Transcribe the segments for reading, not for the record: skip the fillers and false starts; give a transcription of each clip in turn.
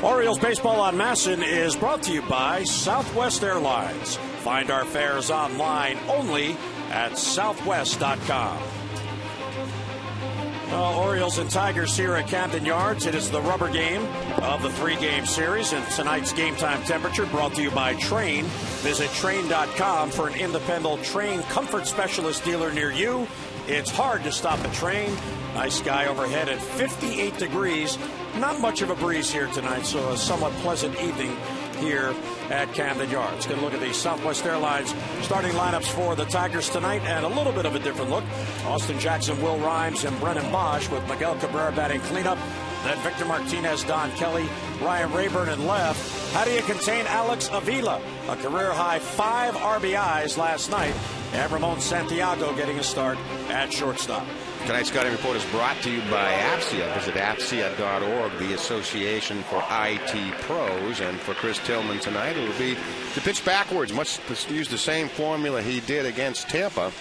Orioles Baseball on Masson is brought to you by Southwest Airlines. Find our fares online only at southwest.com. Orioles and Tigers here at Camden Yards. It is the rubber game of the three-game series, and tonight's game time temperature brought to you by Train. Visit train.com for an independent Train comfort specialist dealer near you. It's hard to stop a train. Nice sky overhead at 58 degrees. Not much of a breeze here tonight, so a somewhat pleasant evening here at Camden Yards. Going to look at the Southwest Airlines starting lineups for the Tigers tonight, and a little bit of a different look. Austin Jackson, Will Rhymes, and Brennan Bosch with Miguel Cabrera batting cleanup. Then Victor Martinez, Don Kelly, Ryan Rayburn in left. How do you contain Alex Avila? A career-high 5 RBIs last night. And Ramon Santiago getting a start at shortstop. Tonight's Scouting Report is brought to you by APSIA. Visit APSIA.org, the Association for IT Pros. And for Chris Tillman tonight, it will be to pitch backwards, much to use the same formula he did against Tampa.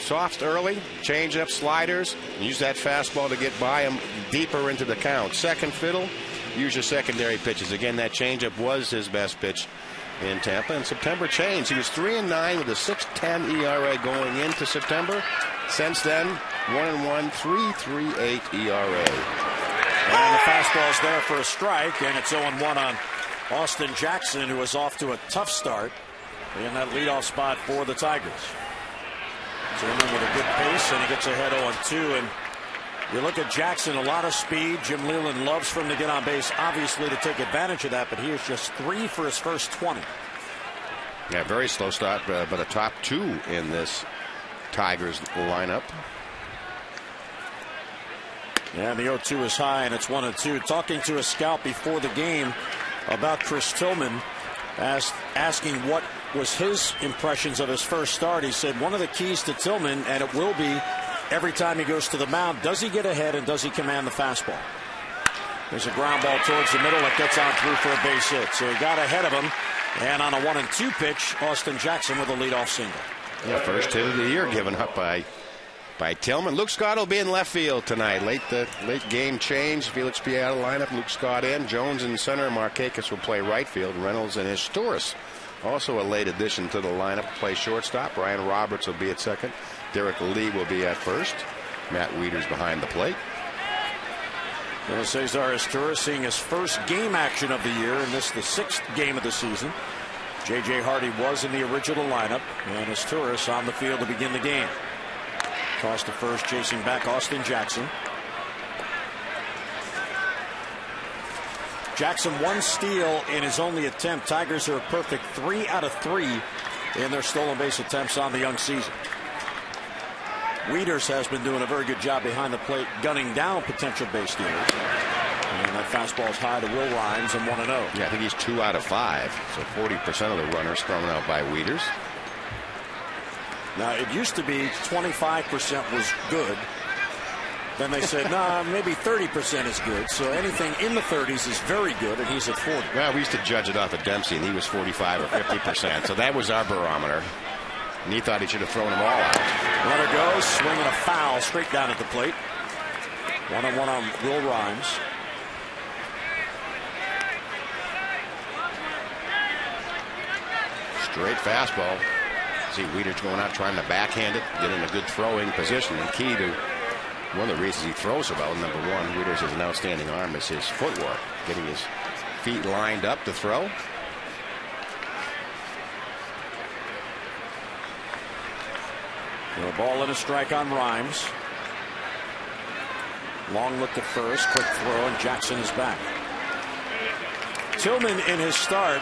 Soft early, change-up, sliders, use that fastball to get by him deeper into the count. Second fiddle, use your secondary pitches. Again, that change-up was his best pitch in Tampa. And September changed. He was 3-9 with a 6.10 ERA going into September. Since then, 1-1, 3.38 ERA. And the fastball's there for a strike, and it's 0-1 on Austin Jackson, who is off to a tough start in that leadoff spot for the Tigers. Tillman with a good pace, and he gets ahead 0-2. And you look at Jackson, a lot of speed. Jim Leland loves for him to get on base, obviously, to take advantage of that, but he is just 3 for his first 20. Yeah, very slow start, but a top 2 in this Tigers lineup. Yeah, the 0-2 is high, and it's 1-2. Talking to a scout before the game about Chris Tillman, asking what was his impressions of his first start. He said one of the keys to Tillman, and it will be every time he goes to the mound, does he get ahead and does he command the fastball? There's a ground ball towards the middle that gets on through for a base hit. So he got ahead of him, and on a 1-2 pitch, Austin Jackson with a leadoff single. Yeah, first hit of the year given up by Tillman. Luke Scott will be in left field tonight. Late game change. Felix Piata lineup. Luke Scott in. Jones in center. Markakis will play right field. Reynolds and Historis, also a late addition to the lineup, play shortstop. Ryan Roberts will be at second. Derek Lee will be at first. Matt Wieters behind the plate. Well, Cesar Historis seeing his first game action of the year, and this the 6th game of the season. J.J. Hardy was in the original lineup, and Historis on the field to begin the game. Toss to first, chasing back Austin Jackson. Jackson 1 steal in his only attempt. Tigers are a perfect 3 out of 3 in their stolen base attempts on the young season. Wieters has been doing a very good job behind the plate, gunning down potential base stealers. And that fastball's high to Will Rhymes and 1-0. Yeah, I think he's 2 out of 5. So 40% of the runners thrown out by Wieters. Now, it used to be 25% was good. Then they said, nah, maybe 30% is good. So anything in the 30s is very good, and he's at 40. Well, we used to judge it off of Dempsey, and he was 45 or 50%. So that was our barometer. And he thought he should have thrown them all out. Runner goes, swinging a foul straight down at the plate. 1-1 on Will Rhymes. Straight fastball. See Wieters going out trying to backhand it, get in a good throwing position. And key to one of the reasons he throws so well, number one, Wieters has an outstanding arm, is his footwork, getting his feet lined up to throw. A ball and a strike on Rhymes. Long look to first, quick throw, and Jackson is back. Tillman in his start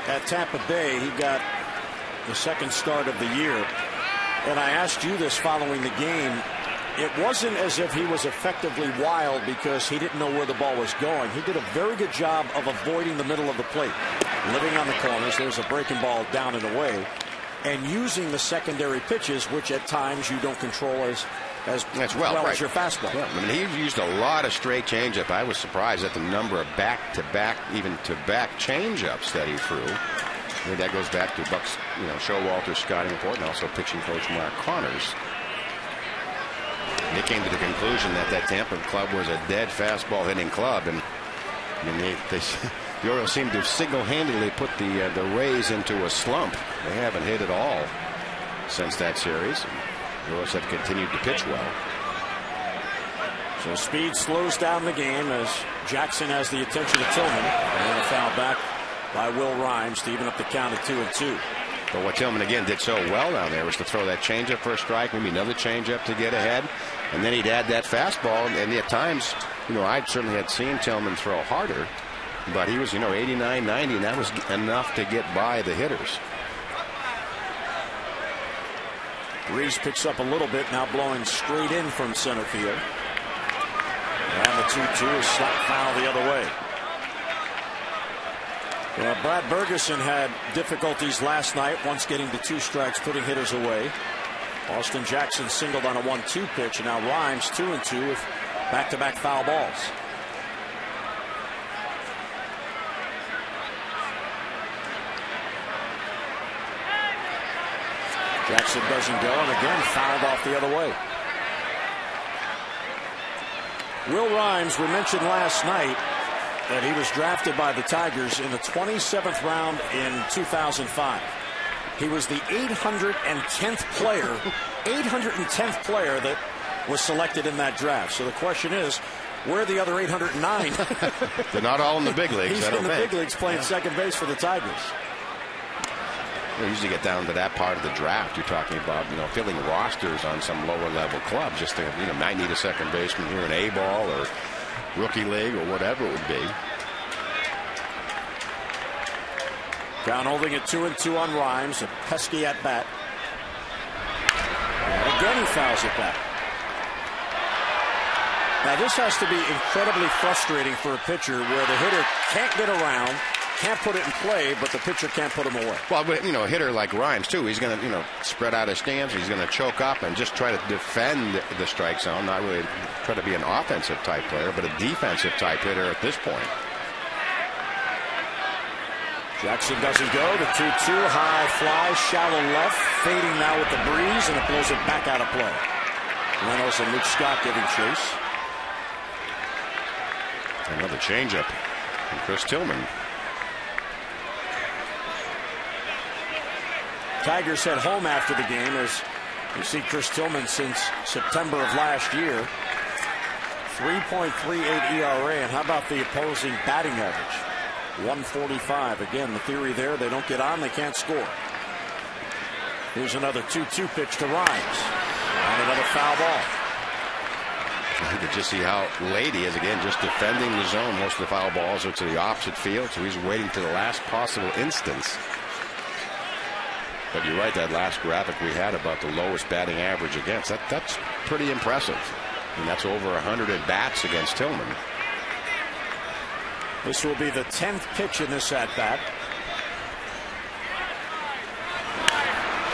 at Tampa Bay, he got the second start of the year. And I asked you this following the game. It wasn't as if he was effectively wild because he didn't know where the ball was going. He did a very good job of avoiding the middle of the plate, living on the corners. There's a breaking ball down and away, and using the secondary pitches, which at times you don't control as well as your fastball. Yeah, I mean, he used a lot of straight changeup. I was surprised at the number of back-to-back, even to-back changeups that he threw. I mean, that goes back to Buck's, Showalter's scouting report, and also pitching coach Mark Connors. They came to the conclusion that Tampa club was a dead fastball hitting club, and I mean, the Orioles seem to single-handedly put the Rays into a slump. They haven't hit at all since that series. The Orioles have continued to pitch well. So speed slows down the game as Jackson has the attention of Tillman, and a foul back by Will Rhymes to even up the count at 2-2. But what Tillman again did so well down there was to throw that changeup for a strike, maybe another changeup to get ahead, and then he'd add that fastball. And at times, I certainly had seen Tillman throw harder, but he was 89, 90, and that was enough to get by the hitters. Breeze picks up a little bit, now blowing straight in from center field. And the 2-2 is slapped foul the other way. Well, Brad Bergeson had difficulties last night, once getting to 2 strikes, putting hitters away. Austin Jackson singled on a 1-2 pitch, and now Rhymes 2-2 with back-to-back foul balls. Jackson doesn't go, and again fouled off the other way. Will Rhymes, we mentioned last night that he was drafted by the Tigers in the 27th round in 2005. He was the 810th player that was selected in that draft. So the question is, where are the other 809? They're not all in the big leagues. He's in the big leagues playing second base for the Tigers. We usually get down to that part of the draft. You're talking about, filling rosters on some lower level clubs. Just to, might need a second baseman here in A-ball or rookie league or whatever it would be. Down holding it 2-2 on Rhymes, a pesky at bat. And again he fouls it back. Now this has to be incredibly frustrating for a pitcher where the hitter can't get around, can't put it in play, but the pitcher can't put him away. Well, but, a hitter like Rhymes, too, he's going to, spread out his stance. He's going to choke up and just try to defend the strike zone, not really try to be an offensive type player, but a defensive type hitter at this point. Jackson doesn't go. The 2-2, high fly, shallow left, fading now with the breeze, and it blows it back out of play. Reynolds and Luke Scott giving chase. Another changeup from Chris Tillman. Tigers head home after the game as you see Chris Tillman since September of last year. 3.38 ERA, and how about the opposing batting average? 145. Again, the theory there, they don't get on, they can't score. Here's another 2-2 pitch to Rhymes. And another foul ball. You can just see how late he is again, just defending the zone. Most of the foul balls are to the opposite field, so he's waiting to the last possible instance. But you're right, that last graphic we had about the lowest batting average against, that's pretty impressive. And that's over 100 at bats against Tillman. This will be the 10th pitch in this at bat.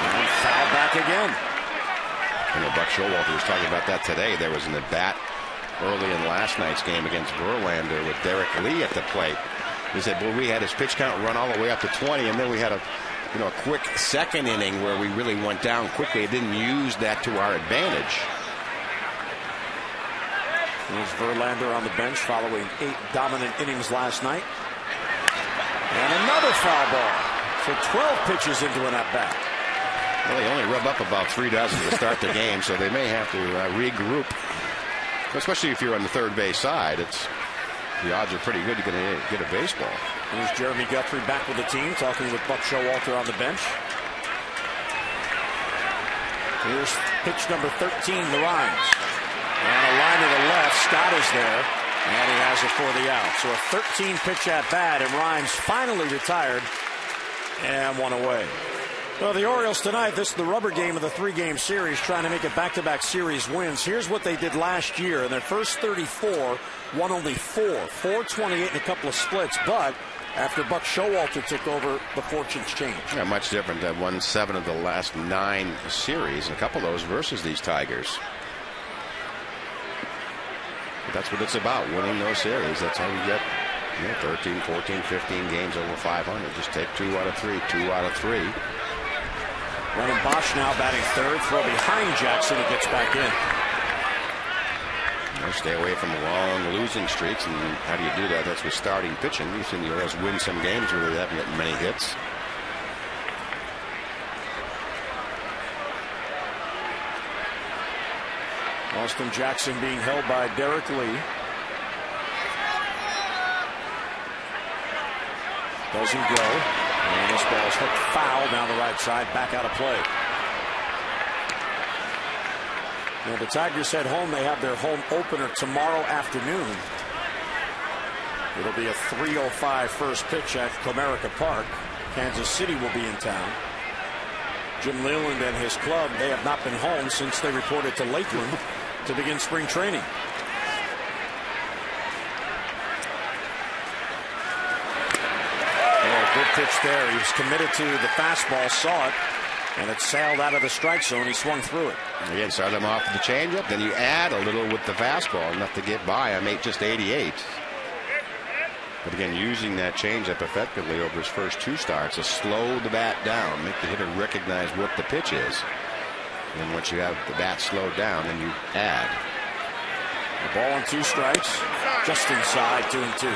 And foul back again. Buck Showalter was talking about that today. There was an at bat early in last night's game against Verlander with Derek Lee at the plate. He said, well, we had his pitch count run all the way up to 20, and then we had a quick second inning where we really went down quickly. It didn't use that to our advantage. There's Verlander on the bench following 8 dominant innings last night. And another foul ball. So 12 pitches into an at-bat. Well, they only rub up about 3 dozen to start the game, so they may have to regroup. Especially if you're on the third base side, the odds are pretty good you're going to get a baseball. Here's Jeremy Guthrie back with the team, talking with Buck Showalter on the bench. Here's pitch number 13, the Rhymes. And a line to the left, Scott is there, and he has it for the out. So a 13-pitch at-bat, and Rhymes finally retired and one away. Well, the Orioles tonight, this is the rubber game of the 3-game series, trying to make it back-to-back series wins. Here's what they did last year. In their first 34, won only 428 and a couple of splits, but after Buck Showalter took over, the fortunes changed. Yeah, much different. They won 7 of the last 9 series, and a couple of those versus these Tigers. But that's what it's about, winning those series. That's how you get 13, 14, 15 games over 500. Just take 2 out of 3, 2 out of 3. Brennan Bosch now batting third, throw behind Jackson, he gets back in. Stay away from long losing streaks. And how do you do that? That's with starting pitching. You've seen the Orioles win some games where they haven't gotten many hits. Austin Jackson being held by Derek Lee. Doesn't go. And this ball is hooked foul down the right side, back out of play. Well, the Tigers head home. They have their home opener tomorrow afternoon. It'll be a 3:05 first pitch at Comerica Park. Kansas City will be in town. Jim Leyland and his club, they have not been home since they reported to Lakeland to begin spring training. Oh, good pitch there. He was committed to the fastball, saw it, and it sailed out of the strike zone. He swung through it. Again, start them off with the changeup, then you add a little with the fastball, enough to get by. I made just 88. But again, using that changeup effectively over his first 2 starts to slow the bat down, make the hitter recognize what the pitch is. And once you have the bat slowed down, then you add. The ball on 2 strikes, just inside, 2-2.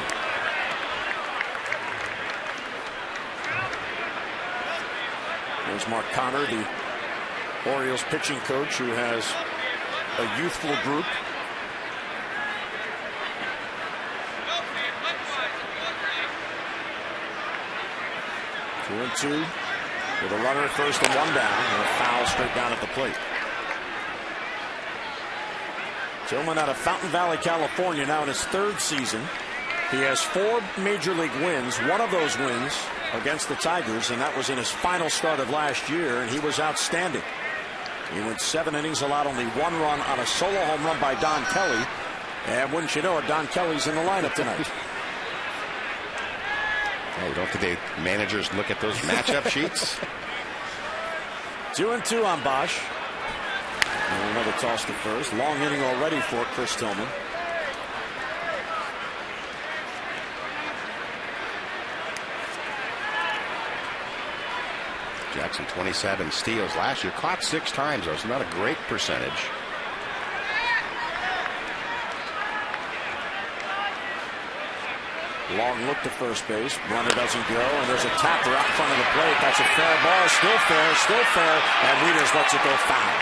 There's Mark Connor, the Orioles pitching coach, who has a youthful group. Two and two with a runner at first and 1 down, and a foul straight down at the plate. Tillman out of Fountain Valley, California, now in his 3rd season. He has 4 major league wins. One of those wins against the Tigers, and that was in his final start of last year, and he was outstanding. He went 7 innings, allowed only 1 run on a solo home run by Don Kelly. And wouldn't you know it, Don Kelly's in the lineup tonight. Oh, don't think the managers look at those matchup sheets? 2-2 on Bosch. And another toss to first. Long inning already for Chris Tillman. Jackson 27 steals last year. Caught 6 times, though, so not a great percentage. Long look to first base. Runner doesn't go, and there's a tapper out in front of the plate. That's a fair ball. Still fair, and Wieters lets it go foul.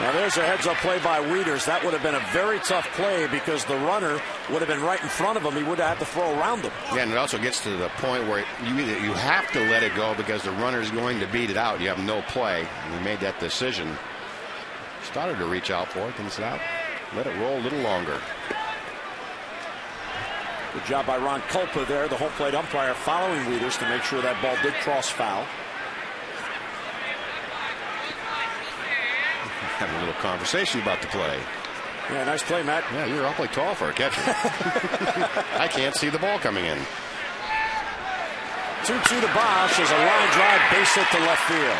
Now there's a heads-up play by Wieters. That would have been a very tough play because the runner would have been right in front of him. He would have had to throw around him. Yeah, and it also gets to the point where you have to let it go because the runner is going to beat it out. You have no play. And he made that decision. Started to reach out for it, then said out. Let it roll a little longer. Good job by Ron Culpa there, the home plate umpire, following Wieters to make sure that ball did cross foul. Having a little conversation about the play. Yeah, nice play, Matt. Yeah, you're awfully tall for a catcher. I can't see the ball coming in. 2-2 to Bosch is a line drive, base hit to left field.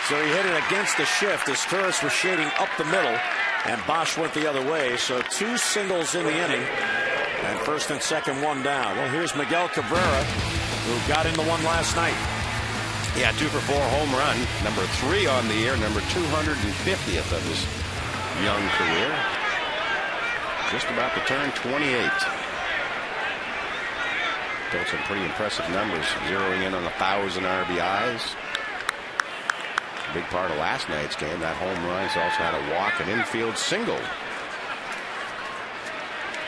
So he hit it against the shift as Turris was shading up the middle, and Bosch went the other way. So 2 singles in the inning. And first and second, 1 down. Well, here's Miguel Cabrera, who got in the one last night. Yeah, 2 for 4 home run. Number 3 on the year, number 250th of his young career. Just about to turn 28. Built some pretty impressive numbers, zeroing in on 1,000 RBIs. A big part of last night's game, that home run. He's also had a walk, an infield single.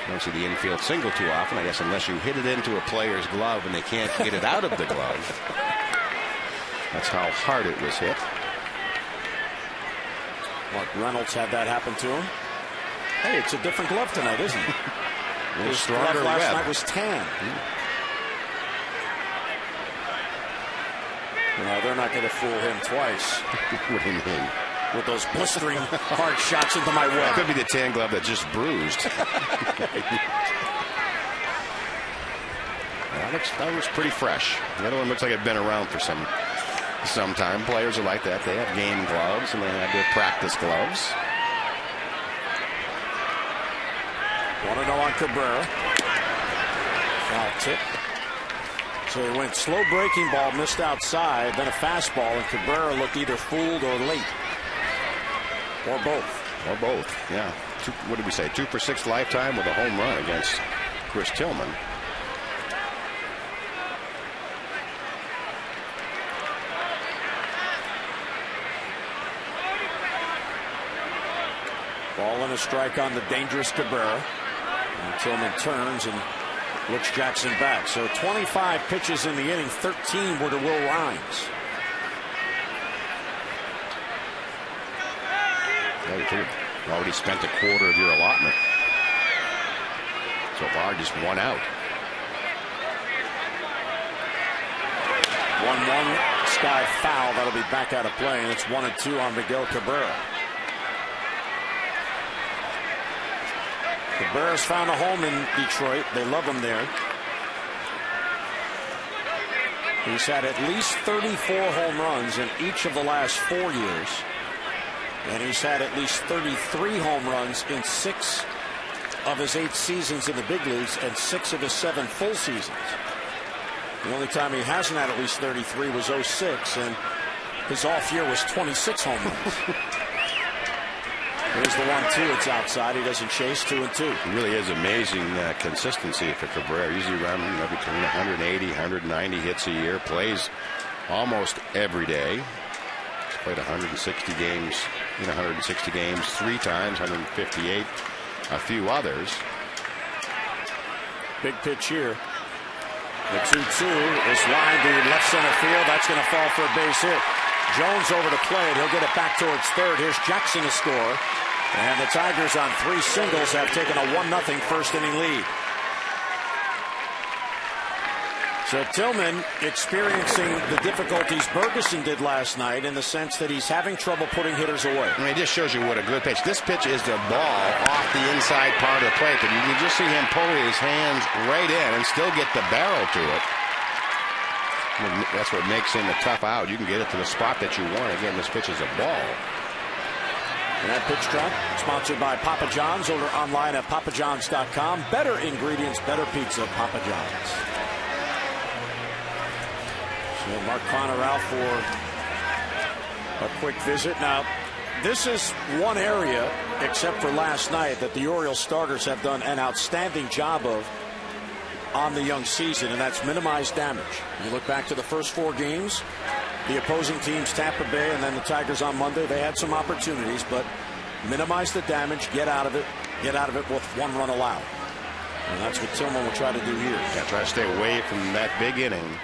Don't see the infield single too often, I guess, unless you hit it into a player's glove and they can't get it out of the glove. That's how hard it was hit. Mark Reynolds had that happen to him. Hey, it's a different glove tonight, isn't it? His glove last night was tan. No, they're not going to fool him twice. What do you mean? With those blistering hard shots into my web. Could be the tan glove that just bruised. That was pretty fresh. The other one looks like it had been around for some time. Players are like that. They have game gloves and they have their practice gloves. 1-0 on Cabrera. Foul tip. So he went slow breaking ball, missed outside, then a fastball, and Cabrera looked either fooled or late. Or both. Or both, yeah. what did we say? 2 for 6 lifetime with a home run against Chris Tillman. Ball and a strike on the dangerous Cabrera. And Tillman turns and looks Jackson back. So 25 pitches in the inning, 13 were to Will Rhines. You already spent a quarter of your allotment. So far, just 1 out. 1-1, sky foul. That'll be back out of play, and it's 1-2 on Miguel Cabrera. Cabrera's found a home in Detroit. They love him there. He's had at least 34 home runs in each of the last 4 years. And he's had at least 33 home runs in 6 of his 8 seasons in the big leagues and 6 of his 7 full seasons. The only time he hasn't had at least 33 was 06, and his off year was 26 home runs. Here's the 1-2. It's outside. He doesn't chase. 2-2. It really is amazing consistency for Cabrera. Usually around between 180, 190 hits a year. Plays almost every day. He's played 160 games. 160 games 3 times. 158. A few others. Big pitch here. The 2-2 is lined to left center field. That's going to fall for a base hit. Jones over to play it. He'll get it back towards third. Here's Jackson to score. And the Tigers on 3 singles have taken a 1-0 first inning lead. So Tillman experiencing the difficulties Bergeson did last night in the sense that he's having trouble putting hitters away. I mean, it just shows you what a good pitch. This pitch is the ball off the inside part of the plate, but you can just see him pull his hands right in and still get the barrel to it. That's what makes him a tough out. You can get it to the spot that you want. Again, this pitch is a ball. And that pitch track sponsored by Papa John's. Order online at papajohns.com. Better ingredients, better pizza, Papa John's. So Mark Connor out for a quick visit. Now, this is one area, except for last night, that the Orioles starters have done an outstanding job of on the young season, and that's minimized damage. You look back to the first 4 games, the opposing teams, Tampa Bay and then the Tigers on Monday, they had some opportunities, but minimize the damage, get out of it with 1 run allowed. And that's what Tillman will try to do here. Yeah, try to stay away from that big inning.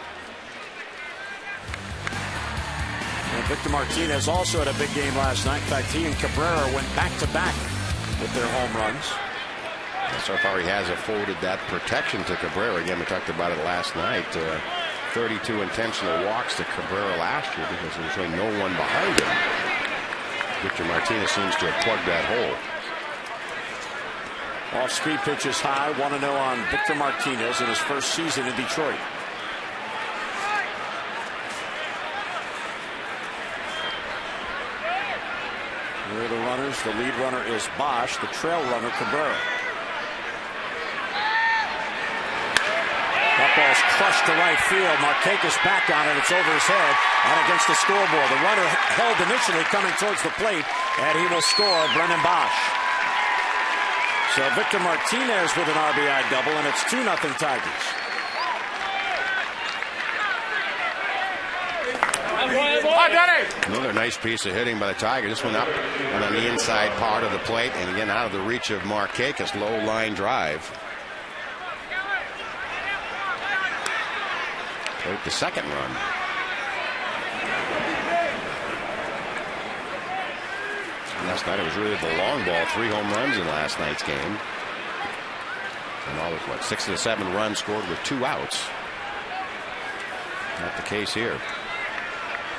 And Victor Martinez also had a big game last night. In fact, he and Cabrera went back-to-back with their home runs. So far, he has afforded that protection to Cabrera. Again, we talked about it last night. 32 intentional walks to Cabrera last year because there's really no one behind him. Victor Martinez seems to have plugged that hole. Off-speed pitch is high. 1-0 on Victor Martinez in his first season in Detroit. Here are the runners. The lead runner is Bosch. The trail runner, Cabrera. That ball's crushed to right field. Markakis back on it. It's over his head and against the scoreboard. The runner held initially coming towards the plate, and he will score. Brennan Bosch. So Victor Martinez with an RBI double, and it's 2-0 Tigers. Another nice piece of hitting by the Tigers. This one up and on the inside part of the plate, and again out of the reach of Markakis. Low line drive. With the second run. And last night it was really the long ball. 3 home runs in last night's game. And all of 6 of the 7 runs scored with 2 outs. Not the case here.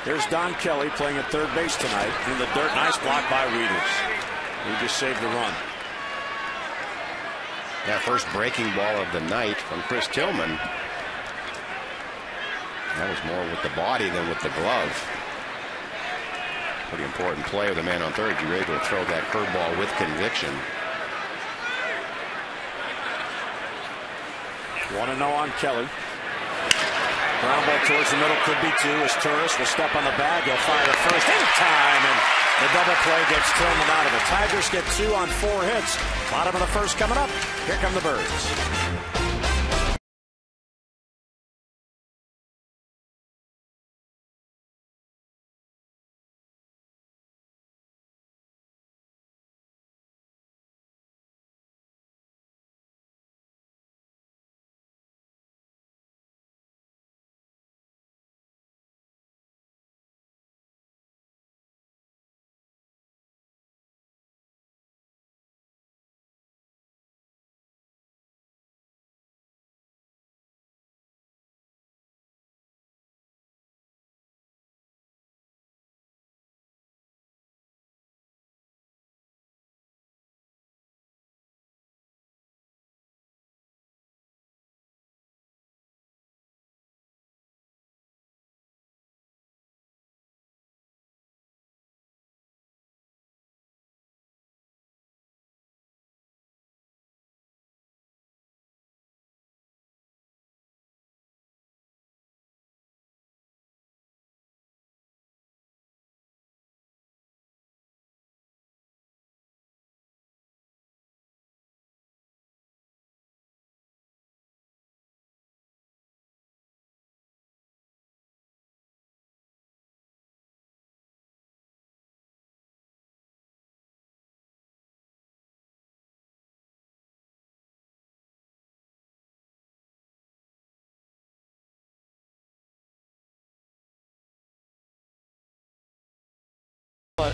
There's Don Kelly playing at third base tonight in the dirt. Nice block by Wieters. He just saved the run. Yeah, first breaking ball of the night from Chris Tillman. That was more with the body than with the glove. Pretty important play with the man on third. You were able to throw that curveball with conviction. 1-0 on Kelly. Ground ball towards the middle, could be 2 as Turris will step on the bag. He'll fire first in time, and The double play gets Tillman out of it. Tigers get 2 on 4 hits. Bottom of the first coming up. Here come the Birds.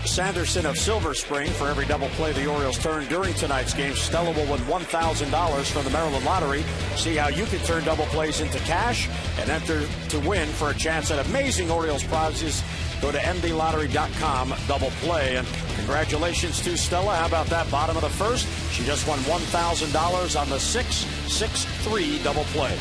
Sanderson of Silver Spring. For every double play the Orioles turn during tonight's game, Stella will win $1,000 from the Maryland Lottery. See how you can turn double plays into cash and enter to win for a chance at amazing Orioles prizes. Go to mdlottery.com, double play. And congratulations to Stella. How about that? Bottom of the first. She just won $1,000 on the 6-6-3 double play.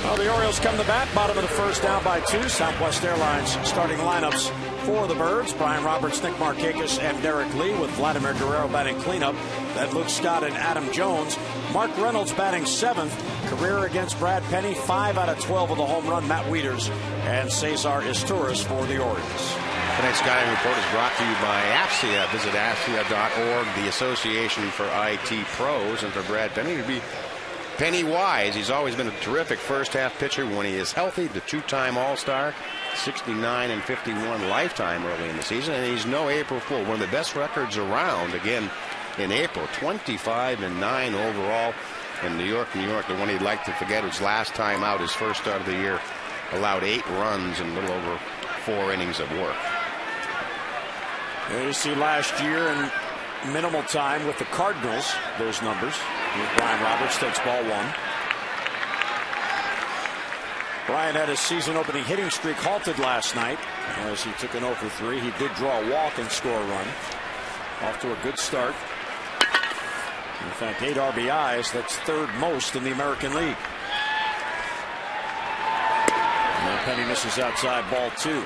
Well, the Orioles come to bat. Bottom of the first, down by 2. Southwest Airlines starting lineups for the Birds. Brian Roberts, Nick Markakis, and Derek Lee, with Vladimir Guerrero batting cleanup. Then Luke Scott and Adam Jones. Mark Reynolds batting 7th. Career against Brad Penny. 5 out of 12 of the home run. Matt Wieters and Cesar Izturis for the Orioles. Tonight's Scouting Report is brought to you by AFCIA. Visit AFCIA.org, the Association for IT Pros. And for Brad Penny to be Penny wise, he's always been a terrific first-half pitcher when he is healthy. The 2-time All-Star, 69 and 51 lifetime early in the season, and he's no April Fool. One of the best records around, again, in April. 25 and 9 overall in New York. The one he'd like to forget was last time out, his first start of the year, allowed 8 runs in a little over 4 innings of work. You see last year in minimal time with the Cardinals, those numbers. Brian Roberts takes ball 1. Brian had his season-opening hitting streak halted last night as he took an 0 for 3. He did draw a walk and score a run. Off to a good start. In fact, 8 RBIs. That's 3rd most in the American League. And then Penny misses outside, ball 2.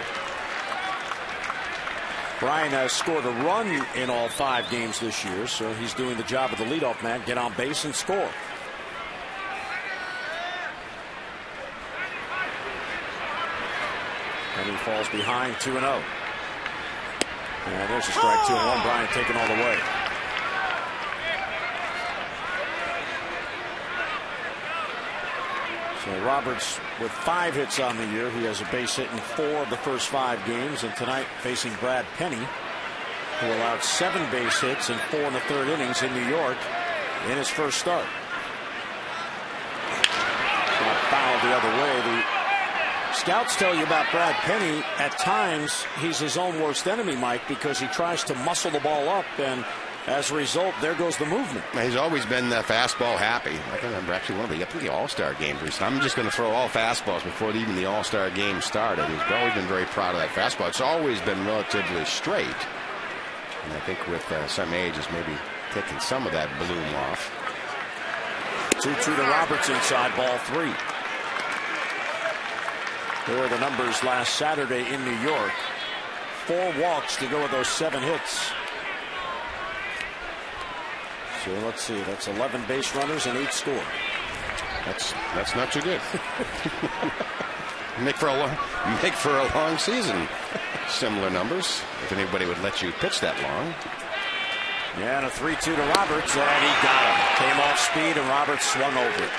Brian has scored a run in all 5 games this year, so he's doing the job of the leadoff man. Get on base and score. And he falls behind 2-0. And there's a strike, 2-1. Brian taken all the way. So Roberts with 5 hits on the year. He has a base hit in 4 of the first 5 games. And tonight facing Brad Penny, who allowed 7 base hits and 4 in the 3rd innings in New York in his first start. Got fouled the other way. The scouts tell you about Brad Penny. At times, he's his own worst enemy, Mike, because he tries to muscle the ball up, and as a result, there goes the movement. He's always been fastball happy. I can remember actually one of the All-Star games recently. I'm just going to throw all fastballs before even the All-Star game started. He's always been very proud of that fastball. It's always been relatively straight. And I think with some age, it's maybe taking some of that bloom off. 2-2 to Roberts inside, ball 3. Here are the numbers last Saturday in New York. 4 walks to go with those 7 hits. So let's see, that's 11 base runners and 8 score. That's not too good. Make for a long season. similar numbers, if anybody would let you pitch that long. Yeah, and a 3-2 to Roberts, and he got him. Came off speed, and Roberts swung over it.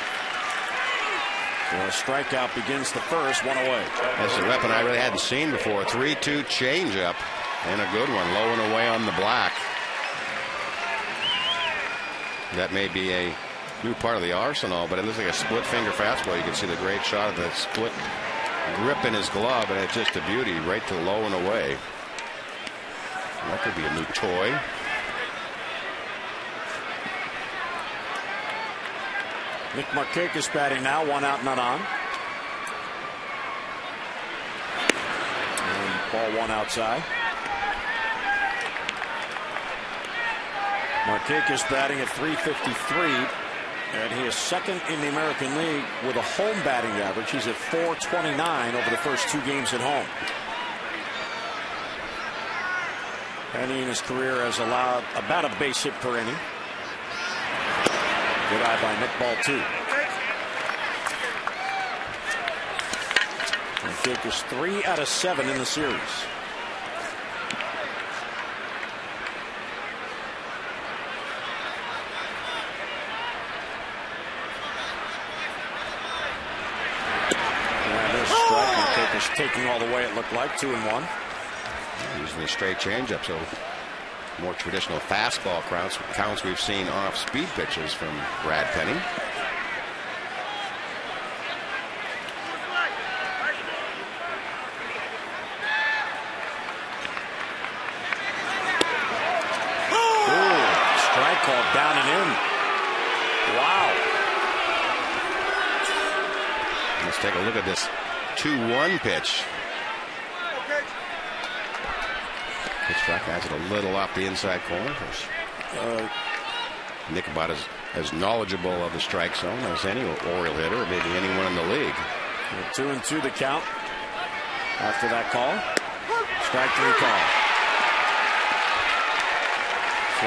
So a strikeout begins the first, one away. That's a weapon I really hadn't seen before. 3-2 changeup, and a good one, low and away on the black. That may be a new part of the arsenal, but it looks like a split finger fastball. You can see the great shot of the split grip in his glove, and it's just a beauty right to low and away. That could be a new toy. Nick Markakis batting now, 1 out, none on. And ball 1 outside. Markakis batting at .353, and he is second in the American League with a home batting average. He's at .429 over the first 2 games at home. Penny in his career has allowed about a base hit per inning. Good eye by Nick, ball 2. Markakis 3 out of 7 in the series. Markakis taking all the way, it looked like, 2-1. Using a straight changeup, so more traditional fastball counts we've seen off speed pitches from Brad Penny. Strike called down and in. Wow. Let's take a look at this 2-1 pitch. Pitch has it a little off the inside corner. Nick about as knowledgeable of the strike zone as any Oriole hitter, maybe anyone in the league. 2-2 the count after that call. Strike 3 call. So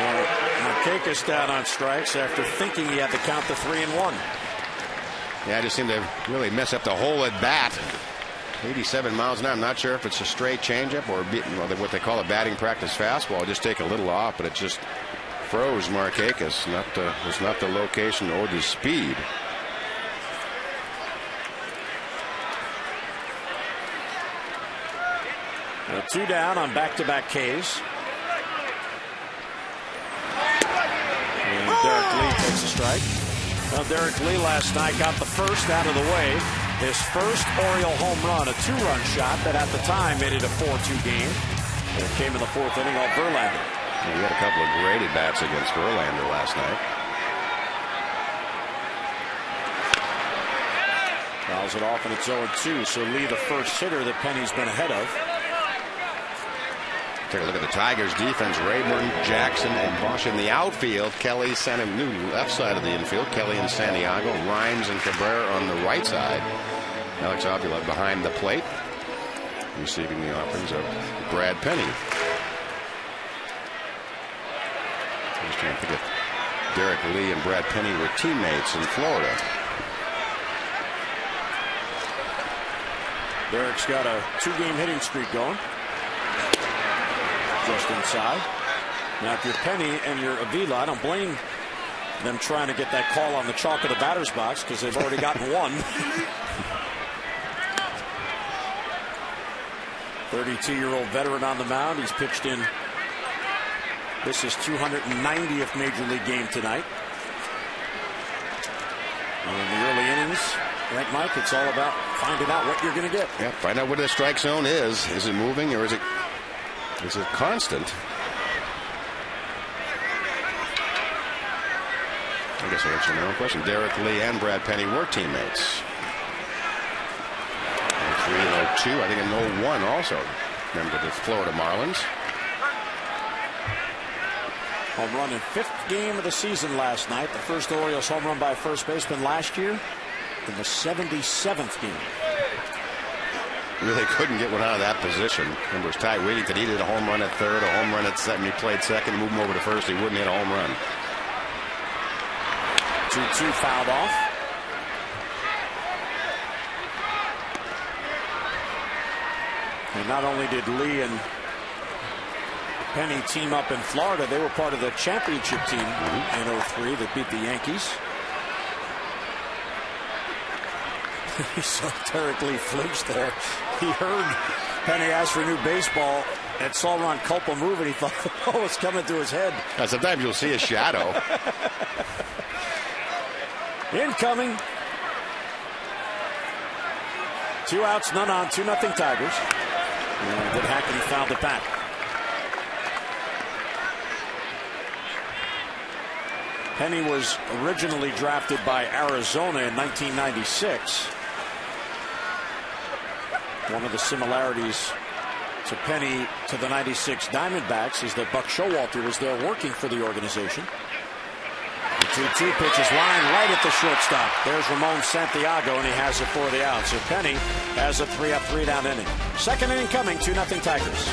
Markakis down on strikes after thinking he had to count the 3-1. Yeah, I just seemed to really mess up the whole at bat. 87 miles an hour. I'm not sure if it's a straight changeup or what they call a batting practice fastball. Just take a little off, but it just froze Markakis. Was not the location or the speed. Now 2 down on back-to-back Ks. And Derek Lee takes a strike. Well, Derek Lee last night got the first out of the way. His first Oriole home run, a 2-run shot that at the time made it a 4-2 game. It came in the 4th inning off Verlander. He had a couple of great at-bats against Verlander last night. Fouls it off, and it's 0-2. So Lee, the first hitter that Penny's been ahead of. Take a look at the Tigers defense. Rayburn, Jackson, and Bosch in the outfield. Kelly sent him new left side of the infield. Kelly and Santiago. Rhymes and Cabrera on the right side. Alex Avila behind the plate, receiving the offerings of Brad Penny. I was trying to think if Derek Lee and Brad Penny were teammates in Florida. Derek's got a 2-game hitting streak going. Just inside. Now, if you're Penny and you're Avila, I don't blame them trying to get that call on the chalk of the batter's box because they've already gotten one. 32-year-old veteran on the mound. He's pitched in. This is 290th Major League game tonight. And in the early innings, right, Mike, it's all about finding out what you're going to get. Yeah, find out what the strike zone is. Is it moving or is it constant? I guess I answered my own question. Derek Lee and Brad Penny were teammates. 3-0-2, I think in 0-1 also. Remember the Florida Marlins. Home run in 5th game of the season last night. The first Orioles home run by a first baseman last year in the 77th game. Really couldn't get one out of that position. Remember, it was Ty Wheating that he did a home run at third, a home run at second. He played second, moved him over to first. He wouldn't hit a home run. 2-2 fouled off. And not only did Lee and Penny team up in Florida, they were part of the championship team in '03 that beat the Yankees. He saw Derek Lee flinch there. He heard Penny ask for a new baseball and saw Ron Culpa move, and he thought the ball was coming to his head. Sometimes you'll see a shadow. Incoming. 2 outs, none on, 2-0 Tigers. And then Hackney fouled it back. Penny was originally drafted by Arizona in 1996. One of the similarities to Penny to the '96 Diamondbacks is that Buck Showalter was there working for the organization. The 2-2 pitch is lined right at the shortstop. There's Ramon Santiago, and he has it for the out. So Penny has a 3-up, 3-down inning. Second inning coming, 2-0 Tigers.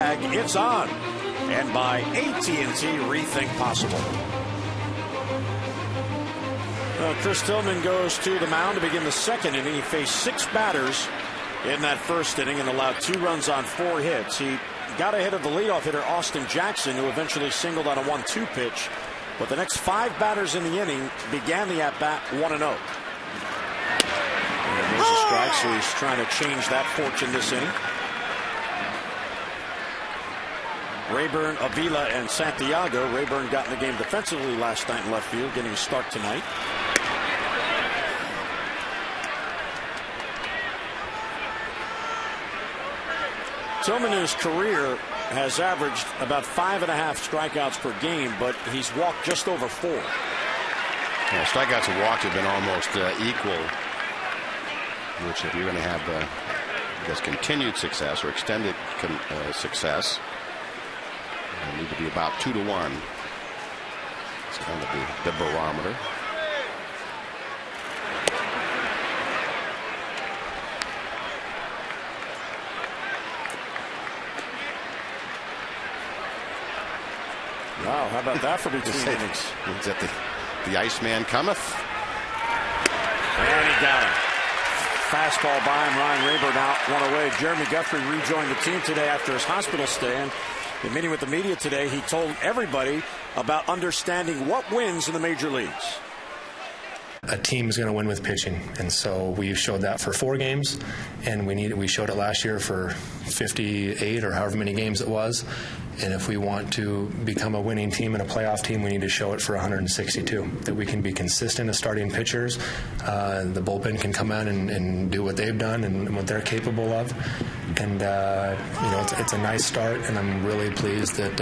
It's on, and by AT&T Rethink Possible. Chris Tillman goes to the mound to begin the second inning. He faced 6 batters in that first inning and allowed 2 runs on 4 hits. He got ahead of the leadoff hitter Austin Jackson, who eventually singled on a 1-2 pitch. But the next 5 batters in the inning began the at-bat 1-0. And there's a strike, so he's trying to change that fortune this inning. Rayburn, Avila, and Santiago. Rayburn got in the game defensively last night in left field, getting a start tonight. Tillman in his career has averaged about 5.5 strikeouts per game, but he's walked just over 4. Yeah, strikeouts and walks have been almost equal, which if you're going to have I guess continued success or extended success, you need to be about 2 to 1. It's kind of the barometer. Wow, how about that for between innings? Is that the Iceman cometh? And he got him. Fastball by him. Ryan Rayburn out, 1 away. Jeremy Guthrie rejoined the team today after his hospital stay. And in meeting with the media today, he told everybody about understanding what wins in the major leagues. A team is going to win with pitching, and so we showed that for 4 games, and we showed it last year for 58 or however many games it was. And if we want to become a winning team and a playoff team, we need to show it for 162. That we can be consistent as starting pitchers. The bullpen can come out and do what they've done and what they're capable of. And it's a nice start, and I'm really pleased that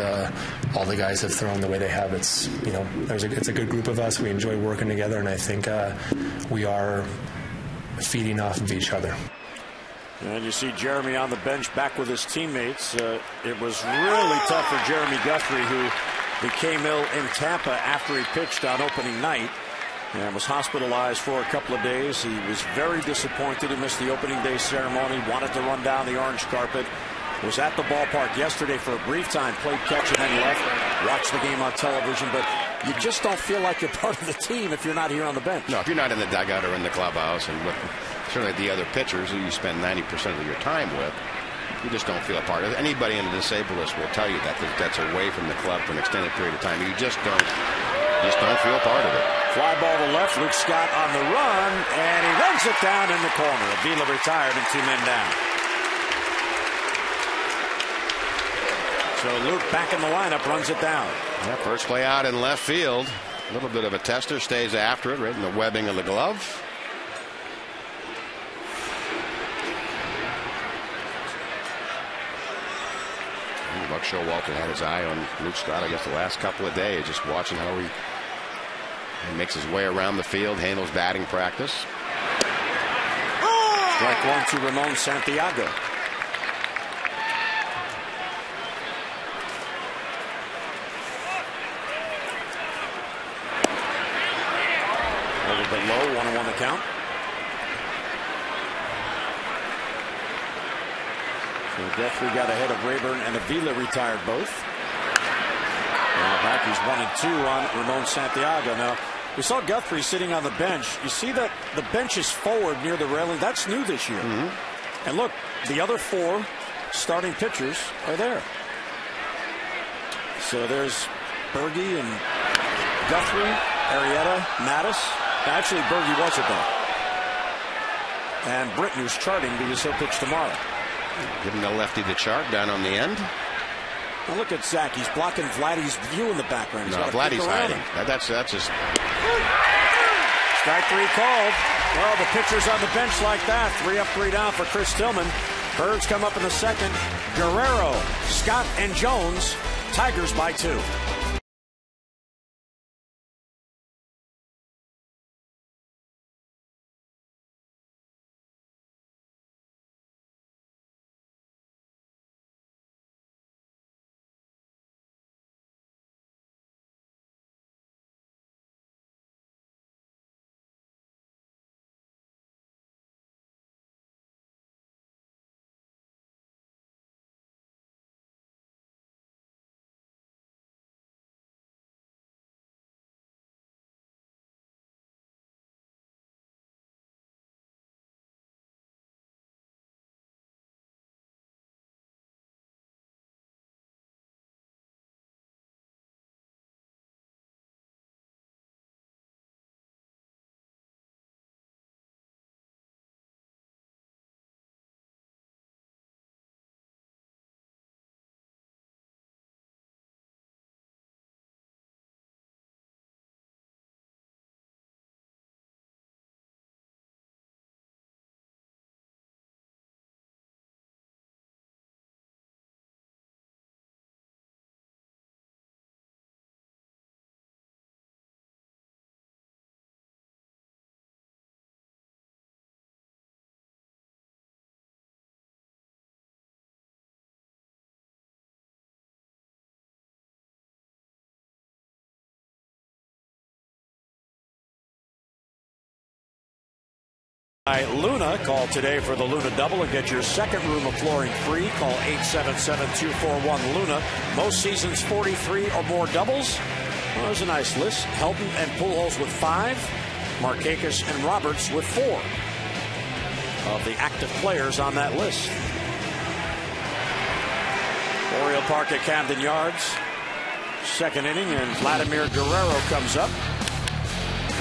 all the guys have thrown the way they have. It's a good group of us. We enjoy working together, and I think we are feeding off of each other. And you see Jeremy on the bench back with his teammates. It was really tough for Jeremy Guthrie, who became ill in Tampa after he pitched on opening night and was hospitalized for a couple of days. He was very disappointed. He missed the opening day ceremony, wanted to run down the orange carpet. Was at the ballpark yesterday for a brief time, played catch and then left, watched the game on television, but you just don't feel like you're part of the team if you're not here on the bench. No, if you're not in the dugout or in the clubhouse, and with certainly the other pitchers who you spend 90% of your time with, you just don't feel a part of it. Anybody in the disabled list will tell you that that's away from the club for an extended period of time. You just don't feel a part of it. Fly ball to left, Luke Scott on the run, and he runs it down in the corner. Avila retired and 2 men down. So Luke back in the lineup, runs it down. Yeah, first play out in left field. A little bit of a tester, stays after it, right in the webbing of the glove. Buck Showalter had his eye on Luke Scott, I guess, the last couple of days, just watching how he makes his way around the field, handles batting practice. Strike one to Ramon Santiago. A little bit low, 1-1 the count. So Guthrie got ahead of Rayburn, and Avila retired both. Now back, he's 1-2 on Ramon Santiago. Now, we saw Guthrie sitting on the bench. You see that the bench is forward near the railing. That's new this year. And look, the other 4 starting pitchers are there. So there's Berge and Guthrie, Arrieta, Mattis. Actually, Berge wasn't there. And Britton, who's charting because he'll pitch tomorrow. Giving the lefty the chart down on the end. Well, look at Zach. He's blocking Vladdy's view in the background. No, Vladdy's hiding. That's just... Strike 3 called. Well, the pitcher's on the bench like that. 3 up, 3 down for Chris Tillman. Birds come up in the second. Guerrero, Scott, and Jones. Tigers by 2. Luna. Call today for the Luna Double and get your second room of flooring free. Call 877-241-LUNA. Most seasons 43 or more doubles. Well, there's a nice list. Helton and Pujols with 5. Markakis and Roberts with 4 of the active players on that list. Oriole Park at Camden Yards. Second inning, and Vladimir Guerrero comes up.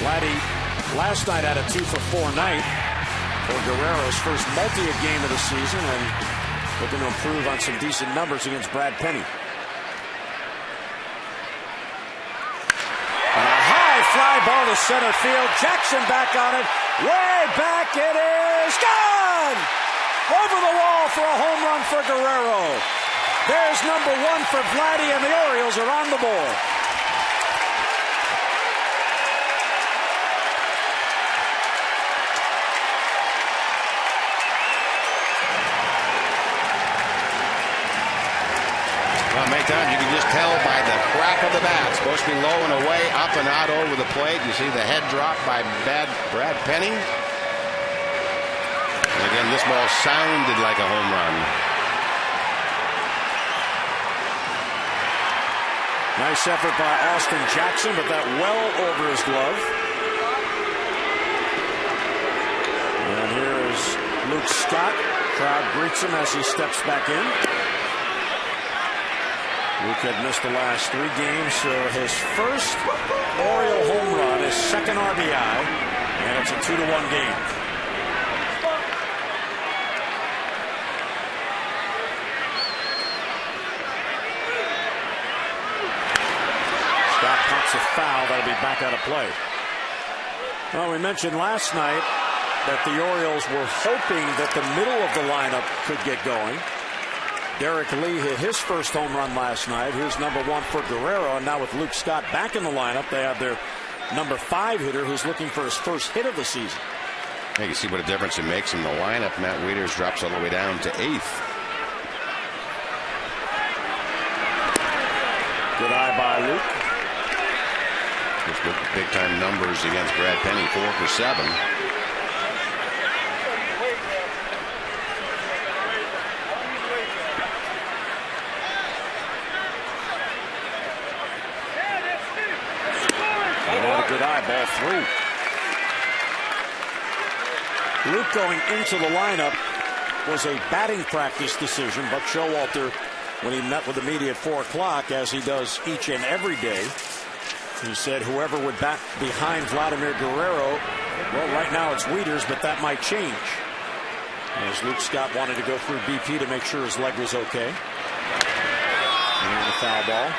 Vladdy last night had a 2-for-4 night for Guerrero's first multi game of the season, and looking to improve on some decent numbers against Brad Penny. And a high fly ball to center field. Jackson back on it. Way back, it is gone! Over the wall for a home run for Guerrero. There's number 1 for Vladdy, and the Orioles are on the board. time. You can just tell by the crack of the bat. Supposed to be low and away, up and out over the plate. You see the head drop by Brad Penny. And again, this ball sounded like a home run. Nice effort by Austin Jackson, but that well over his glove. And here is Luke Scott. Crowd greets him as he steps back in. Luke had missed the last 3 games, so his first Oriole home run, his second RBI, and it's a 2-1 game. Scott pumps a foul. That'll be back out of play. Well, we mentioned last night that the Orioles were hoping that the middle of the lineup could get going. Derek Lee hit his first home run last night. Here's number 1 for Guerrero. And now with Luke Scott back in the lineup, they have their number 5 hitter who's looking for his first hit of the season. Yeah, you see what a difference it makes in the lineup. Matt Wieters drops all the way down to 8th. Good eye by Luke. His big-time numbers against Brad Penny, 4 for 7. Good eye, ball 3. Luke going into the lineup was a batting practice decision, but Showalter, when he met with the media at 4 o'clock, as he does each and every day, he said whoever would bat behind Vladimir Guerrero, well, right now it's Wieters, but that might change. As Luke Scott wanted to go through BP to make sure his leg was okay. And a foul ball.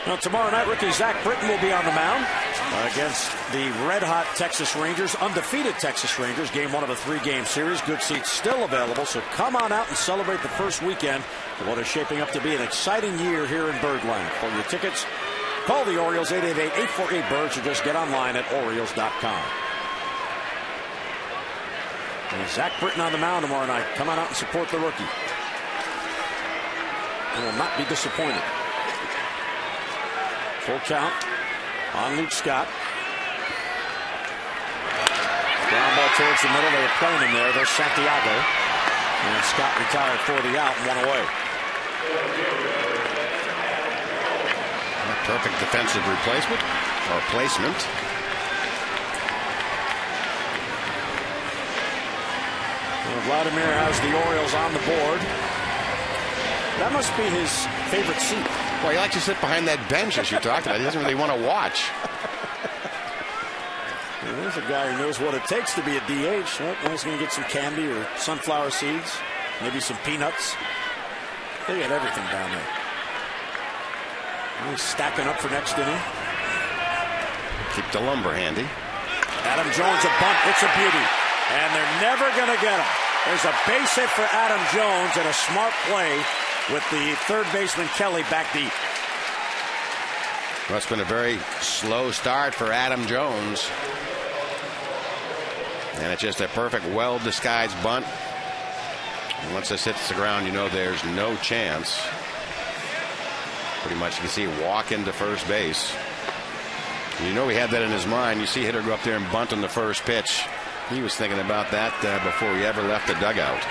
Now, tomorrow night, rookie Zach Britton will be on the mound against the red-hot Texas Rangers, undefeated Texas Rangers, game 1 of a 3-game series. Good seats still available, so come on out and celebrate the first weekend of what is shaping up to be an exciting year here in Birdland. For your tickets, call the Orioles, 888-848-BIRDS, or just get online at Orioles.com. And Zach Britton on the mound tomorrow night. Come on out and support the rookie. He will not be disappointed. Full count on Luke Scott. Ground ball towards the middle. They were playing him there. There's Santiago. And Scott retired for the out and 1 away. Perfect defensive replacement or placement. Well, Vladimir has the Orioles on the board. That must be his favorite seat. Well, he likes to sit behind that bench, as you talked about. He doesn't really want to watch. Well, there's a guy who knows what it takes to be a DH. Well, he's going to get some candy or sunflower seeds, maybe some peanuts. They got everything down there. He's stacking up for next inning. Keep the lumber handy. Adam Jones, a bunt. It's a beauty. And they're never going to get him. There's a base hit for Adam Jones and a smart play with the third baseman Kelly back deep. Well, it's been a very slow start for Adam Jones. And it's just a perfect, well-disguised bunt. And once this hits the ground, you know there's no chance. Pretty much you can see him walk into first base. And you know he had that in his mind. You see hitter go up there and bunt on the first pitch. He was thinking about that before he ever left the dugout.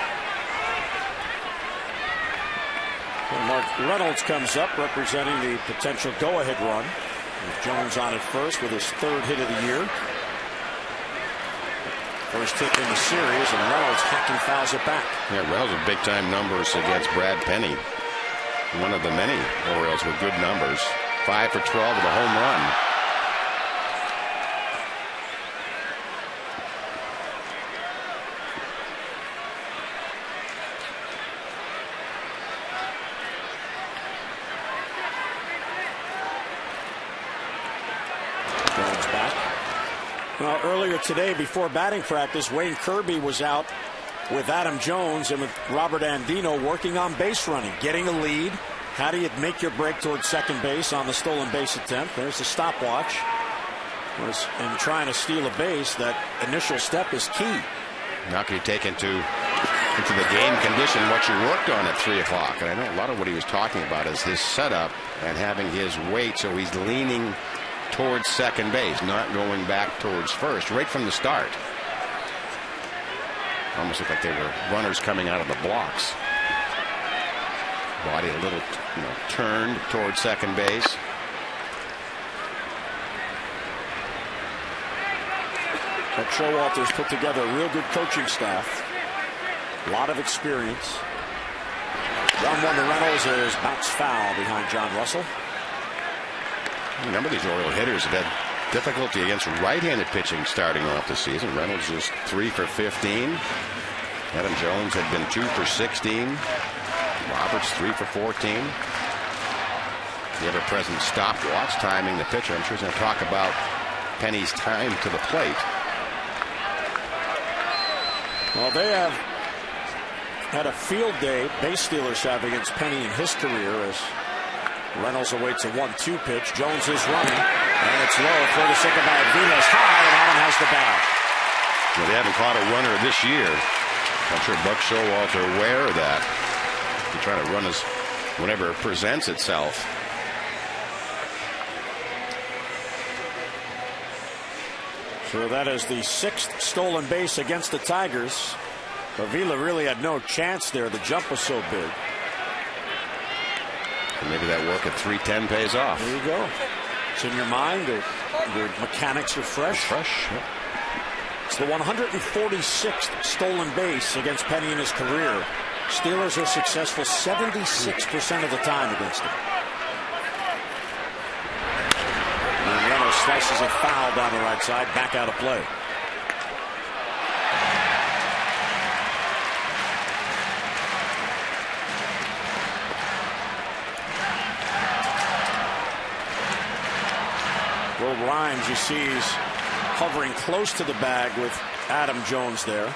Well, Mark Reynolds comes up representing the potential go-ahead run. With Jones on at first with his 3rd hit of the year. First hit in the series, and Reynolds hacking fouls it back. Yeah, Reynolds with big-time numbers against Brad Penny. One of the many Orioles with good numbers. 5 for 12 with a home run. Well, earlier today, before batting practice, Wayne Kirby was out with Adam Jones and with Robert Andino working on base running, getting a lead. How do you make your break towards second base on the stolen base attempt? There's the stopwatch. And trying to steal a base, that initial step is key. Now can you take into into the game condition, what you worked on at 3 o'clock. And I know a lot of what he was talking about is his setup and having his weight, so he's leaning towards second base, not going back towards first, right from the start. Almost looked like they were runners coming out of the blocks. Body a little, turned towards second base. But Showalter's put together a real good coaching staff. A lot of experience. 1-1 to Reynolds is bounced foul behind John Russell. A number of these Oriole hitters have had difficulty against right-handed pitching starting off the season. Reynolds is 3 for 15. Adam Jones had been 2 for 16. Roberts 3 for 14. The ever-present stopwatch timing the pitcher. I'm sure he's going to talk about Penny's time to the plate. Well, they have had a field day, base Steelers have, against Penny in his career, as Reynolds awaits a 1-2 pitch. Jones is running, and it's low. Throw to second by Vilas high, and Adam has the bag. Well, they haven't caught a runner this year. I'm sure Buck Showalter aware of that. He's trying to run us whenever it presents itself. So that is the 6th stolen base against the Tigers. Avila really had no chance there. The jump was so big. And maybe that work at 310 pays off. There you go. It's in your mind. The mechanics are fresh. Yep. It's the 146th stolen base against Penny in his career. Steelers are successful 76% of the time against him. And Reynolds slices a foul down the right side, back out of play. Will Rhymes, you see, he's hovering close to the bag with Adam Jones there.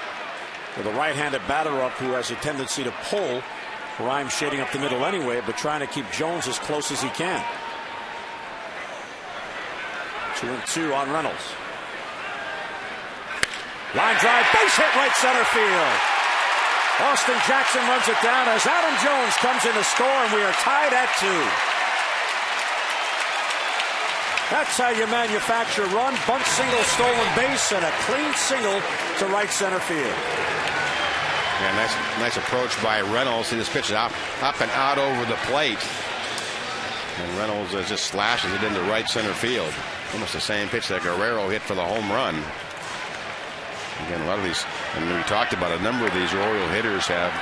With a right-handed batter up who has a tendency to pull. Rhymes shading up the middle anyway, but trying to keep Jones as close as he can. 2-2 on Reynolds. Line drive, base hit right center field. Austin Jackson runs it down as Adam Jones comes in to score, and we are tied at 2. That's how you manufacture a run. Bunt single, stolen base, and a clean single to right center field. Yeah, nice approach by Reynolds. He just pitches up and out over the plate. And Reynolds just slashes it into right center field. Almost the same pitch that Guerrero hit for the home run. Again, a lot of these, and we talked about a number of these Oriole hitters have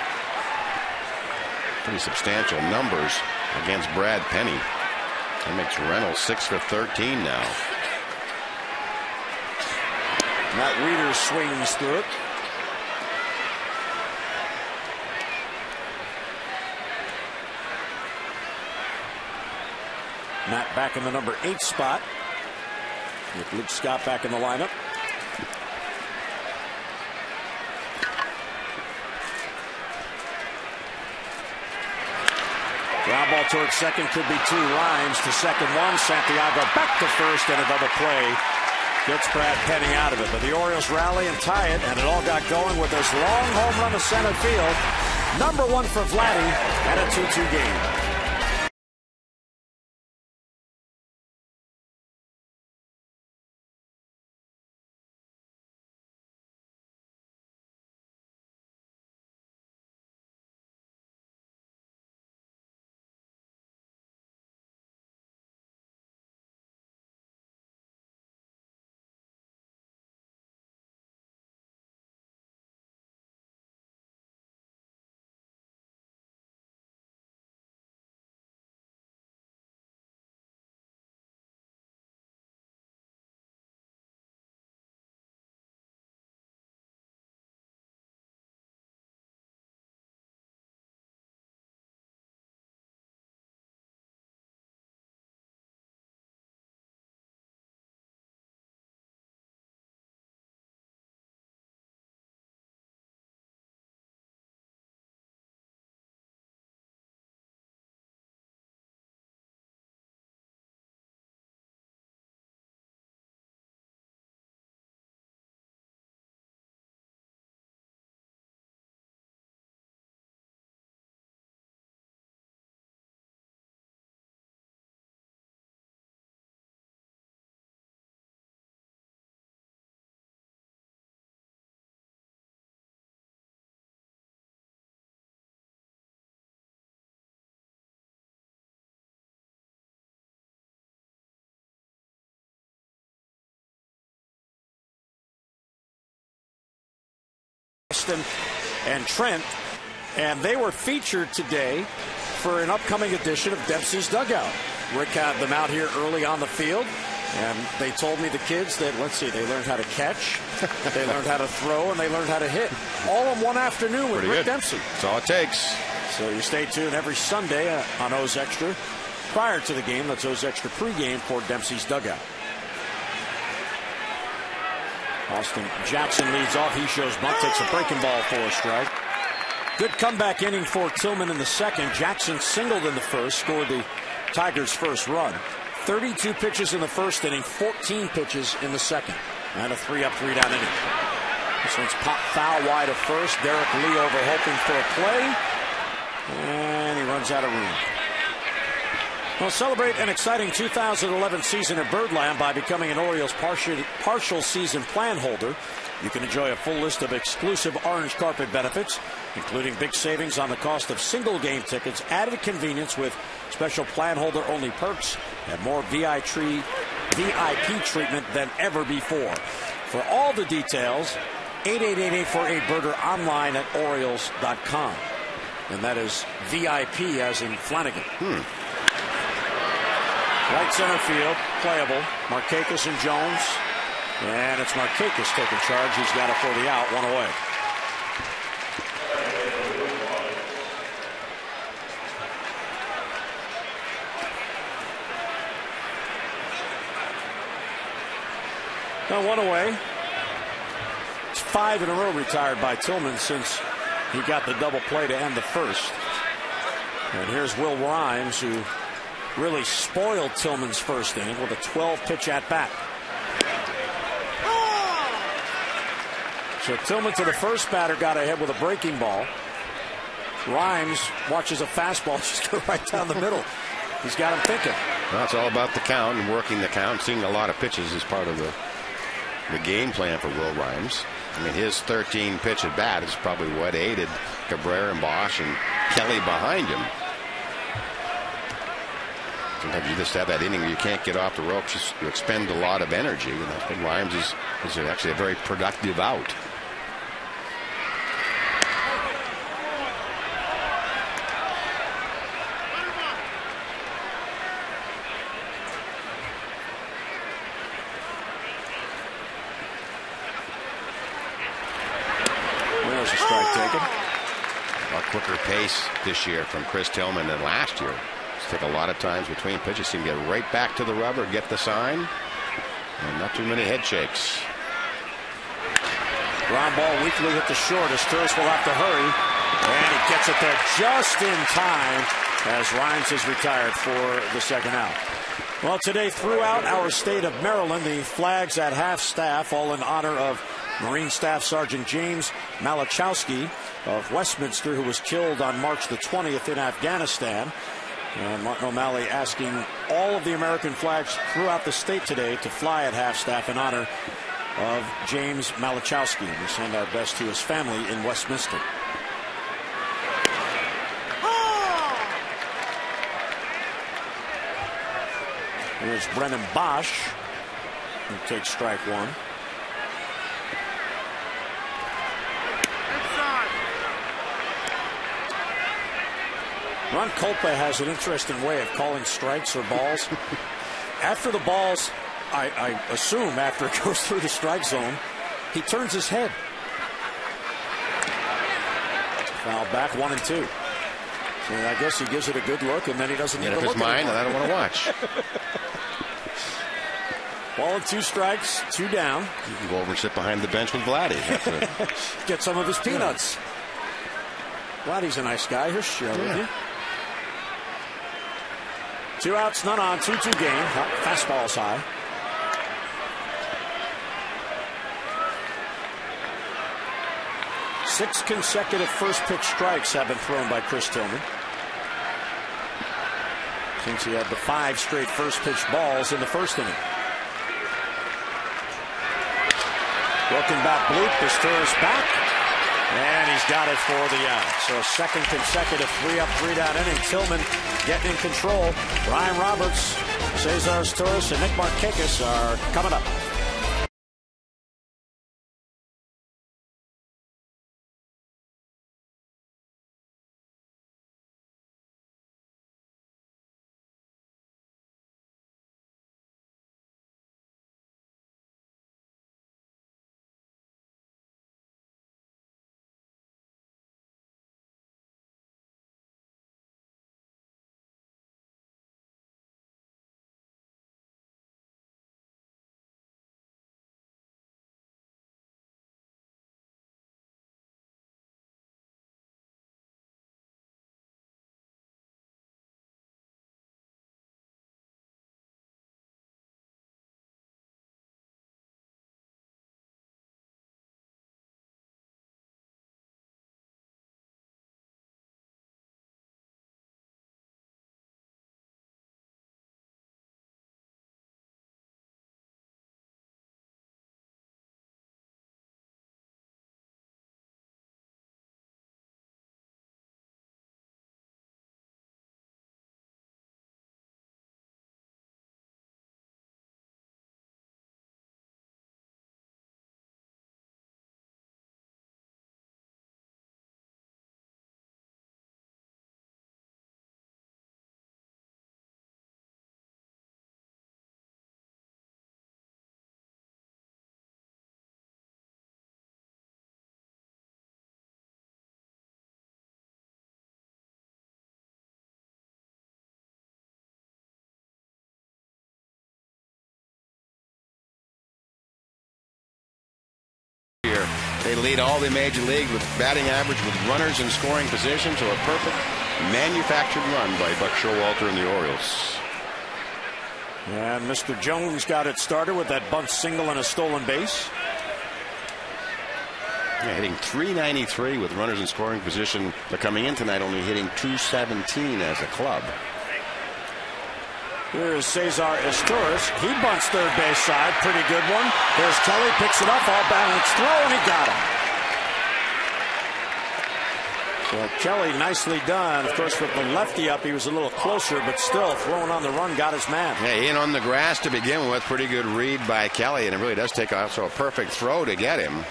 pretty substantial numbers against Brad Penny. That makes Reynolds 6 for 13 now. Matt Weeder swings through it. Matt back in the number 8 spot. With Luke Scott back in the lineup. Ground ball towards second, could be 2. Rhymes to second, 1. Santiago back to first, and a double play gets Brad Penny out of it. But the Orioles rally and tie it, and it all got going with this long home run to center field. Number 1 for Vladdy, and a 2-2 game. Austin and Trent, and they were featured today for an upcoming edition of Dempsey's Dugout. Rick had them out here early on the field, and they told me, the kids, that, let's see, they learned how to catch, they learned how to throw, and they learned how to hit. All in one afternoon with Rick Dempsey. That's all it takes. So you stay tuned every Sunday on O's Extra. Prior to the game, that's O's Extra pregame for Dempsey's Dugout. Austin Jackson leads off. He shows bunt, takes a breaking ball for a strike. Good comeback inning for Tillman in the second. Jackson singled in the first, scored the Tigers' first run. 32 pitches in the first inning, 14 pitches in the second. And a 3-up, 3-down inning. This one's popped foul wide of first. Derek Lee over hoping for a play. And he runs out of room. Well, celebrate an exciting 2011 season at Birdland by becoming an Orioles partial season plan holder. You can enjoy a full list of exclusive orange carpet benefits, including big savings on the cost of single game tickets, added convenience with special plan holder only perks, and more VIP treatment than ever before. For all the details, 888-848-BIRDER online at Orioles.com. And that is VIP as in Flanagan. Right center field, playable. Markakis and Jones. And it's Markakis taking charge. He's got it for the out, one away. Now one away. It's 5 in a row retired by Tillman since he got the double play to end the first. And here's Will Rhymes, who really spoiled Tillman's first inning with a 12-pitch at-bat. So Tillman to the first batter got ahead with a breaking ball. Rhymes watches a fastball just go right down the middle. He's got him thinking. Well, it's all about the count and working the count. Seeing a lot of pitches is part of the game plan for Will Rhymes. I mean, his 13-pitch at bat is probably what aided Cabrera and Bosch and Kelly behind him. Sometimes you just have that inning where you can't get off the ropes. You expend a lot of energy. And I think Rhymes is actually a very productive out. There's a strike taken. A lot quicker pace this year from Chris Tillman than last year. Take a lot of times between pitches. Seem to get right back to the rubber, get the sign, and not too many head shakes. Ground ball weakly hit the short as Turris will have to hurry, and he gets it there just in time as Rhymes is retired for the second out. Well, today throughout our state of Maryland, the flags at half staff, all in honor of Marine Staff Sergeant James Malachowski of Westminster, who was killed on March the 20th in Afghanistan. And Martin O'Malley asking all of the American flags throughout the state today to fly at half-staff in honor of James Malachowski. And we send our best to his family in Westminster. Here's Brennan Bosch, who takes strike one. Ron Kolpe has an interesting way of calling strikes or balls. After the balls, I assume after it goes through the strike zone, he turns his head. Foul back, 1-2. So I guess he gives it a good look, and then he doesn't need to look. If it's mine, and I don't want to watch. Ball and 2 strikes, 2 down. You can go over and sit behind the bench with Vladdy. Get some of his peanuts. Vladdy's a nice guy. Here's share with you. 2 outs, none on, 2-2 game. Fastball's high. Six consecutive first pitch strikes have been thrown by Chris Tillman since he had the 5 straight first pitch balls in the first inning. Broken bat bloop, this Turris back. And he's got it for the out. So a second consecutive 3-up, 3-down inning. Tillman getting in control. Brian Roberts, Cesar Turris, and Nick Markakis are coming up. They lead all the major league with batting average with runners in scoring position, so a perfect manufactured run by Buck Showalter and the Orioles. And Mr. Jones got it started with that bunt single and a stolen base. Yeah, hitting .393 with runners in scoring position. They're coming in tonight only hitting .217 as a club. Here's Cesar Estores. He bunts third base side. Pretty good one. There's Kelly. Picks it up. All balanced throw, and he got him. So Kelly, nicely done. Of course, with the lefty up, he was a little closer, but still throwing on the run, got his man. Yeah, in on the grass to begin with. Pretty good read by Kelly, and it really does take also a perfect throw to get him.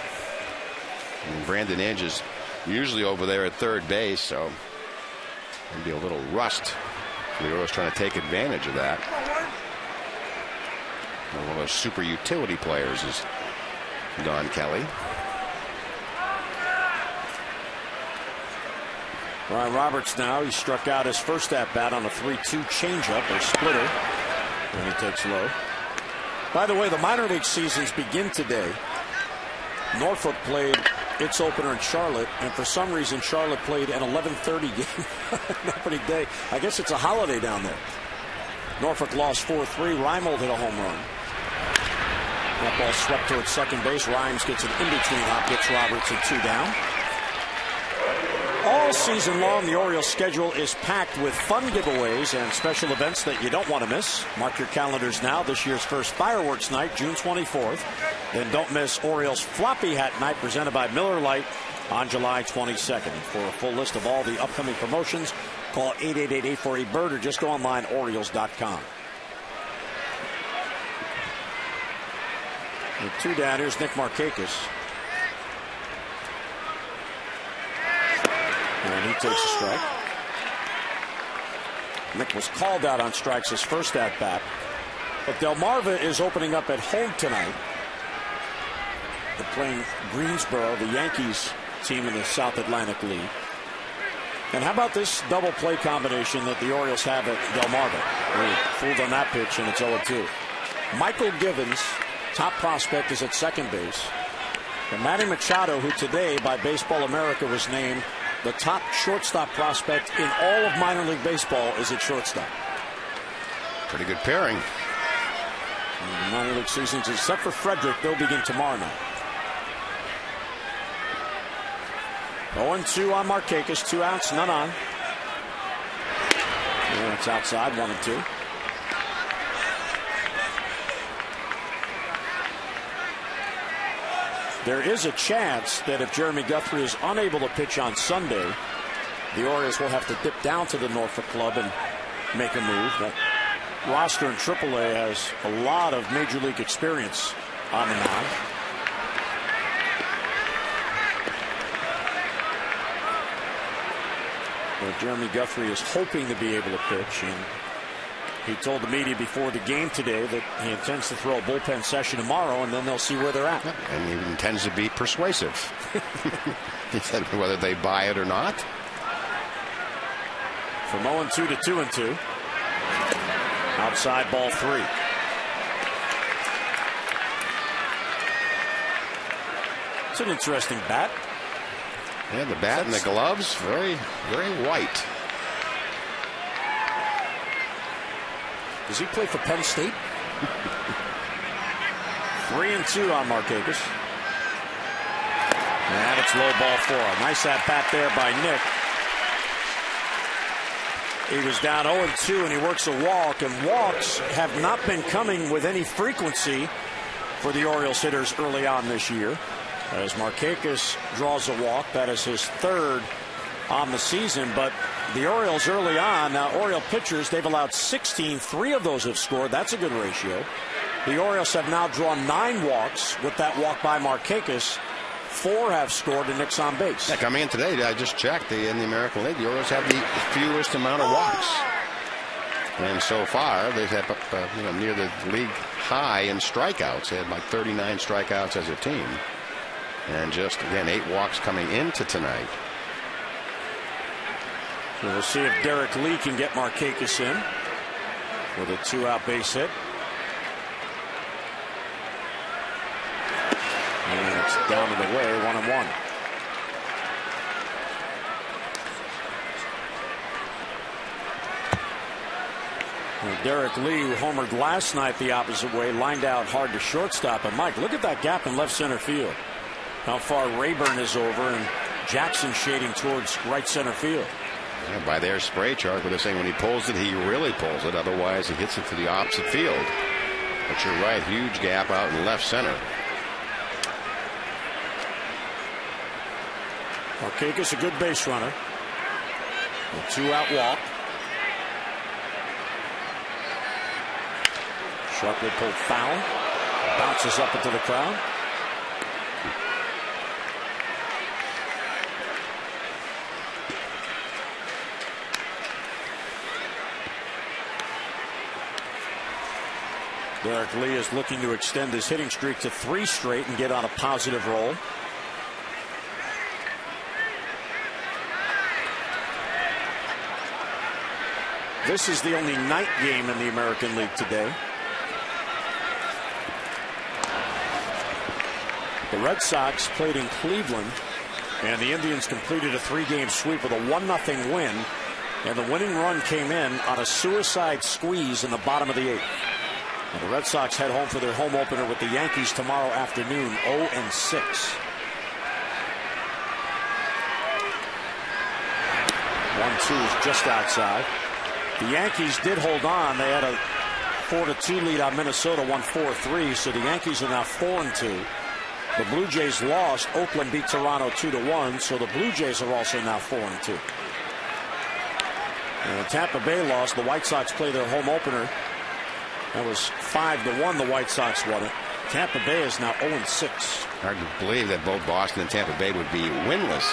And Brandon Inge is usually over there at third base, so maybe a little rust. The Orioles trying to take advantage of that. One of those super utility players is Don Kelly. Ryan Roberts now, he struck out his first at-bat on a 3-2 changeup or splitter. And he takes low. By the way, the minor league seasons begin today. Norfolk played its opener in Charlotte, and for some reason Charlotte played an 11:30 game opening day. I guess it's a holiday down there. Norfolk lost 4-3. Reimold hit a home run. That ball swept towards second base. Rhymes gets an in-between hop, gets Roberts and 2 down. All season long, the Orioles schedule is packed with fun giveaways and special events that you don't want to miss. Mark your calendars now. This year's first fireworks night, June 24th. Then don't miss Orioles Floppy Hat Night presented by Miller Lite on July 22nd. For a full list of all the upcoming promotions, call 888-848-BIRD or just go online, Orioles.com. With 2 down, here's Nick Markakis. And he takes a strike. Nick was called out on strikes his first at-bat. But Delmarva is opening up at home tonight. They're playing Greensboro, the Yankees team in the South Atlantic League. And how about this double play combination that the Orioles have at Delmarva? They fooled on that pitch, and it's 0-2. Michael Givens, top prospect, is at second base. And Manny Machado, who today by Baseball America was named the top shortstop prospect in all of minor league baseball, is at shortstop. Pretty good pairing. And the minor league seasons, except for Frederick, they'll begin tomorrow night. 0-2 on Markakis, 2 outs, none on. And it's outside, 1-2. There is a chance that if Jeremy Guthrie is unable to pitch on Sunday, the Orioles will have to dip down to the Norfolk club and make a move. That roster in AAA has a lot of major league experience on the mound. But Jeremy Guthrie is hoping to be able to pitch, and he told the media before the game today that he intends to throw a bullpen session tomorrow, and then they'll see where they're at. And he intends to be persuasive. He said whether they buy it or not. From 0-2 to 2-2. Outside ball 3. It's an interesting bat. Yeah, the bat and the gloves, very, very white. Does he play for Penn State? 3-2 on Markakis. And it's low ball 4. Nice at bat there by Nick. He was down 0-2 and he works a walk, and walks have not been coming with any frequency for the Orioles hitters early on this year. As Markakis draws a walk, that is his 3rd on the season, but the Orioles early on, Oriole pitchers, they've allowed 16. 3 of those have scored. That's a good ratio. The Orioles have now drawn 9 walks with that walk by Markakis. 4 have scored, and Nick's on base. Yeah, coming in today, I just checked in the American League, the Orioles have the fewest amount of walks. And so far, they've had near the league high in strikeouts. They had like 39 strikeouts as a team. And just, again, 8 walks coming into tonight. So we'll see if Derek Lee can get Markakis in with a 2-out base hit. And It's down and away, 1-1. Derek Lee, who homered last night the opposite way, lined out hard to shortstop. And Mike, look at that gap in left center field. How far Rayburn is over and Jackson shading towards right center field. Yeah, by their spray chart, but they're saying when he pulls it, he really pulls it. Otherwise, he hits it to the opposite field. But you're right, huge gap out in left center. Markakis, a good base runner. A 2-out walk. Sharply pulled foul. Bounces up into the crowd. Derek Lee is looking to extend his hitting streak to 3 straight and get on a positive roll. This is the only night game in the American League today. The Red Sox played in Cleveland, and the Indians completed a 3-game sweep with a 1-0 win, and the winning run came in on a suicide squeeze in the bottom of the 8th. And the Red Sox head home for their home opener with the Yankees tomorrow afternoon, 0-6. 1-2 is just outside. The Yankees did hold on. They had a 4-2 lead on Minnesota, won 4-3, so the Yankees are now 4-2. The Blue Jays lost. Oakland beat Toronto 2-1, so the Blue Jays are also now 4-2. And Tampa Bay lost. The White Sox play their home opener. That was 5-1. The White Sox won it. Tampa Bay is now 0-6. Hard to believe that both Boston and Tampa Bay would be winless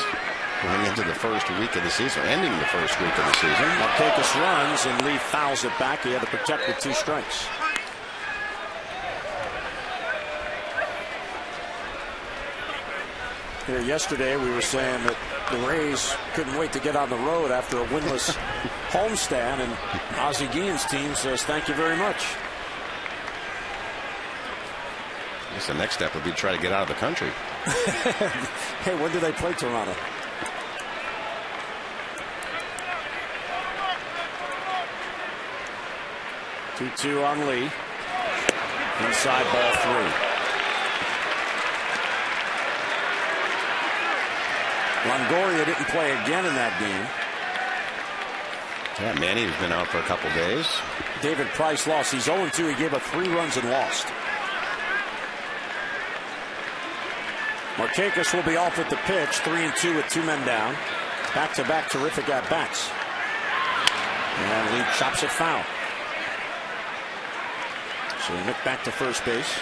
going into the first week of the season, or ending the first week of the season. Markakis runs and Lee fouls it back. He had to protect with 2 strikes. Here yesterday we were saying that the Rays couldn't wait to get on the road after a winless homestand, and Ozzie Guillen's team says thank you very much. I guess the next step would be to try to get out of the country. Hey, when do they play Toronto? Two on Lee. Inside, ball 3. Longoria didn't play again in that game. Yeah, Manny's been out for a couple days. David Price lost. He's 0-2. He gave up 3 runs and lost. Markakis will be off at the pitch. 3-2 with 2 men down. Back-to-back terrific at-bats. And Lee chops it foul. So Nick back to first base.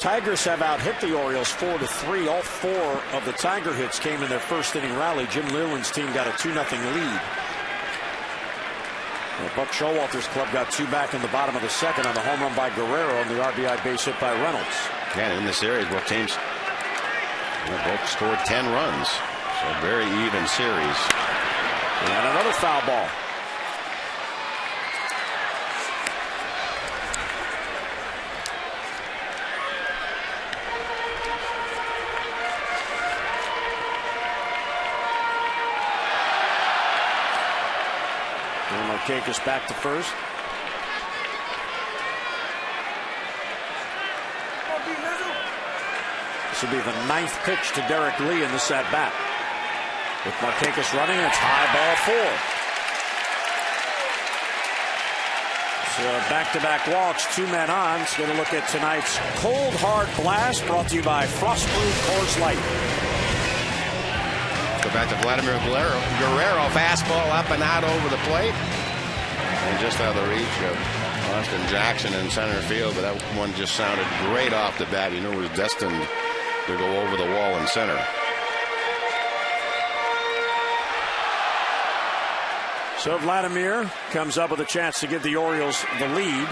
Tigers have out-hit the Orioles 4-3. All 4 of the Tiger hits came in their first inning rally. Jim Leyland's team got a 2-0 lead. Buck Showalter's club got 2 back in the bottom of the 2nd on the home run by Guerrero and the RBI base hit by Reynolds. Yeah, in the series, both teams both scored 10 runs. So a very even series. And another foul ball. Markakis back to first. This will be the 9th pitch to Derek Lee in this at-bat. With Markakis running, it's high, ball 4. So back-to-back walks, 2 men on. Let's get a look at tonight's Cold Hard Blast, brought to you by Frostproof Coors Light. Go back to Vladimir Guerrero, fastball up and out over the plate. And just out of the reach of Austin Jackson in center field, but that one just sounded great off the bat. You knew it was destined to go over the wall in center. So Vladimir comes up with a chance to give the Orioles the lead.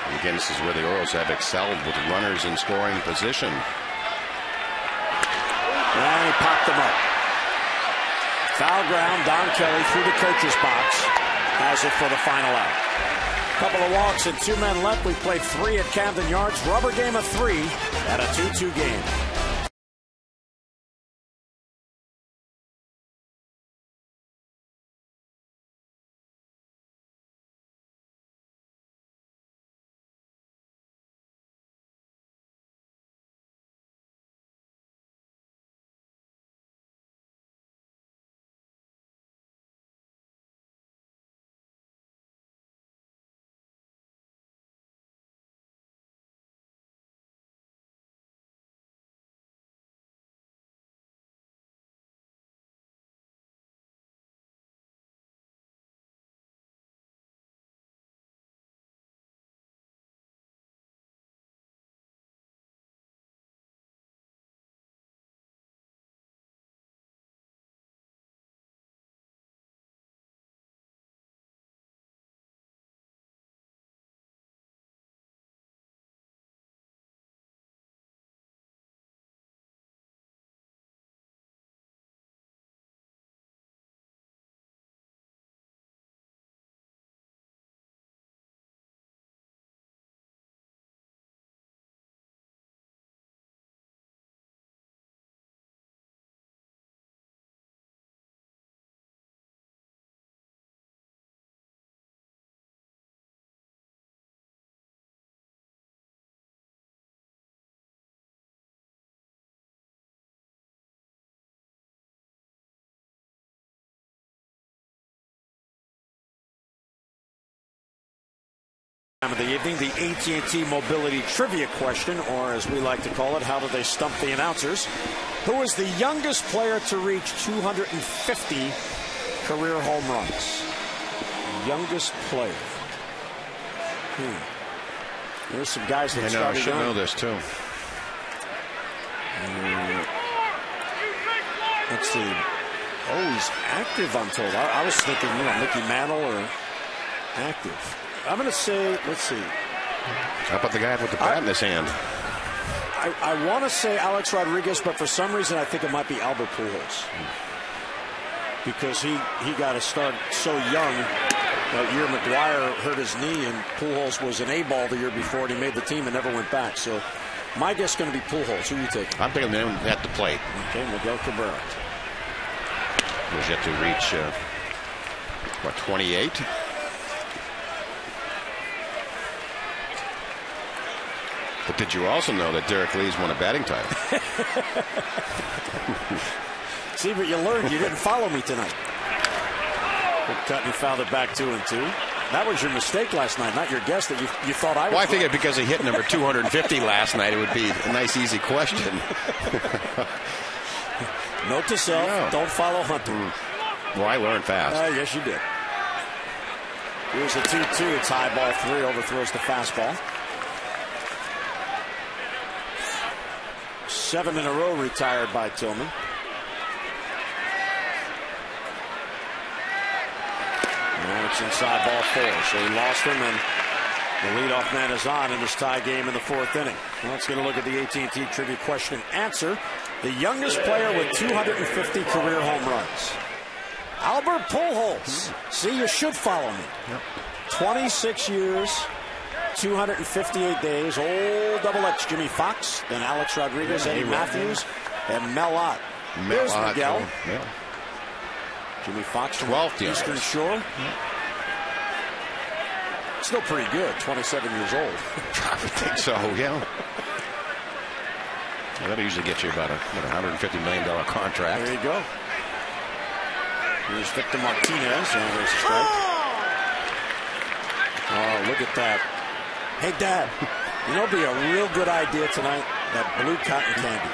And again, this is where the Orioles have excelled with runners in scoring position. And he popped them up. Foul ground. Don Kelly through the coach's box has it for the final out. Couple of walks and 2 men left. We played 3 at Camden Yards. Rubber game of 3 at a 2-2 game. Time of the evening, the AT&T Mobility Trivia question, or as we like to call it, how do they stump the announcers? Who is the youngest player to reach 250 career home runs? Youngest player. There's some guys that I should know this too. Let's see. Oh, he's active, I'm told. I was thinking, Mickey Mantle or active. I'm going to say, let's see. How about the guy with the bat in his hand? I want to say Alex Rodriguez, but for some reason I think it might be Albert Pujols. Because he got a start so young. That year McGuire hurt his knee, and Pujols was an A-ball the year before, and he made the team and never went back. So my guess is going to be Pujols. Who are you taking? I'm thinking him at the plate. Okay, Miguel Cabrera. Was yet to reach, 28? But did you also know that Derek Lee's won a batting title? See, but you learned. You didn't follow me tonight. Good cut, and he fouled it back 2-2. That was your mistake last night, not your guess that you thought I was. Well, I figured because he hit number 250 last night, it would be a nice, easy question. Note to self, don't follow Hunter. Well, I learned fast. Yes, you did. Here's the 2-2. It's high ball 3, overthrows the fastball. 7 in a row retired by Tillman. Now it's inside ball 4, so he lost him, and the leadoff man is on in this tie game in the 4th inning. Well, let's get a look at the AT&T Trivia question and answer. The youngest player with 250 career home runs. Albert Pujols. See, you should follow me. 26 years. 258 days, old double X, Jimmy Fox, then Alex Rodriguez, Eddie Matthews, and Mel Ott. Here's Miguel. Jimmy Fox from 12th Eastern Shore. Still pretty good, 27 years old. I would think so, yeah. Well, that usually gets you about a $150 million contract. There you go. Here's Victor Martinez, and there's a strike. Oh, look at that. Hey, Dad, it'd be a real good idea tonight, that blue cotton candy.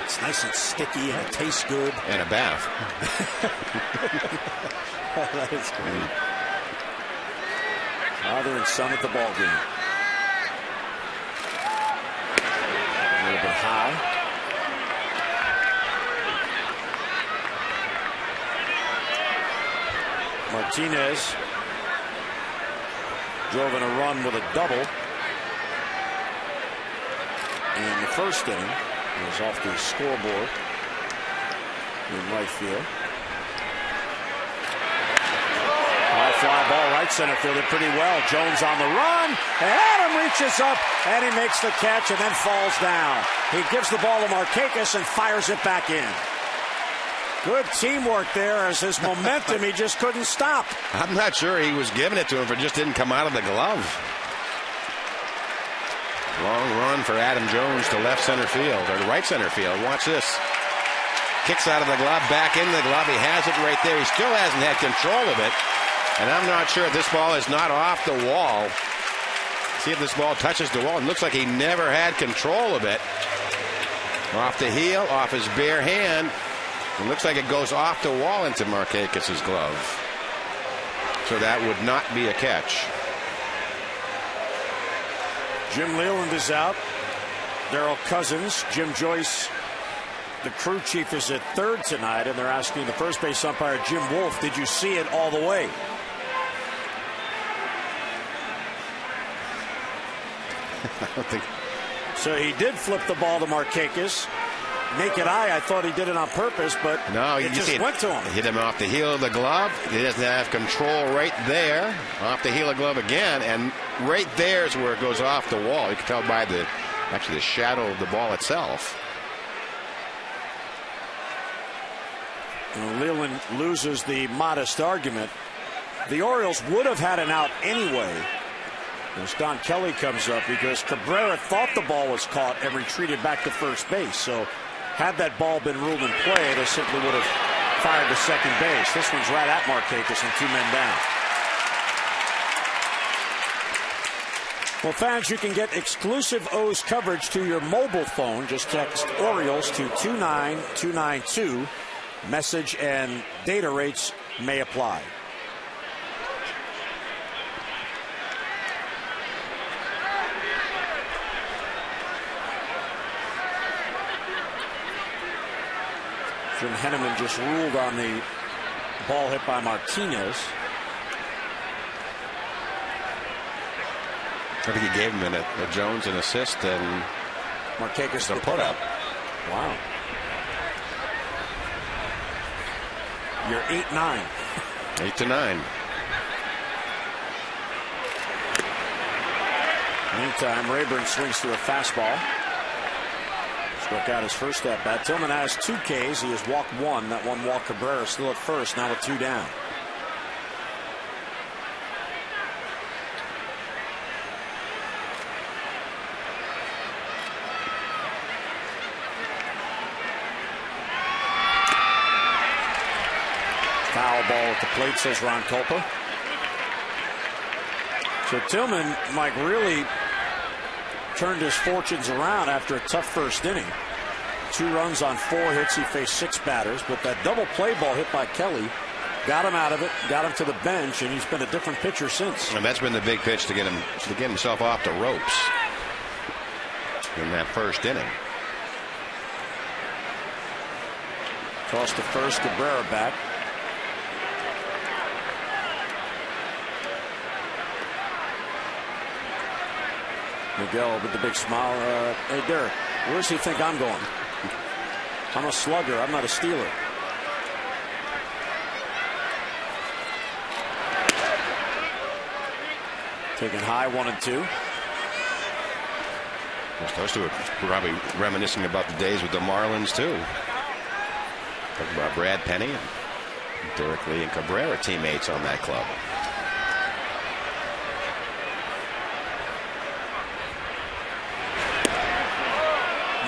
It's nice and sticky, and it tastes good. And a bath. That is great. Father and son at the ball game. A little bit high. Martinez drove in a run with a double in the first inning. It was off the scoreboard in right field. High fly ball right center fielded pretty well. Jones on the run, and Adam reaches up, and he makes the catch and then falls down. He gives the ball to Markakis and fires it back in. Good teamwork there as his momentum, he just couldn't stop. I'm not sure he was giving it to him, but it just didn't come out of the glove. Long run for Adam Jones to left center field, or right center field. Watch this. Kicks out of the glove, back into the glove. He has it right there. He still hasn't had control of it. And I'm not sure if this ball is not off the wall. See if this ball touches the wall. It looks like he never had control of it. Off the heel, off his bare hand. It looks like it goes off the wall into Markakis' glove. So that would not be a catch. Jim Leland is out. Darrell Cousins, Jim Joyce, the crew chief, is at third tonight, and they're asking the first base umpire, Jim Wolf, did you see it all the way? I don't think. So he did flip the ball to Markakis. Naked eye, I thought he did it on purpose, but no, it just went to him. Hit him off the heel of the glove. He doesn't have control right there. Off the heel of the glove again, and right there is where it goes off the wall. You can tell by the shadow of the ball itself. And Leland loses the modest argument. The Orioles would have had an out anyway as Don Kelly comes up, because Cabrera thought the ball was caught and retreated back to first base. So had that ball been ruled in play, they simply would have fired to second base. This one's right at Markakis and 2 men down. Well, fans, you can get exclusive O's coverage to your mobile phone. Just text Orioles to 29292. Message and data rates may apply. Jim Henneman just ruled on the ball hit by Martinez. I think he gave him a Jones an assist and Markakis the put up. Wow. You're 8-9. 8-9. Meantime, Rayburn swings through a fastball. Struck out his first at bat. Tillman has 2 Ks. He has walked 1. That one walk Cabrera still at first. Now with 2 down. Foul ball at the plate, says Ron Culpa. So Tillman, Mike, really turned his fortunes around after a tough first inning. 2 runs on 4 hits. He faced 6 batters, but that double play ball hit by Kelly got him out of it, got him to the bench, and he's been a different pitcher since. And that's been the big pitch to get himself off the ropes in that first inning. Toss to first, Cabrera back. Miguel with the big smile. Hey, Derek, where does he think I'm going? I'm a slugger. I'm not a stealer. Taking high, 1-2. Those two are probably reminiscing about the days with the Marlins, too. Talking about Brad Penny and Derek Lee and Cabrera, teammates on that club.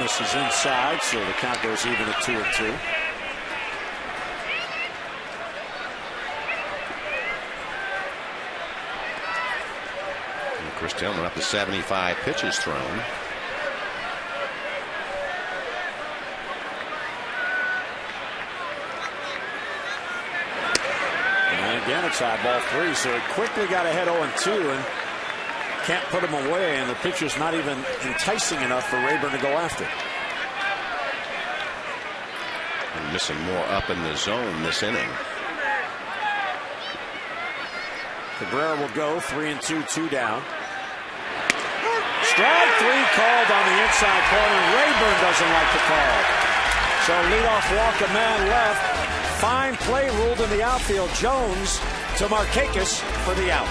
Misses inside, so the count goes even at 2-2. And Chris Tillman up to 75 pitches thrown. And again, it's high, ball 3, so he quickly got ahead 0-2 and can't put him away, and the pitcher's not even enticing enough for Rayburn to go after. And missing more up in the zone this inning. Cabrera will go 3-2, 2 down. Strike 3 called on the inside corner. Rayburn doesn't like the call. So leadoff walk, a man left. Fine play ruled in the outfield. Jones to Markakis for the out.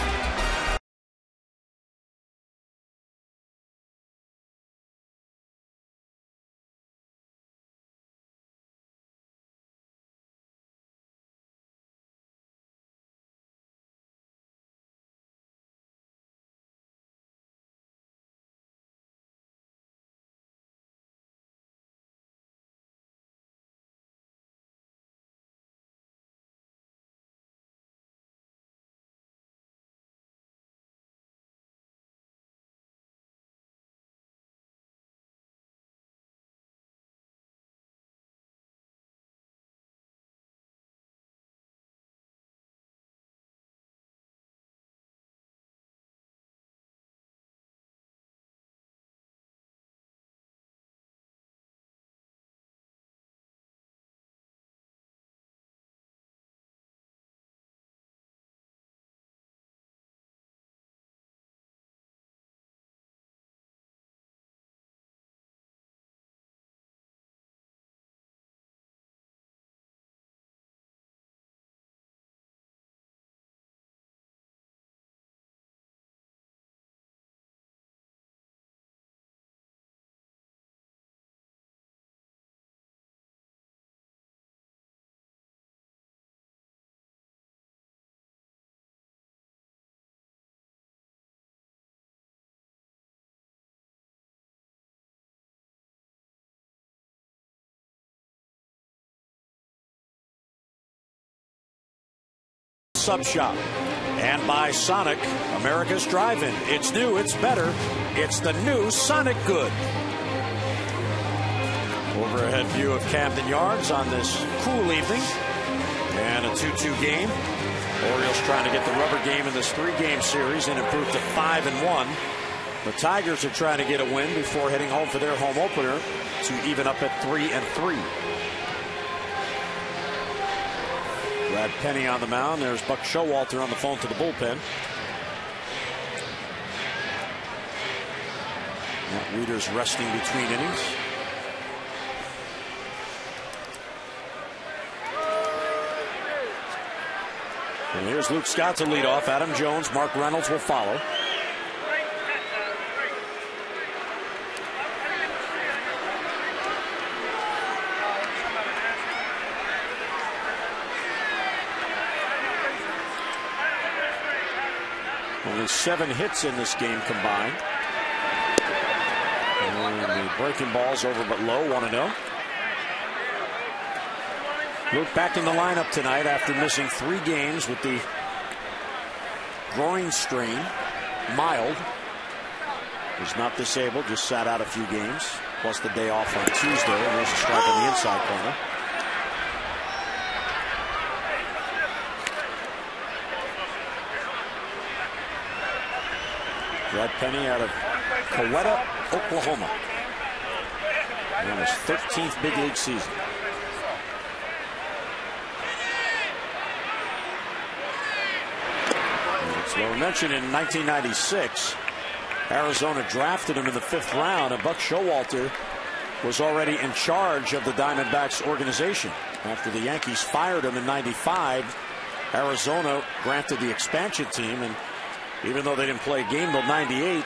Sub Shop and by Sonic, America's Drive-In. It's new, it's better. It's the new Sonic Good. Overhead view of Camden Yards on this cool evening. And a 2-2 game. Orioles trying to get the rubber game in this 3-game series and improve to 5-1. The Tigers are trying to get a win before heading home for their home opener to even up at 3-3. Brad Penny on the mound. There's Buck Showalter on the phone to the bullpen. Matt Wieters resting between innings. And here's Luke Scott to lead off. Adam Jones, Mark Reynolds will follow. Only 7 hits in this game combined. And the breaking ball's over but low, 1-0. Luke back in the lineup tonight after missing 3 games with the groin strain, mild. Was not disabled, just sat out a few games, plus the day off on Tuesday. And there's a strike on the inside corner. Brad Penny out of Coweta, Oklahoma. In his 13th big league season. So we mentioned in 1996, Arizona drafted him in the 5th round, and Buck Showalter was already in charge of the Diamondbacks organization. After the Yankees fired him in '95, Arizona granted the expansion team, and even though they didn't play a game till '98,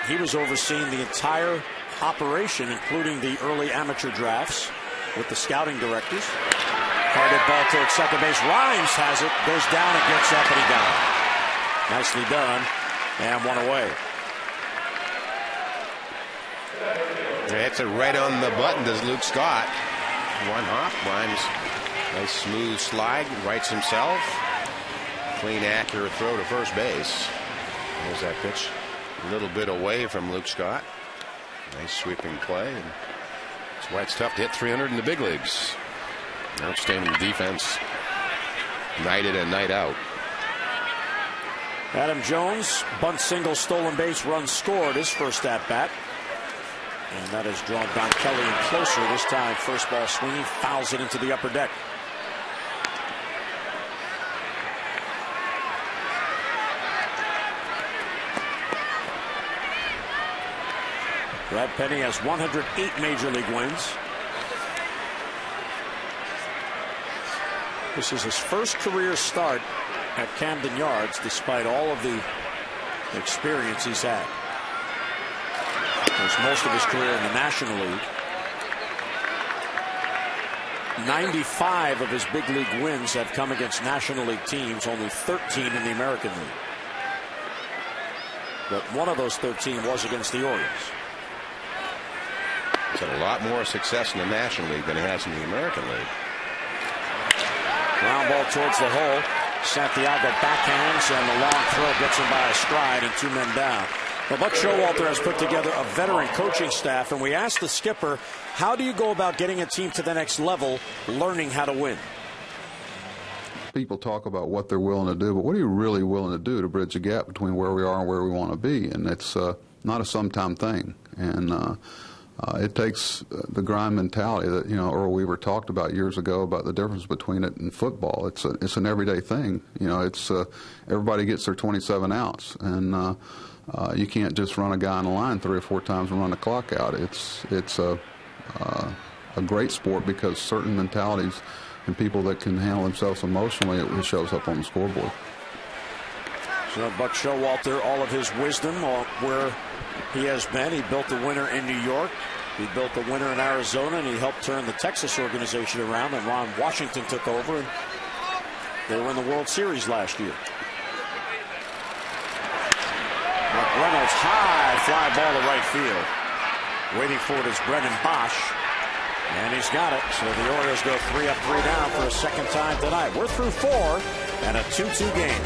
he was overseeing the entire operation, including the early amateur drafts with the scouting directors. Hard hit ball towards second base. Rhymes has it, goes down and gets up, and he got it. Nicely done, and 1 away. Hits it right on the button, does Luke Scott. 1 hop, Rhymes, nice smooth slide, rights himself. Clean, accurate throw to first base. There's that pitch, a little bit away from Luke Scott. Nice sweeping play. And that's why it's tough to hit 300 in the big leagues. Outstanding defense, night in and night out. Adam Jones, bunt single, stolen base, run scored his first at bat. And that has drawn Don Kelly in closer. This time, first ball swinging, fouls it into the upper deck. Brad Penny has 108 major league wins. This is his first career start at Camden Yards despite all of the experience he's had. There's most of his career in the National League. 95 of his big league wins have come against National League teams, only 13 in the American League. But one of those 13 was against the Orioles. He's had a lot more success in the National League than he has in the American League. Ground ball towards the hole. Santiago backhands, and the long throw gets him by a stride and 2 men down. Well, Buck Showalter has put together a veteran coaching staff, and we asked the skipper, how do you go about getting a team to the next level, learning how to win? People talk about what they're willing to do, but what are you really willing to do to bridge the gap between where we are and where we want to be? And it's not a sometime thing. And it takes the grind mentality that, Earl Weaver talked about years ago about the difference between it and football. It's an everyday thing. It's everybody gets their 27 outs, and you can't just run a guy on the line 3 or 4 times and run the clock out. It's a great sport because certain mentalities and people that can handle themselves emotionally, it shows up on the scoreboard. So Buck Showalter, all of his wisdom where he has been. He built the winner in New York. He built the winner in Arizona, and he helped turn the Texas organization around. And Ron Washington took over, and they were in the World Series last year. Reynolds, high fly ball to right field. Waiting for it is Brennan Bosch. And he's got it. So the Orioles go 3 up, 3 down for a second time tonight. We're through 4 and a 2-2 game.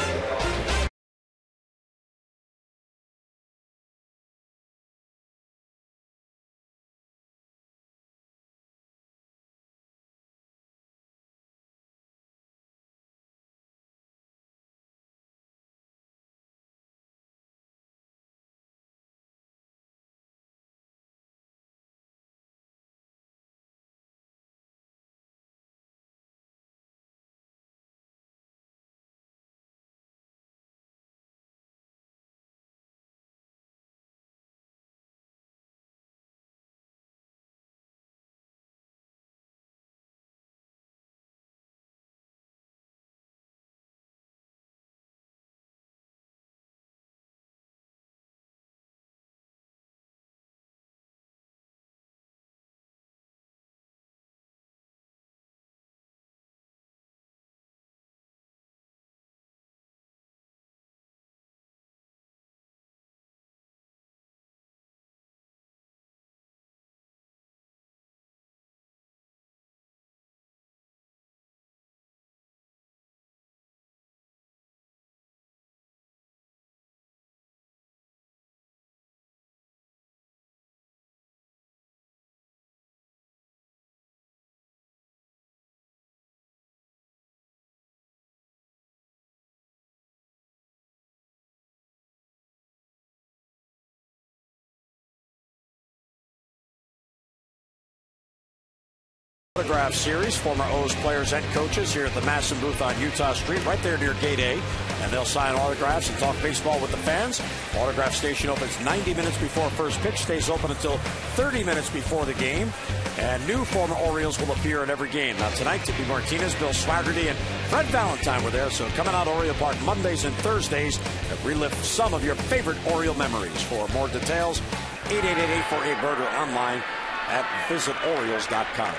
Autograph series, former O's players and coaches here at the Masson booth on Utah Street, right there near Gate A. And they'll sign autographs and talk baseball with the fans. Autograph station opens 90 minutes before first pitch, stays open until 30 minutes before the game. And new former Orioles will appear in every game. Now tonight, Tippy Martinez, Bill Swaggerty, and Fred Valentine were there. So coming out Oriole Park Mondays and Thursdays to relive some of your favorite Oriole memories. For more details, 888-848-BURGER online at visitorioles.com.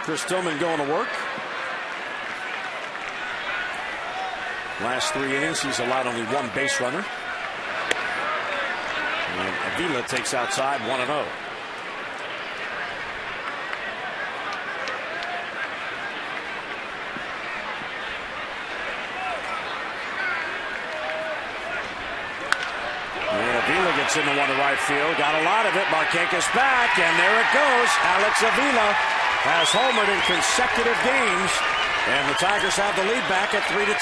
Chris Tillman going to work. Last 3 innings, he's allowed only 1 base runner. And Avila takes outside 1-0. And Avila gets into one to right field. Got a lot of it. Marquez back, and there it goes. Alex Avila has homered in consecutive games, and the Tigers have the lead back at 3-2.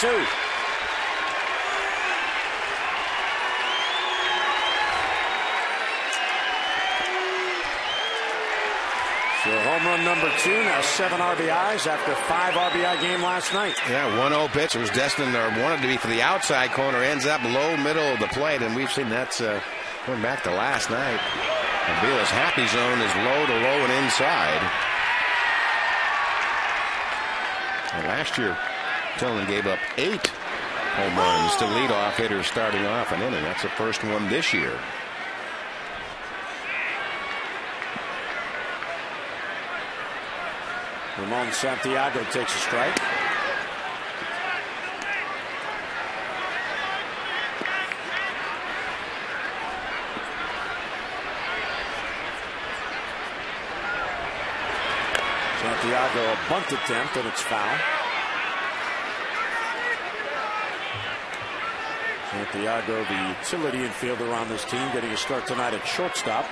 So home run number 2, now 7 RBIs after 5 RBI game last night. Yeah, 1-0 pitch. It was destined or wanted to be for the outside corner. Ends up low middle of the plate, and we've seen that's going back to last night. Avila's happy zone is low to low and inside. And last year, Tillman gave up 8 home runs to leadoff hitters starting off an inning. That's the first one this year. Ramon Santiago takes a strike. Santiago, a bunt attempt, and it's foul. Santiago, the utility infielder on this team, getting a start tonight at shortstop.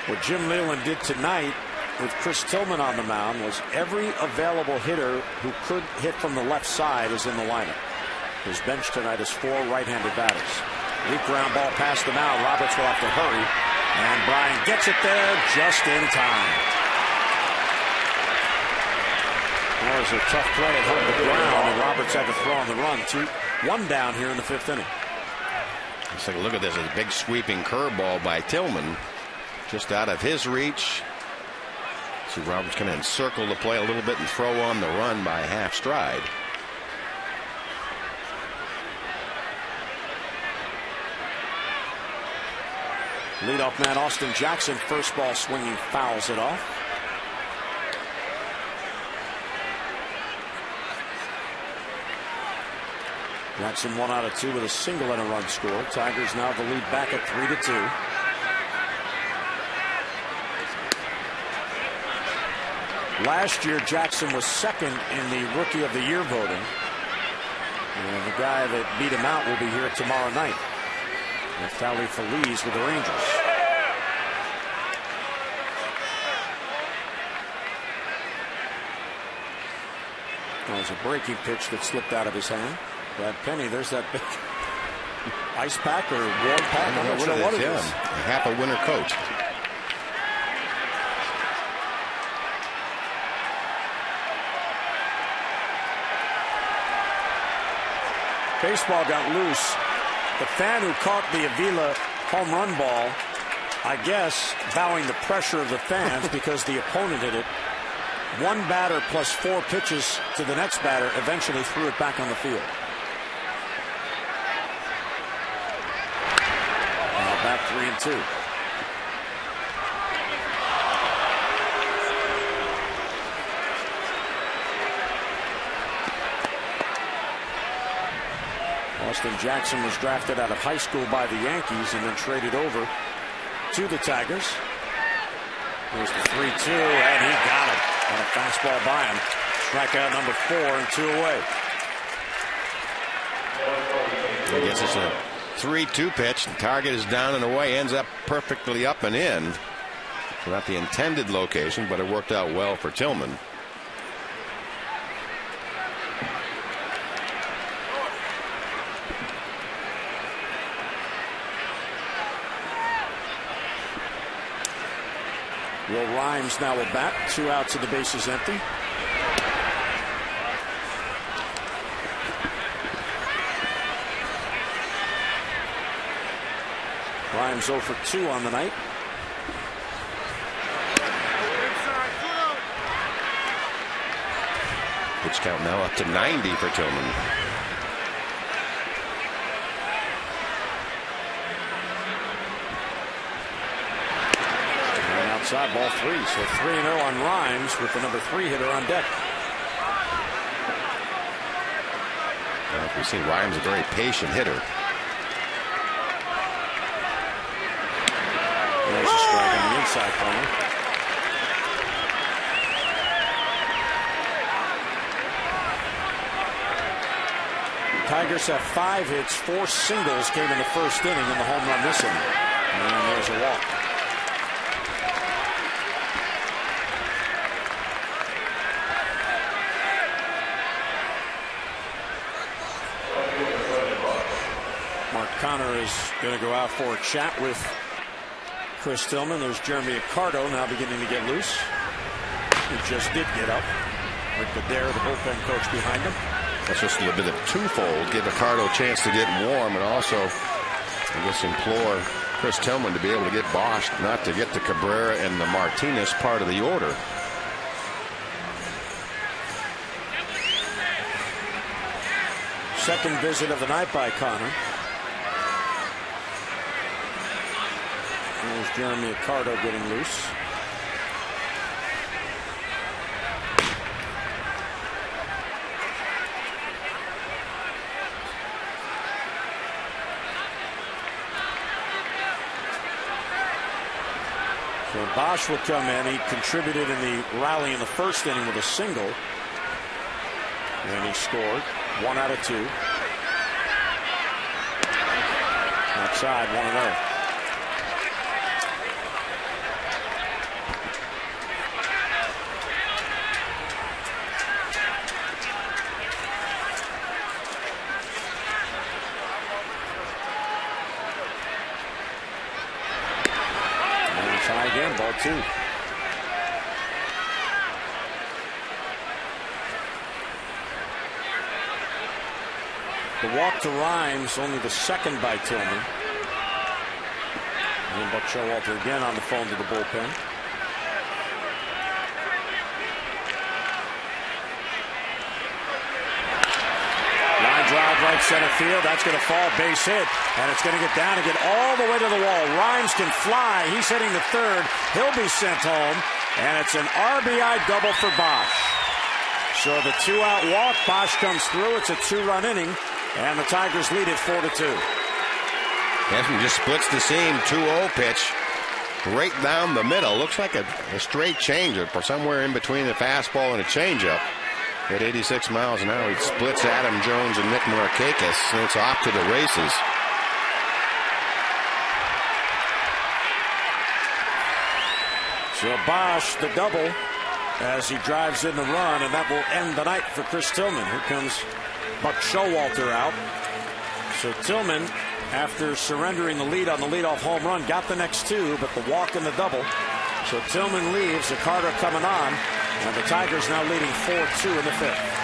What Jim Leyland did tonight with Chris Tillman on the mound was every available hitter who could hit from the left side is in the lineup. His bench tonight is 4 right-handed batters. Weak ground ball past the mound. Roberts will have to hurry. And Bryan gets it there just in time. That was a tough play at home the ground, and Roberts had to throw on the run. 1 down here in the 5th inning. Let's take a look at this. A big sweeping curveball by Tillman. Just out of his reach. See Roberts can encircle the play a little bit and throw on the run by half stride. Leadoff man Austin Jackson, first ball swinging, fouls it off. Jackson 1 out of 2 with a single and a run scored. Tigers now the lead back at 3-2. Last year, Jackson was second in the Rookie of the Year voting. And the guy that beat him out will be here tomorrow night. Neftali Feliz with the Rangers. That was a breaking pitch that slipped out of his hand. Brad Penny, there's that big ice pack or warm pack. I'm not sure what it is. Half a winter coat. Baseball got loose. The fan who caught the Avila home run ball, I guess, bowing the pressure of the fans because the opponent hit it. 1 batter plus 4 pitches to the next batter eventually threw it back on the field. Now back 3-2. Austin Jackson was drafted out of high school by the Yankees and then traded over to the Tigers. There's the 3-2, and he got it. And a fastball by him. Strikeout number 4 and 2 away. I guess it's a 3-2 pitch. The target is down and away, ends up perfectly up and in. So not the intended location, but it worked out well for Tillman. Will Rhymes now at bat. 2 outs and the bases empty. Rhymes 0 for 2 on the night. Pitch count now up to 90 for Tillman. Outside, ball 3. So 3-0 on Rhymes with the number 3 hitter on deck. We've seen Rhymes a very patient hitter. There's a strike on the inside corner. Tigers have 5 hits, 4 singles came in the first inning in the home run this inning. And there's a walk. Connor is going to go out for a chat with Chris Tillman. There's Jeremy Accardo now beginning to get loose. He just did get up. Rick Adair, the bullpen coach, behind him. That's just a little bit of twofold. Give Accardo a chance to get warm and also I guess, implore Chris Tillman to be able to get Bosch, not to get to Cabrera and the Martinez part of the order. Second visit of the night by Connor. There's Jeremy Accardo getting loose. So Bosch will come in. He contributed in the rally in the first inning with a single. And he scored 1 out of 2. Outside, 1-0. And try again, ball 2. The walk to Rhymes, only the second by Tillman. And Buck Showalter again on the phone to the bullpen. Line drive right center field. That's going to fall, base hit. And it's going to get down and get all the way to the wall. Rhymes can fly. He's hitting the third. He'll be sent home. And it's an RBI double for Bosch. So the 2-out walk. Bosch comes through. It's a 2-run inning. And the Tigers lead it 4-2. Henson just splits the seam. 2-0 pitch right down the middle. Looks like a straight changeup or somewhere in between a fastball and a changeup. At 86 miles an hour, he splits Adam Jones and Nick Markakis, and it's off to the races. So Bosch the double as he drives in the run, and that will end the night for Chris Tillman. Here comes Buck Showalter out. So Tillman, after surrendering the lead on the leadoff home run, got the next 2, but the walk and the double. So Tillman leaves, Accardo coming on, and the Tigers now leading 4-2 in the 5th.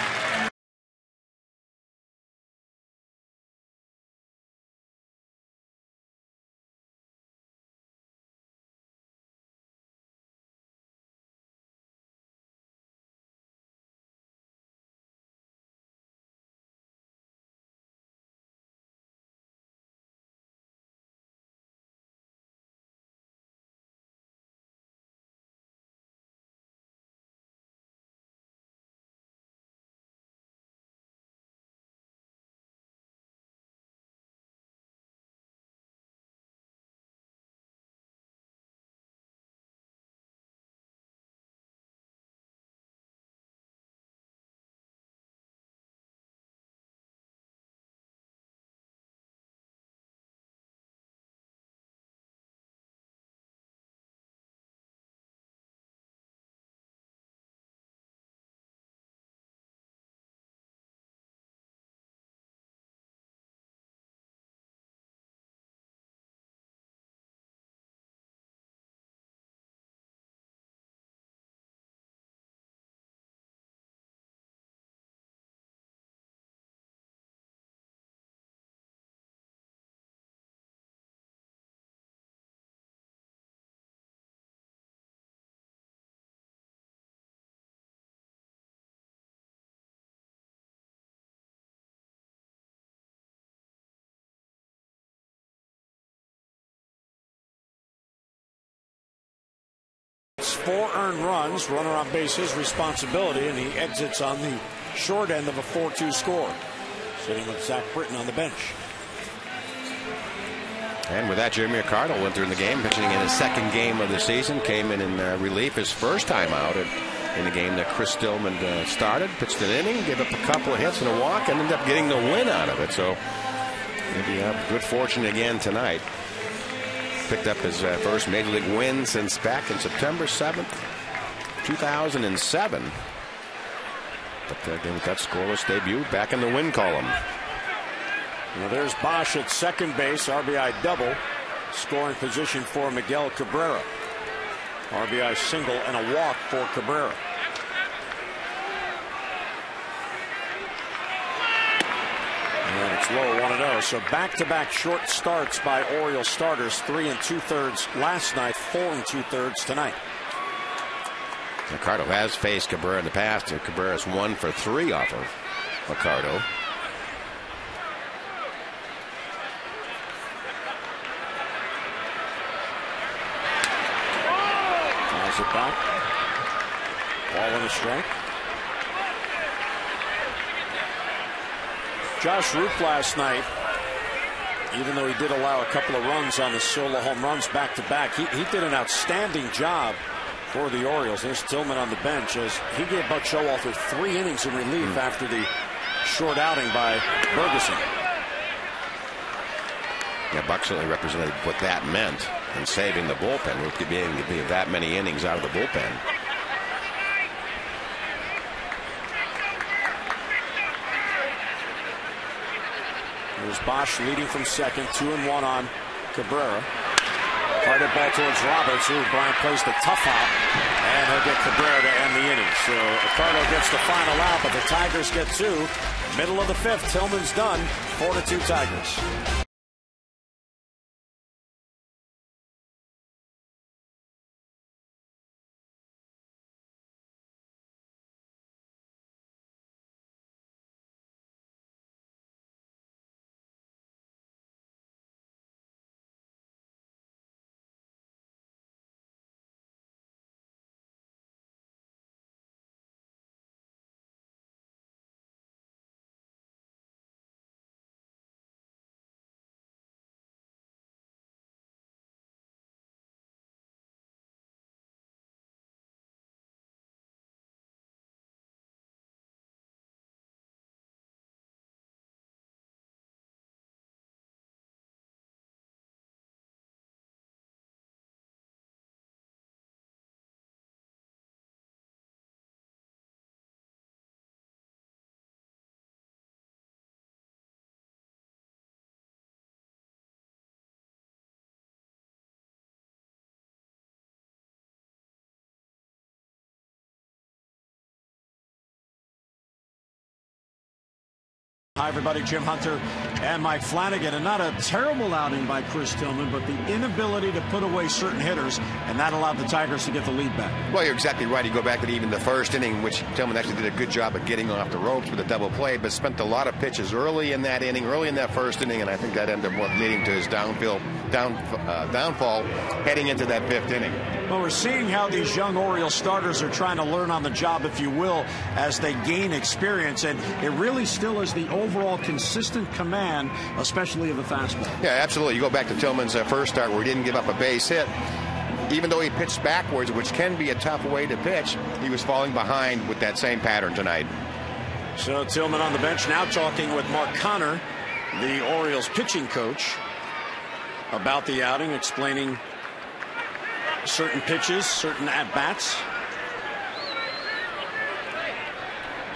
It's 4 earned runs, runner on base his responsibility, and he exits on the short end of a 4-2 score. Sitting with Zach Britton on the bench. And with that, Jeremy Accardo went through the game, pitching in his second game of the season. Came in relief his first time out in the game that Chris Tillman started. Pitched an inning, gave up a couple of hits and a walk, and ended up getting the win out of it. So maybe have good fortune again tonight. Picked up his first major league win since back in September 7th, 2007. But again, with that scoreless debut, back in the win column. Well, there's Bosch at second base, RBI double, scoring position for Miguel Cabrera. RBI single and a walk for Cabrera. And it's low 1-0. So back-to-back short starts by Orioles starters. 3 2/3 last night, 4 2/3 tonight. Ricardo has faced Cabrera in the past, and Cabrera's 1 for 3 off of Ricardo. Flies it back. Ball in a strike. Josh Roop last night, even though he did allow a couple of runs on the solo home runs back-to-back, he did an outstanding job for the Orioles. There's Tillman on the bench as he gave Buck Showalter 3 innings in relief after the short outing by Ferguson. Yeah, Buck certainly represented what that meant in saving the bullpen. Roop being that many innings out of the bullpen. There's Bosch leading from second, 2-1 on Cabrera. Hard ball towards Roberts, who Bryant plays the tough hop, and he'll get Cabrera to end the inning. So Ricardo gets the final out, but the Tigers get 2. Middle of the 5th, Tillman's done. 4-2 Tigers. Hi, everybody. Jim Hunter and Mike Flanagan. And not a terrible outing by Chris Tillman, but the inability to put away certain hitters, and that allowed the Tigers to get the lead back. Well, you're exactly right. You go back to even the first inning, which Tillman actually did a good job of getting off the ropes with a double play, but spent a lot of pitches early in that inning, early in that first inning, and I think that ended up leading to his downfall heading into that 5th inning. Well, we're seeing how these young Orioles starters are trying to learn on the job, if you will, as they gain experience, and it really still is the overall consistent command, especially of the fastball. Yeah, absolutely. You go back to Tillman's first start where he didn't give up a base hit. Even though he pitched backwards, which can be a tough way to pitch, he was falling behind with that same pattern tonight. So Tillman on the bench now talking with Mark Connor, the Orioles pitching coach, about the outing, explaining certain pitches, certain at-bats.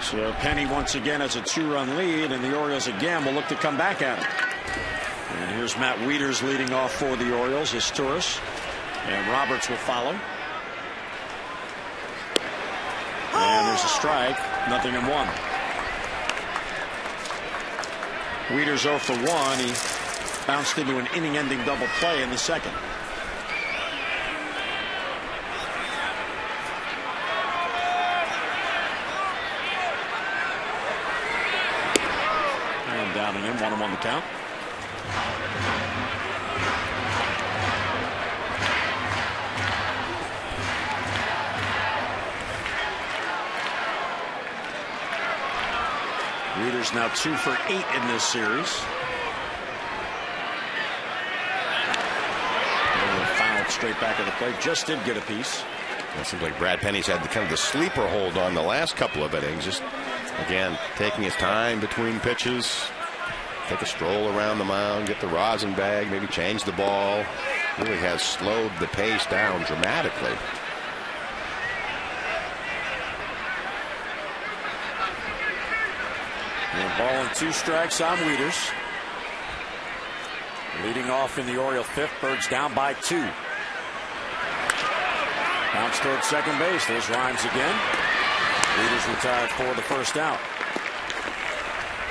So Penny once again has a 2-run lead, and the Orioles again will look to come back at him. And here's Matt Wieters leading off for the Orioles, his tourist, and Roberts will follow. And there's a strike, 0-1. Wieters 0 for 1. He bounced into an inning-ending double play in the second. And down and in, 1-1 the count. Wieters now 2 for 8 in this series. Fouled straight back of the plate. Just did get a piece. It seems like Brad Penny's had the sleeper hold on the last couple of innings. Just, again, taking his time between pitches. Take a stroll around the mound, get the rosin bag, maybe change the ball. Really has slowed the pace down dramatically. And ball and 2 strikes on Wieters. Leading off in the Oriole 5th, Birds down by 2. Bounce towards second base. There's Rhymes again. Wieters retired for the first out.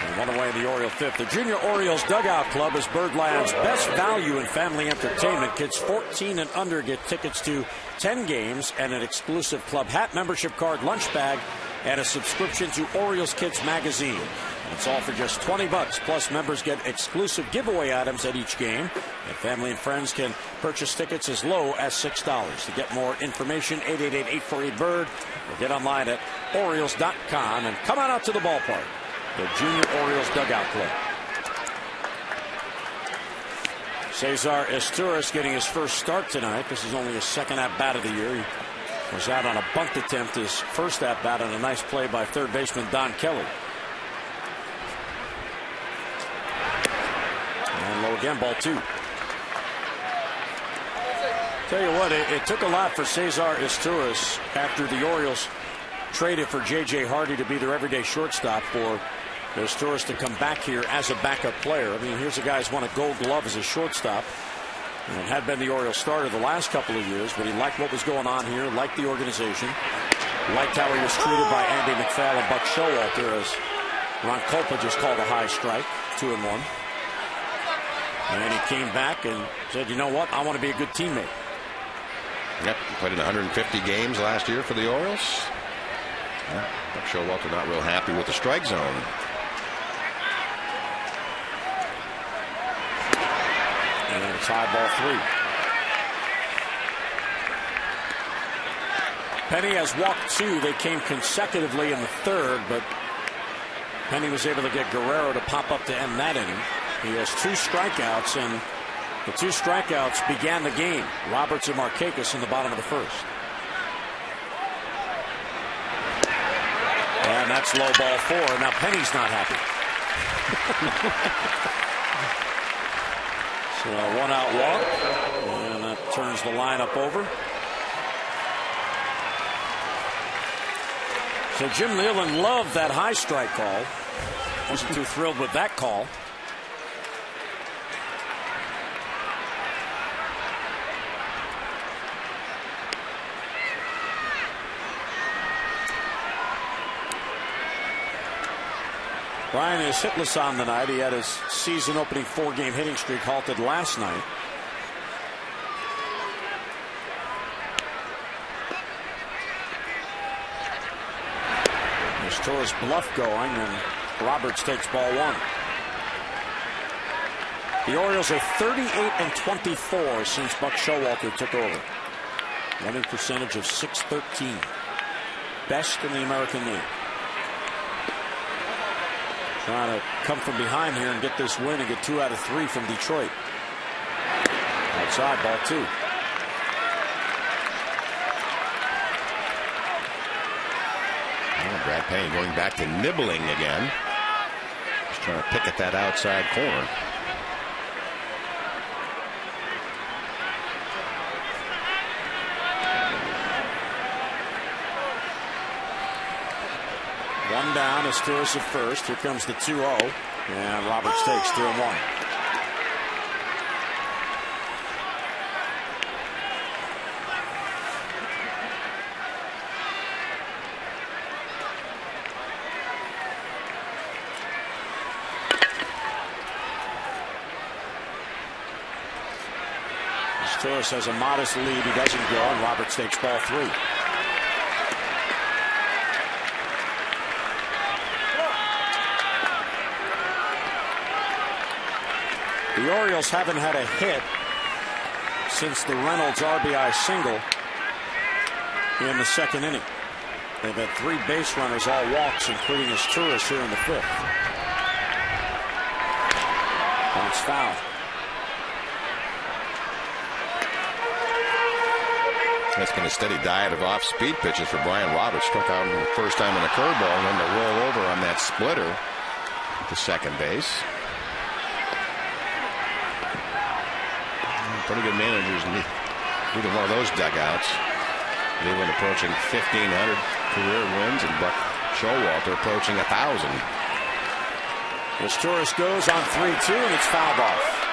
And One away in the Oriole fifth. The Junior Orioles Dugout Club is Birdland's best value in family entertainment. Kids 14 and under get tickets to 10 games and an exclusive club hat, membership card, lunch bag, and a subscription to Orioles Kids magazine. And it's all for just $20. Plus, members get exclusive giveaway items at each game. And family and friends can purchase tickets as low as $6. To get more information, 888-848-BIRD, or get online at Orioles.com. And come on out to the ballpark. The Junior Orioles Dugout Club. Cesar Esteuras getting his first start tonight. This is only his second at-bat of the year. He was out on a bunt attempt, his first at-bat on a nice play by third baseman Don Kelly. And low again, ball 2. Tell you what, it took a lot for Cesar Esteuras after the Orioles traded for J.J. Hardy to be their everyday shortstop for Esteuras to come back here as a backup player. I mean, here's a guy who's won a Gold Glove as a showstop and had been the Orioles starter the last couple of years, but he liked what was going on here, liked the organization, liked how he was treated by Andy McPhail and Buck Showalter, as Ron Kolpa just called a high strike, 2-1. And he came back and said, you know what, I want to be a good teammate. Yep, played in 150 games last year for the Orioles. Yeah, Buck Showalter not real happy with the strike zone. And then it's high, ball 3. Penny has walked 2. They came consecutively in the third, but Penny was able to get Guerrero to pop up to end that inning. He has 2 strikeouts, and the 2 strikeouts began the game. Roberts and Markakis in the bottom of the first. And that's low, ball 4. Now Penny's not happy. So a 1-out walk, and that turns the lineup over. So Jim Leyland loved that high strike call. Wasn't too thrilled with that call. Brian is hitless on the night. He had his season-opening 4-game hitting streak halted last night. There's Torres' bluff going, and Roberts takes ball 1. The Orioles are 38-24 since Buck Showalter took over. Winning percentage of .613. Best in the American League. Trying to come from behind here and get this win and get 2 out of 3 from Detroit. Outside, ball 2. Well, Brad Penny going back to nibbling again. Just trying to pick at that outside corner. One down, Esteuras at first. Here comes the 2-0, and Roberts takes 2-1. Esteuras has a modest lead. He doesn't go, and Roberts takes ball 3. The Orioles haven't had a hit since the Reynolds RBI single in the second inning. They've had 3 base runners, all walks, including Esteuras here in the 5th. And it's foul. That's been a steady diet of off-speed pitches for Brian Roberts. Struck out the first time on a curveball, and then the roll over on that splitter to second base. Pretty good managers in either one of those dugouts. Cleveland approaching 1,500 career wins, and Buck Showalter approaching 1,000. Esteuras goes on 3-2, and it's fouled off.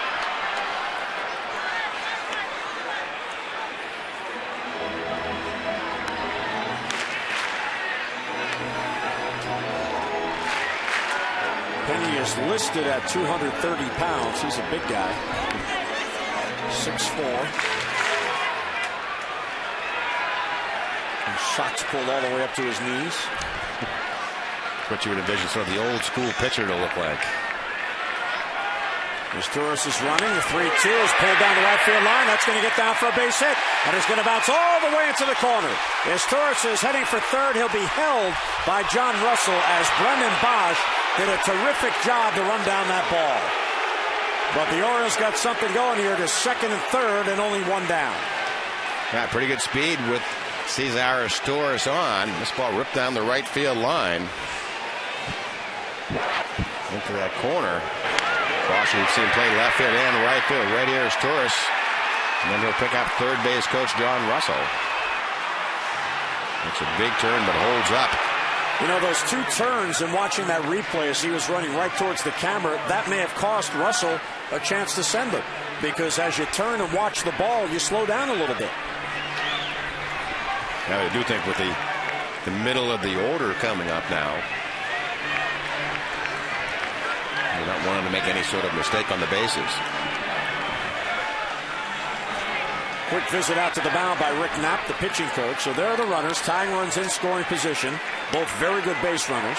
Penny is listed at 230 pounds. He's a big guy. 6'4". And socks pulled all the way up to his knees. What you would envision sort of the old school pitcher to look like. As Torres is running, the 3-2 is pulled down the right field line. That's going to get down for a base hit. And it's going to bounce all the way into the corner. As Torres is heading for third, he'll be held by John Russell as Brendan Bosch did a terrific job to run down that ball. But the Orioles got something going here to second and third and only one down. Yeah, pretty good speed with Cesar Torres on. This ball ripped down the right field line. Into that corner. Bosch, we've seen play left field and right field. Right here is Torres. And then he'll pick up third base coach John Russell. It's a big turn, but holds up. You know, those two turns and watching that replay as he was running right towards the camera, that may have cost Russell a chance to send him. Because as you turn and watch the ball, you slow down a little bit. Now, I do think with the middle of the order coming up now, you're not wanting to make any sort of mistake on the bases. Quick visit out to the mound by Rick Knapp, the pitching coach. So there are the runners, tying runs in scoring position. Both very good base runners.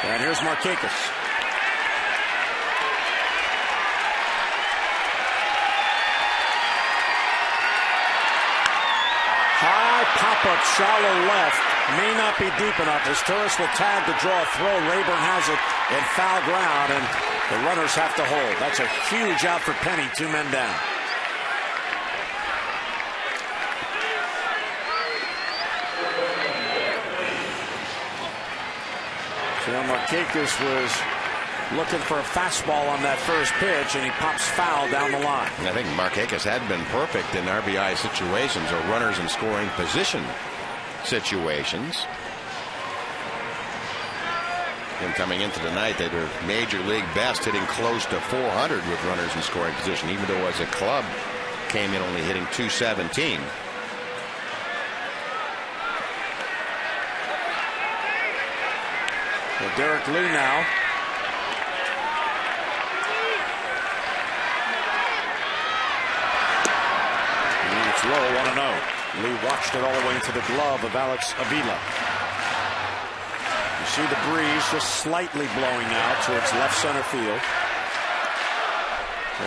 And here's Markakis. High pop-up, shallow left. May not be deep enough as Torres will tag to draw a throw. Rayburn has it in foul ground, and the runners have to hold. That's a huge out for Penny, 2 men down. So Markakis was looking for a fastball on that first pitch, and he pops foul down the line. I think Markakis had been perfect in RBI situations or runners in scoring position situations. And coming into tonight, they were major league best, hitting close to 400 with runners in scoring position, even though as a club came in only hitting 217. Well, Derek Lee now. It's low, 1-0. Lee watched it all the way into the glove of Alex Avila. You see the breeze just slightly blowing out towards left center field.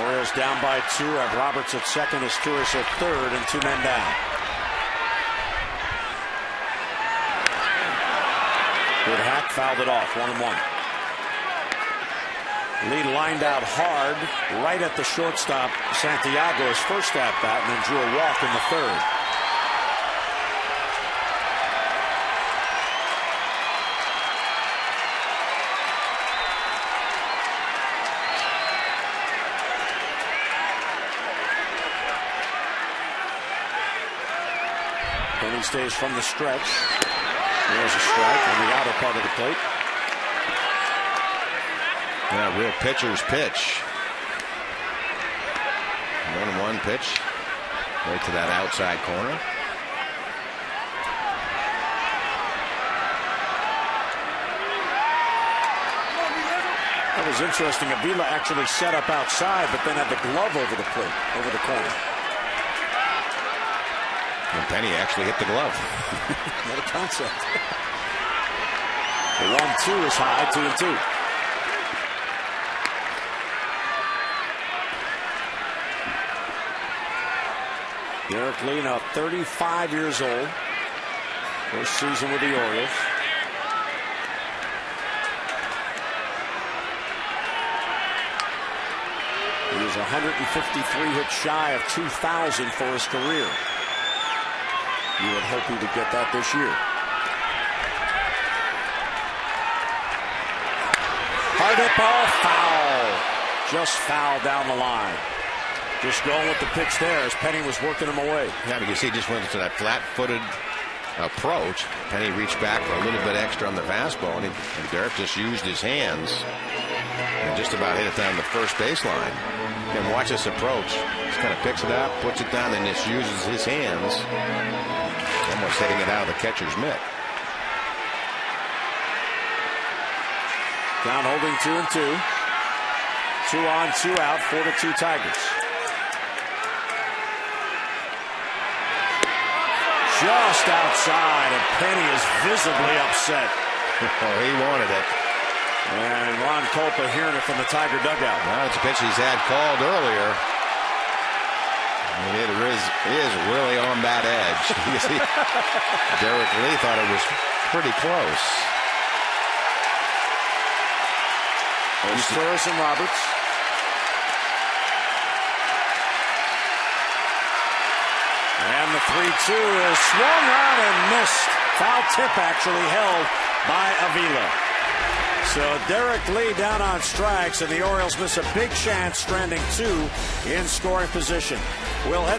Orioles down by 2. Have Roberts at second, as Torres at third, and 2 men down. Good hack, fouled it off, 1-1. Lee lined out hard right at the shortstop Santiago's first at bat, and then drew a walk in the third. Penny stays from the stretch. There's a strike on the outer part of the plate. Yeah, real pitcher's pitch. 1-1 pitch. Right to that outside corner. That was interesting. Avila actually set up outside, but then had the glove over the plate, over the corner. And Penny actually hit the glove. What a concept. The 1-2 is high, 2-2. Derek Lee now 35 years old. First season with the Orioles. He was 153 hits shy of 2,000 for his career. You would hope he would get that this year. Hard hit ball, foul. Just foul down the line. Just going with the pitch there as Penny was working him away. Yeah, but you see, just went to that flat-footed approach. Penny reached back for a little bit extra on the fastball, and Derek just used his hands and just about hit it down the first baseline. And watch this approach. Just kind of picks it up, puts it down, and just uses his hands, almost hitting it out of the catcher's mitt. Down holding 2-2. 2 on, 2 out, 4-2 Tigers. Just outside, and Penny is visibly upset. Oh, he wanted it. And Ron Kolpa hearing it from the Tiger dugout. Well, it's a pitch he's had called earlier. And it is really on that edge. You see, Derek Lee thought it was pretty close. There's Torres and Roberts. And the 3-2 is swung on and missed. Foul tip actually held by Avila. So Derek Lee down on strikes, and the Orioles miss a big chance, stranding 2 in scoring position. We'll head.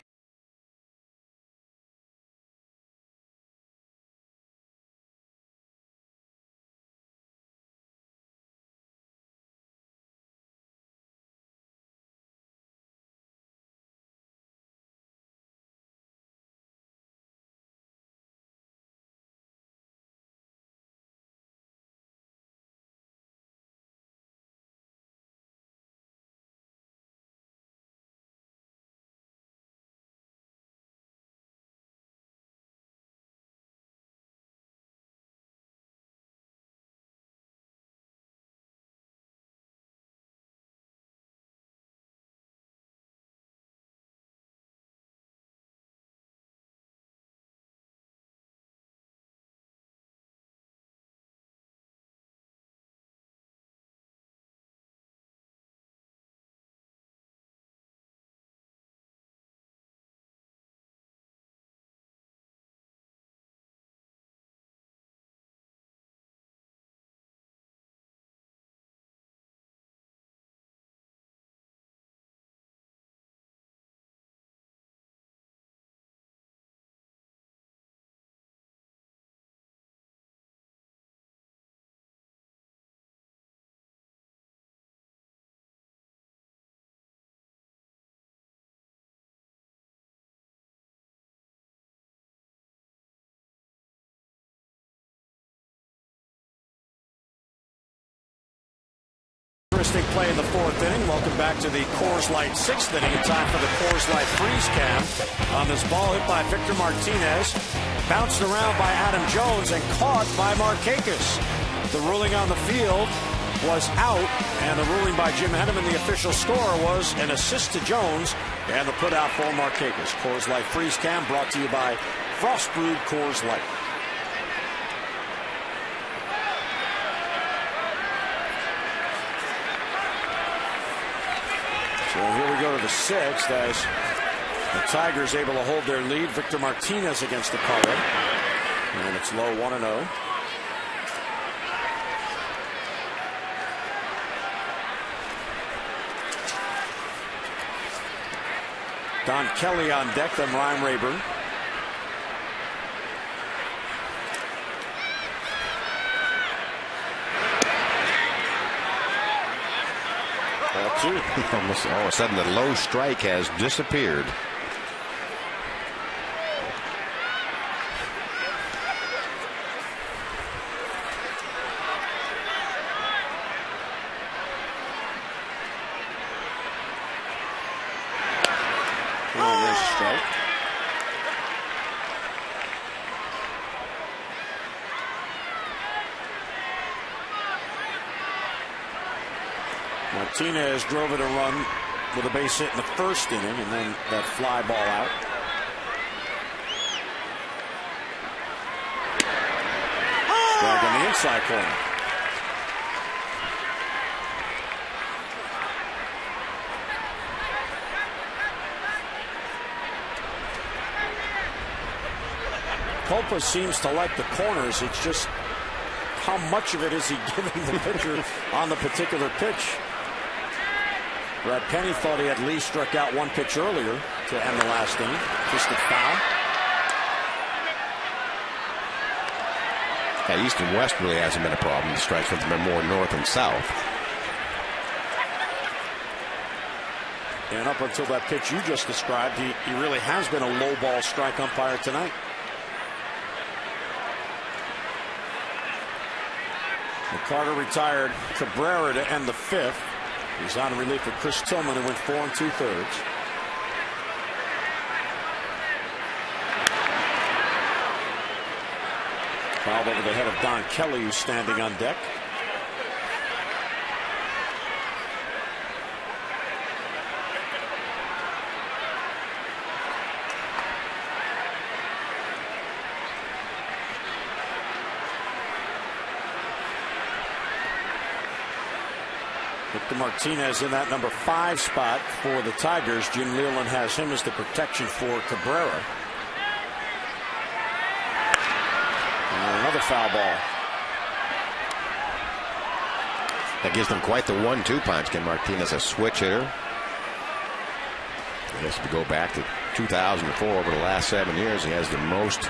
Play in the 4th inning. Welcome back to the Coors Light 6th inning. In time for the Coors Light freeze cam. On this ball hit by Victor Martinez, bounced around by Adam Jones and caught by Markakis. The ruling on the field was out, and the ruling by Jim Henneman, the official score, was an assist to Jones and the put out for Markakis. Coors Light freeze cam brought to you by Frost Brewed Coors Light. So here we go to the 6th as the Tigers able to hold their lead. Victor Martinez against the color. And it's low 1-0. Don Kelly on deck, then Ryan Rayburn. Almost all of a sudden, the low strike has disappeared. Oh, there's a strike. Martinez drove it a run with a base hit in the 1st inning, and then that fly ball out. Back on the inside corner. Kolpa seems to like the corners. It's just how much of it is he giving the pitcher on the particular pitch? Brad Penny thought he had Lee struck out 1 pitch earlier to end the last inning. Just a foul. Yeah, East and West really hasn't been a problem. The strikes have been more north and south. And up until that pitch you just described, he really has been a low ball strike umpire tonight. Carter retired Cabrera to end the 5th. He's on relief for Chris Tillman, who went 4 2/3. Fouled over the head of Don Kelly, who's standing on deck. Victor Martinez in that number 5 spot for the Tigers. Jim Leland has him as the protection for Cabrera. And another foul ball. That gives them quite the 1-2 punch. Can Martinez a switch hitter? I guess if you go back to 2004, over the last 7 years, he has the most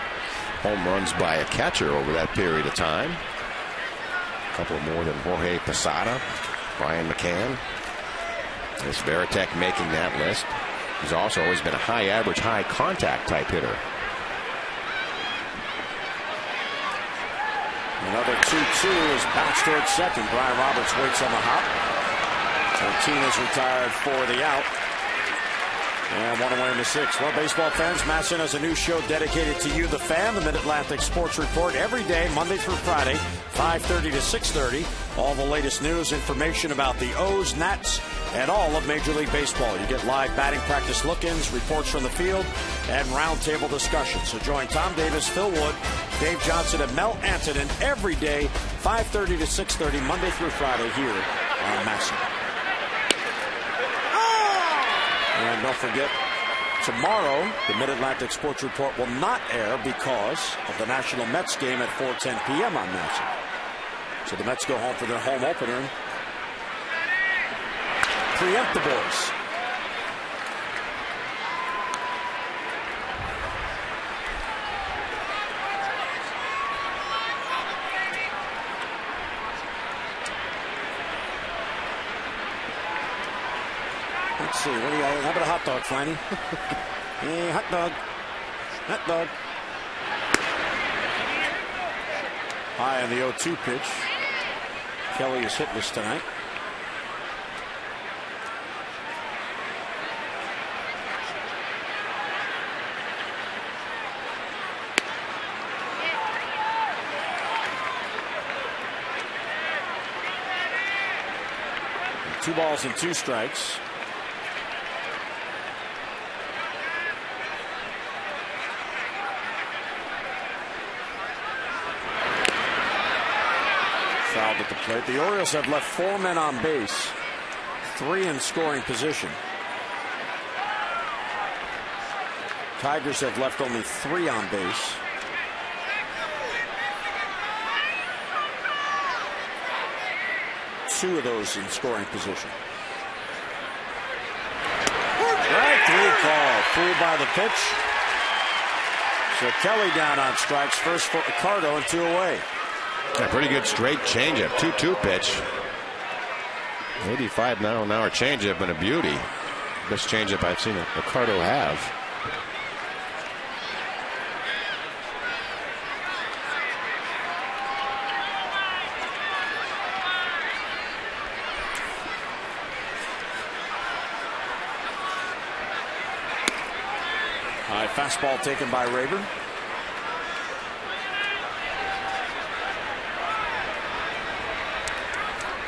home runs by a catcher over that period of time. A couple more than Jorge Posada. Brian McCann. This Veritek making that list. He's also always been a high average, high contact type hitter. Another 2-2 is bounced towards second. Brian Roberts waits on the hop. Martinez retired for the out. And one away in the 6th. Well, baseball fans, Masson has a new show dedicated to you, the fan, the Mid-Atlantic Sports Report, every day, Monday through Friday, 5:30 to 6:30. All the latest news, information about the O's, Nats, and all of Major League Baseball. You get live batting practice look-ins, reports from the field, and roundtable discussions. So join Tom Davis, Phil Wood, Dave Johnson, and Mel Antonin every day, 5:30 to 6:30, Monday through Friday, here on Masson. And don't forget, tomorrow, the Mid-Atlantic Sports Report will not air because of the National Mets game at 4:10 p.m. on Masson. So the Mets go home for their home opener and preempt the boys. Let's see, what do you got? How about a hot dog, Flanny? Yeah, hot dog. Hot dog. High on the 0-2 pitch. Kelly is hitless tonight. And 2 balls and 2 strikes. Fouled at the plate. The Orioles have left 4 men on base, 3 in scoring position. Tigers have left only 3 on base. Two of those in scoring position. Strike 3 call. Fooled by the pitch. So Kelly down on strikes. First for Ricardo and 2 away. A pretty good straight changeup, 2-2 pitch. 85-mile-an-hour changeup and a beauty. Best changeup I've seen Ricardo have. High fastball taken by Rayburn.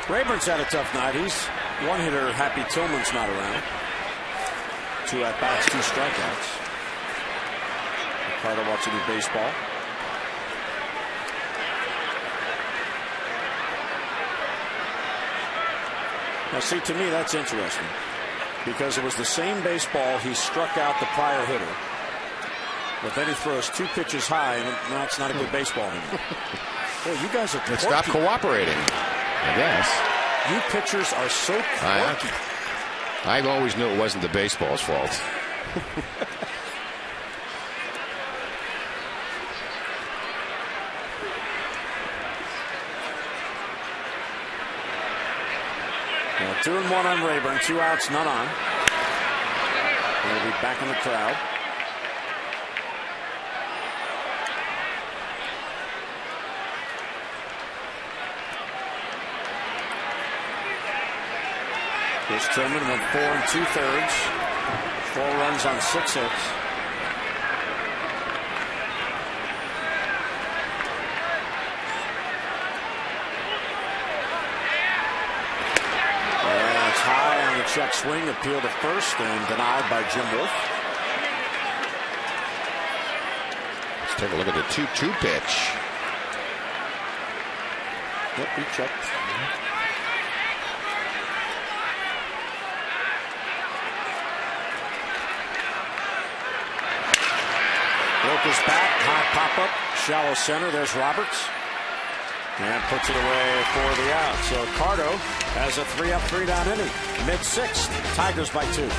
Rayburn's had a tough night. He's one hitter. Happy Tillman's not around. 2 at-bats, 2 strikeouts. Ricardo watching the baseball. Now, see, to me, that's interesting. Because it was the same baseball he struck out the prior hitter. But then he throws 2 pitches high, and now it's not a good baseball anymore. Boy, you guys are quirky. Stop cooperating, I guess. You pitchers are so quirky. I always knew it wasn't the baseball's fault. Well, 2-1 on Rayburn, 2 outs, none on. He'll be back in the crowd. Chris Tillman went 4 2/3. 4 runs on 6 hits. And it's high on the check swing. Appeal to first and denied by Jim Wolf. Let's take a look at the 2-2 pitch. Yep, he checked. Wilker's back, high pop-up, shallow center. There's Roberts. And puts it away for the out. So Cardo has a 3-up, 3-down inning. Mid-6th, Tigers by 2.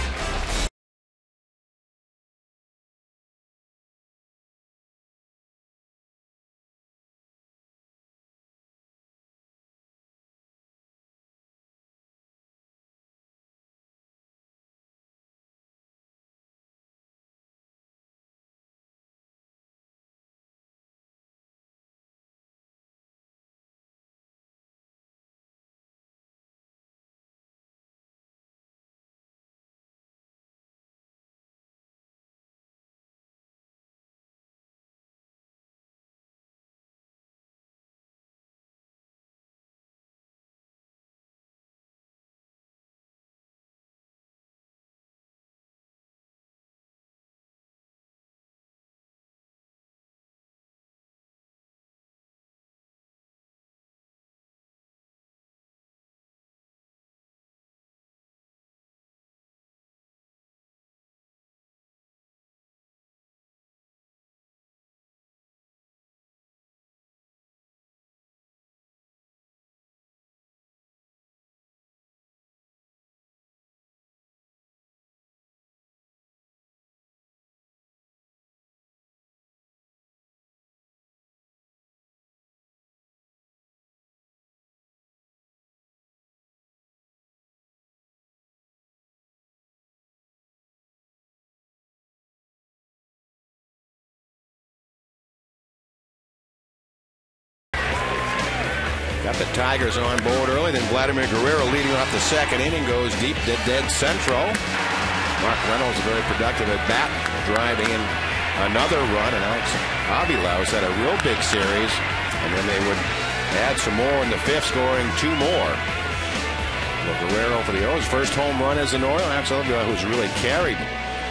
Got the Tigers on board early. Then Vladimir Guerrero leading off the second inning goes deep to dead central. Mark Reynolds very productive at bat, driving in another run. And Alex Avilaus had a real big series. And then they would add some more in the 5th, scoring 2 more. Well, Guerrero for the Orioles, first home run as an Oriole. Alex Avilaus, who's really carried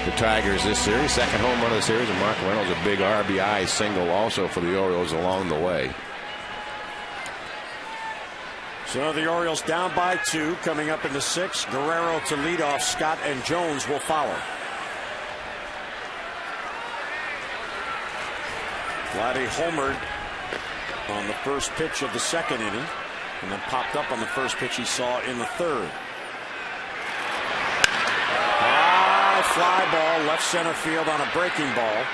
the Tigers this series. Second home run of the series. And Mark Reynolds, a big RBI single also for the Orioles along the way. So the Orioles down by 2 coming up in the 6th. Guerrero to lead off. Scott and Jones will follow. Vladdy homered on the first pitch of the second inning and then popped up on the first pitch he saw in the 3rd. High fly ball left center field on a breaking ball.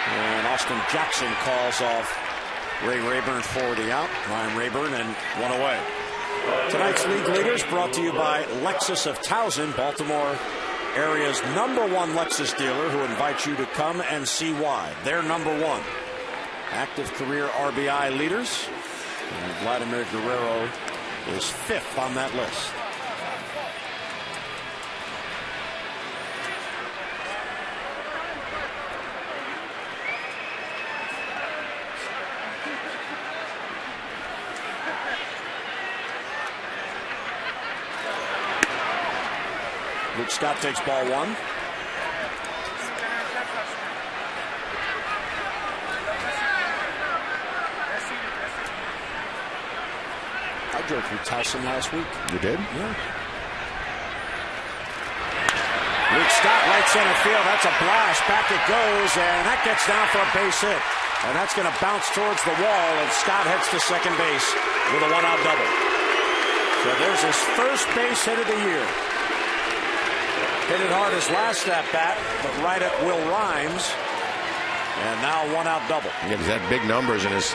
And Austin Jackson calls off Ray Rayburn for the out. Ryan Rayburn and 1 away. Tonight's league leaders brought to you by Lexus of Towson, Baltimore area's #1 Lexus dealer, who invites you to come and see why. They're #1. Active career RBI leaders. And Vladimir Guerrero is 5th on that list. Luke Scott takes ball 1. I drove through Towson last week. You did? Yeah. Luke Scott, right center field. That's a blast. Back it goes, and that gets down for a base hit. And that's going to bounce towards the wall, and Scott heads to second base with a 1-out double. So there's his first base hit of the year. Hit it hard his last at bat, but right at Will Rhymes. And now 1-out double. Yeah, he's had big numbers in his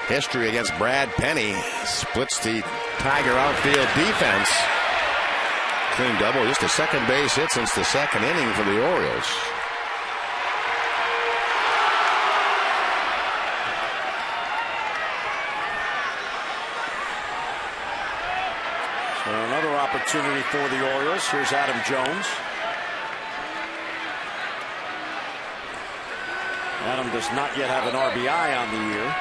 history against Brad Penny. Splits the Tiger outfield defense. Clean double, just a second base hit since the second inning for the Orioles. So Another opportunity for the Orioles. Here's Adam Jones. Adam does not yet have an RBI on the year.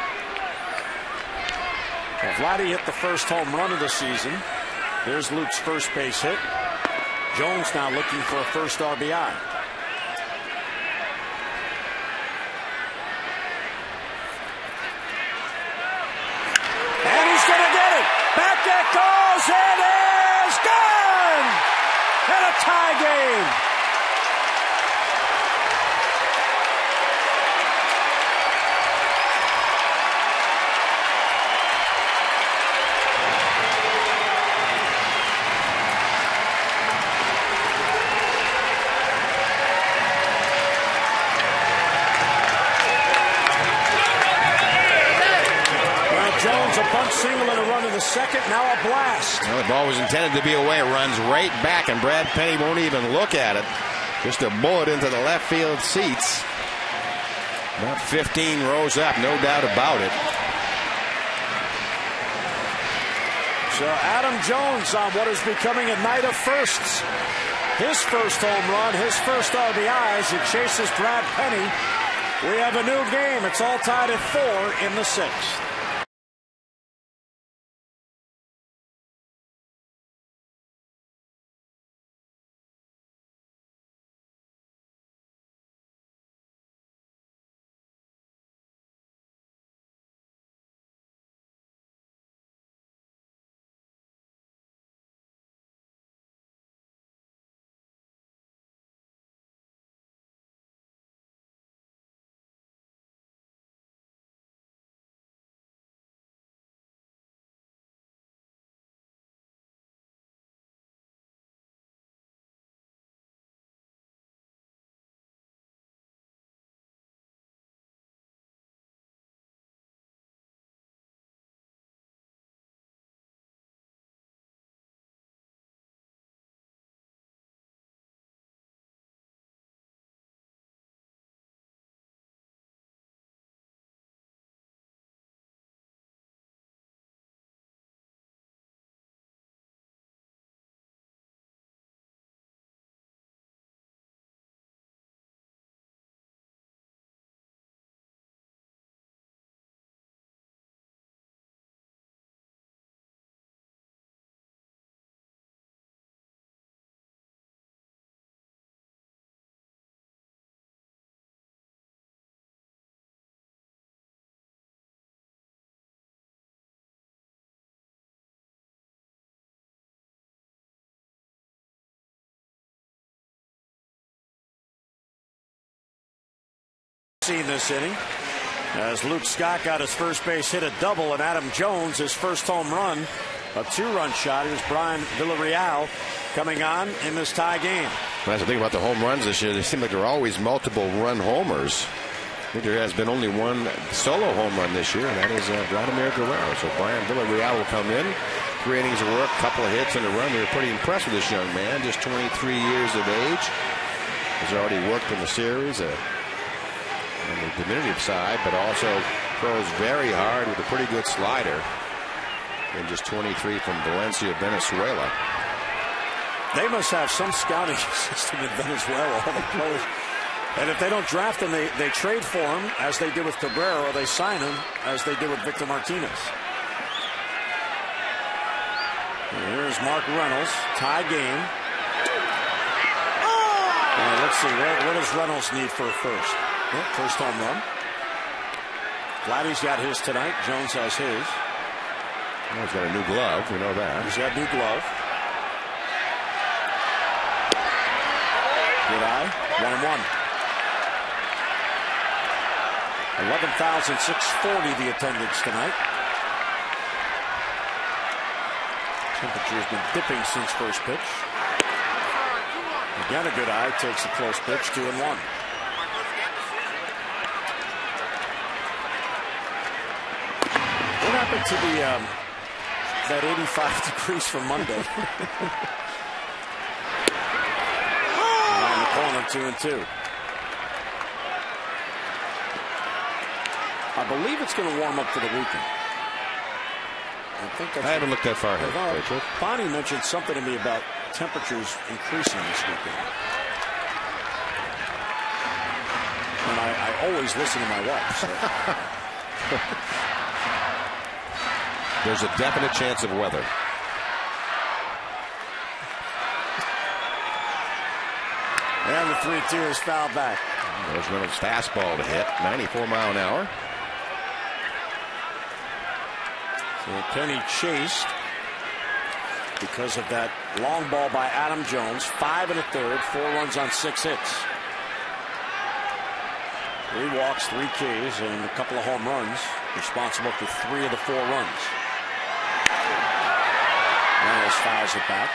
Well, Vladdy hit the first home run of the season. There's Luke's first base hit. Jones now looking for a first RBI. And he's going to get it. Back it goes. It is gone. And a tie game. A bunt single and a run in the second. Now a blast. Well, the ball was intended to be away. It runs right back, and Brad Penny won't even look at it. Just a bullet into the left field seats. About 15 rows up, no doubt about it. So Adam Jones on what is becoming a night of firsts. His first home run, his first RBI as he chases Brad Penny. We have a new game. It's all tied at 4 in the 6th. Seen this inning as Luke Scott got his first base hit, a double, and Adam Jones his first home run, a 2-run shot. Here's Brian Villarreal coming on in this tie game. Well, that's the thing about the home runs this year. They seem like there are always multiple run homers. I think there has been only one solo home run this year, and that is Vladimir Guerrero. So Brian Villarreal will come in. 3 innings of work, couple of hits and a run. We were pretty impressed with this young man, just 23 years of age. He's already worked in the series. On the diminutive side, but also throws very hard with a pretty good slider. And just 23 from Valencia, Venezuela. They must have some scouting system in Venezuela, all the players. And if they don't draft him, they trade for him, as they did with Cabrera, or they sign him, as they did with Victor Martinez. And here's Mark Reynolds, tie game. Let's see, what does Reynolds need for a first? Well, first home run. Vladdy's got his tonight. Jones has his. Well, he's got a new glove. We know that. He's got a new glove. Good eye. 1-1. 11,640 the attendance tonight. Temperature has been dipping since first pitch. Again, a good eye. Takes a close pitch. 2-1. What happened to that 85 degrees from Monday? On the corner, 2-2. I believe it's going to warm up for the weekend. I haven't looked that far ahead. Bonnie mentioned something to me about temperatures increasing this weekend. And I always listen to my wife. So. There's a definite chance of weather. And the 3-2 is fouled back. There's Reynolds' fastball to hit, 94 mile an hour. So Penny chased because of that long ball by Adam Jones. 5 1/3, 4 runs on 6 hits. 3 walks, 3 Ks, and a couple of home runs. Responsible for 3 of the 4 runs. Reynolds fouls it back.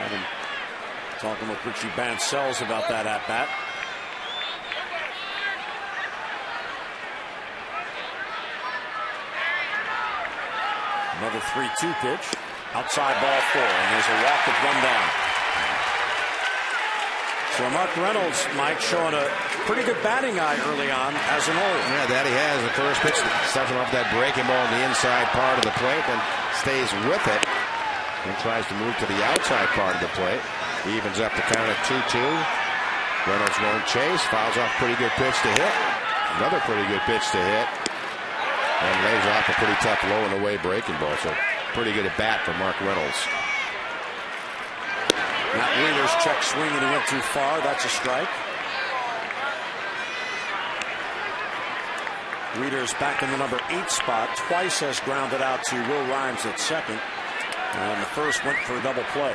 I've been talking with Richie Bancells about that at-bat. Another 3-2 pitch. Outside ball 4, and there's a walk with one down. So Mark Reynolds, Mike, showing a pretty good batting eye early on as an Oriole. Yeah, that he has. The first pitch starts off that breaking ball on the inside part of the plate, and stays with it. And tries to move to the outside part of the plate. Evens up the count at 2-2. Reynolds won't chase. Fouls off a pretty good pitch to hit. Another pretty good pitch to hit. And lays off a pretty tough low and away breaking ball. So pretty good at bat for Mark Reynolds. Matt Wheeler's check swing and he went too far. That's a strike. Wheeler's back in the number 8 spot. Twice has grounded out to Will Rhymes at second. And the first went for a double play.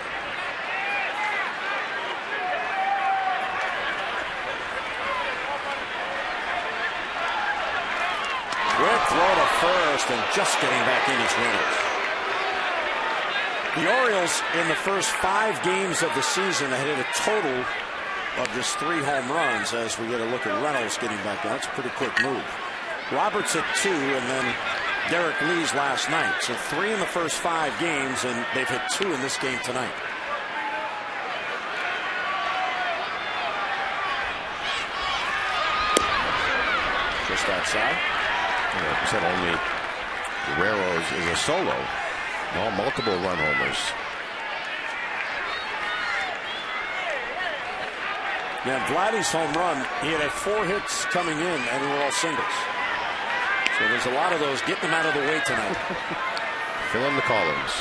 Quick throw to first, and just getting back in is Reynolds. The Orioles in the first 5 games of the season had hit a total of just 3 home runs. As we get a look at Reynolds getting back in, that's a pretty quick move. Roberts hit 2, and then Derek Lee's last night. So 3 in the first 5 games, and they've hit 2 in this game tonight. Just outside. I said only Guerrero is a solo. All multiple run homers. Yeah, Vladdy's home run, he had 4 hits coming in, and they were all singles. So there's a lot of those. Getting them out of the way tonight. Fill in the columns.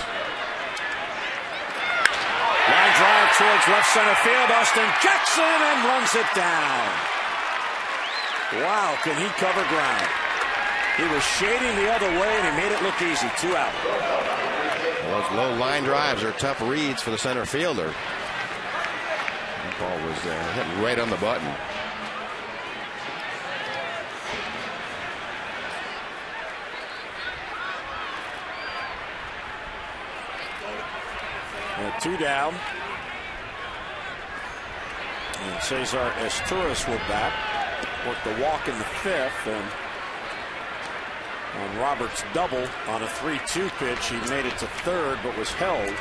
Line drive towards left center field. Austin Jackson and runs it down. Wow, can he cover ground? He was shading the other way, and he made it look easy. 2 out. Well, those low line drives are tough reads for the center fielder. That ball was hit right on the button. And 2 down. And Cesar Esturas will bat. Worked the walk in the 5th, and on Roberts' double on a 3-2 pitch, he made it to 3rd, but was held.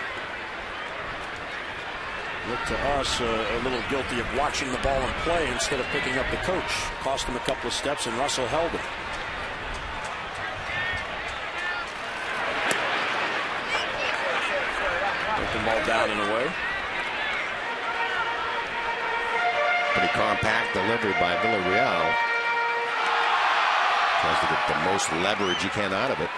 Looked to us a little guilty of watching the ball in play instead of picking up the coach. Cost him a couple of steps, and Russell held him. Took the ball down and away. Pretty compact delivery by Villarreal. Tries to get the most leverage you can out of it.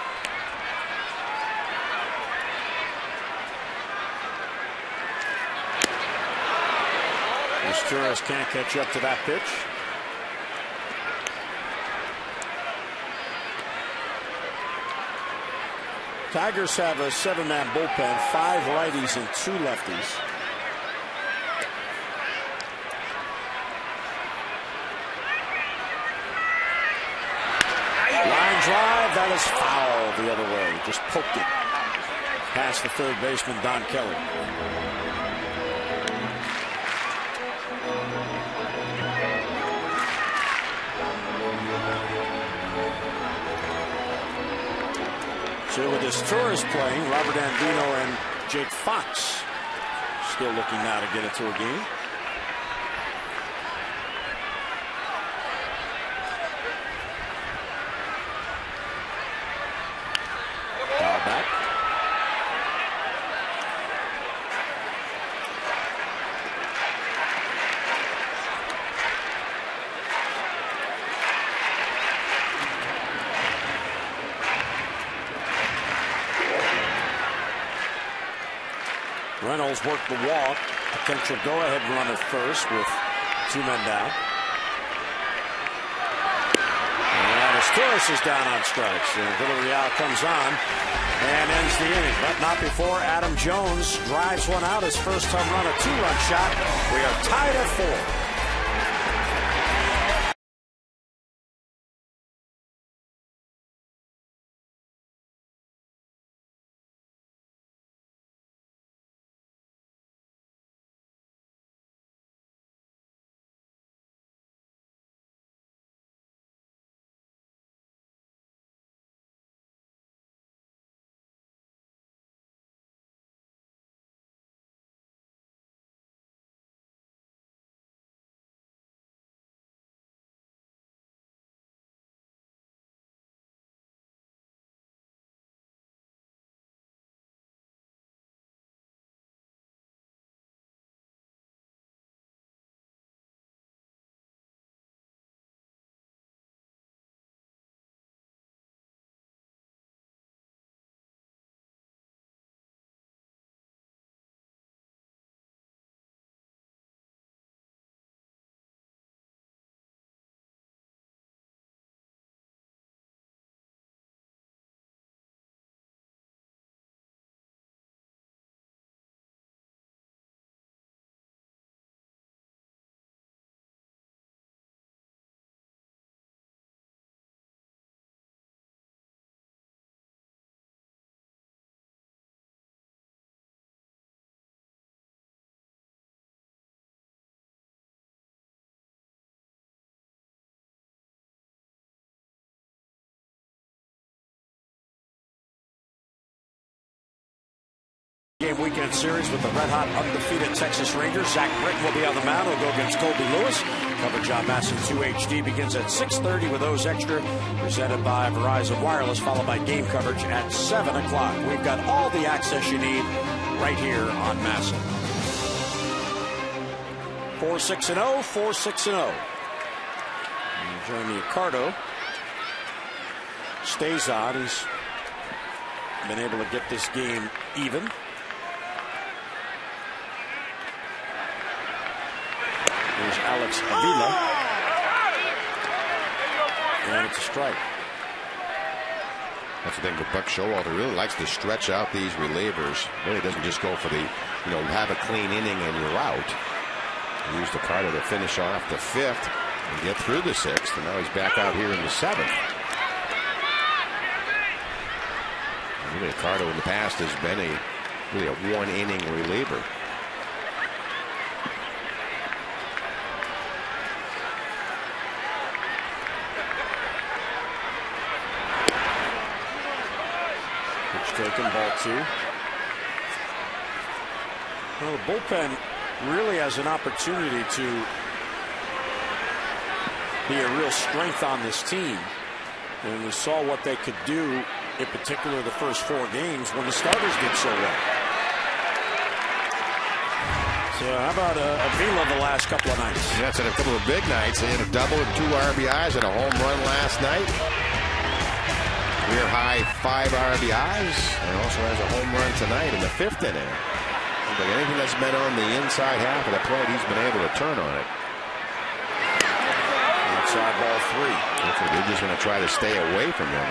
Esturas can't catch up to that pitch. Tigers have a 7-man bullpen, 5 righties and 2 lefties. Line drive, that is foul the other way. Just poked it past the 3rd baseman, Don Kelly. So with Esturas playing, Robert Andino and Jake Fox still looking now to get into a game. Cardinals work the walk. Potential go-ahead run at first with 2 men down. And Torres is down on strikes. And Villarreal comes on and ends the inning. But not before Adam Jones drives one out. His first home run, a 2-run shot. We are tied at 4. Game weekend series with the red-hot undefeated Texas Rangers. Zach Britton will be on the mound. He'll go against Colby Lewis. Coverage on Masson 2 HD begins at 6:30 with O's Extra, presented by Verizon Wireless, followed by game coverage at 7 o'clock. We've got all the access you need right here on Masson. 4-6-0, 4-6-0. Jeremy Accardo stays on. He's been able to get this game even. Here's Alex Avila. And it's a strike. That's the thing with Buck Showalter. Really likes to stretch out these relievers. Really doesn't just go for the, have a clean inning and you're out. He used Accardo to finish off the 5th and get through the 6th. And now he's back out here in the 7th. Really, Accardo in the past has been really a one-inning reliever. Taken, ball 2. Well, the bullpen really has an opportunity to be a real strength on this team. And we saw what they could do, in particular the first 4 games, when the starters did so well. So how about Avila the last couple of nights? Yeah, it's had a couple of big nights. He had a double and 2 RBIs and a home run last night. Career high 5 RBIs, and also has a home run tonight in the 5th inning. But anything that's been on the inside half of the plate, he's been able to turn on it. Inside ball 3. They're just going to try to stay away from him.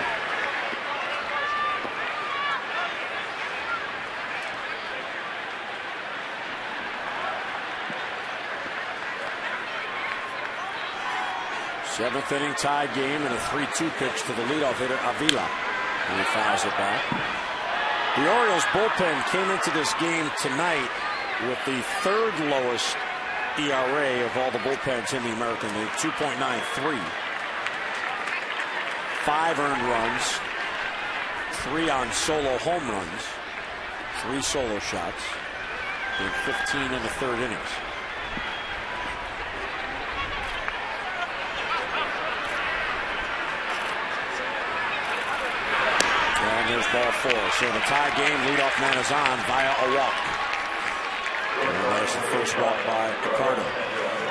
Seventh inning tied game and a 3-2 pitch to the leadoff hitter Avila. And he fouls it back. The Orioles bullpen came into this game tonight with the 3rd lowest ERA of all the bullpens in the American League, 2.93. 5 earned runs, 3 on solo home runs, 3 solo shots, and 15 in the 3rd innings. There's ball 4. So in a tie game, leadoff man is on via a walk. And there's the first walk by Accardo.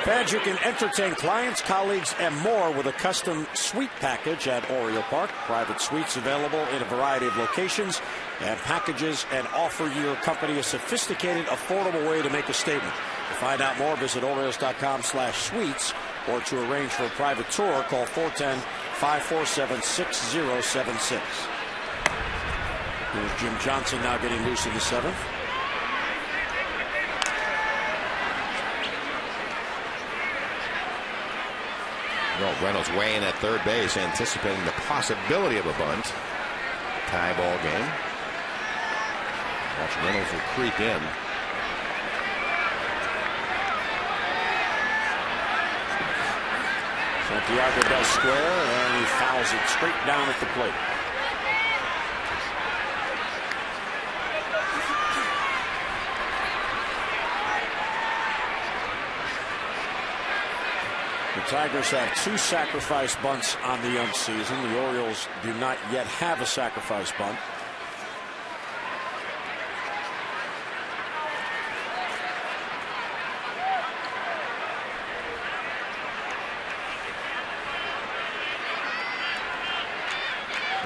And you can entertain clients, colleagues, and more with a custom suite package at Oriole Park. Private suites available in a variety of locations and packages, and offer your company a sophisticated, affordable way to make a statement. To find out more, visit Orioles.com/suites, or to arrange for a private tour, call 410-547-6076. Here's Jim Johnson now getting loose in the 7th. Well, Reynolds weighing at third base, anticipating the possibility of a bunt. Tie ball game. Watch Reynolds will creep in. Santiago does square, and he fouls it straight down at the plate. The Tigers have 2 sacrifice bunts on the young season. The Orioles do not yet have a sacrifice bunt.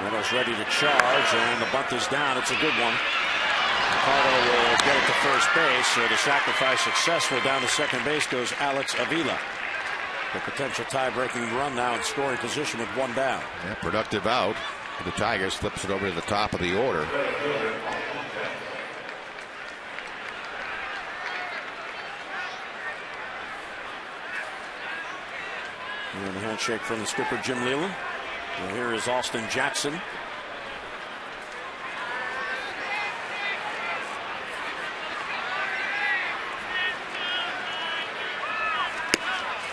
Reynolds ready to charge, and the bunt is down. It's a good one. Ricardo will get it to first base, so the sacrifice successful. Down to second base goes Alex Avila. The potential tie-breaking run now in scoring position with 1 down. Yeah, productive out for the Tigers. Flips it over to the top of the order. And a handshake from the skipper, Jim Leland. And here is Austin Jackson.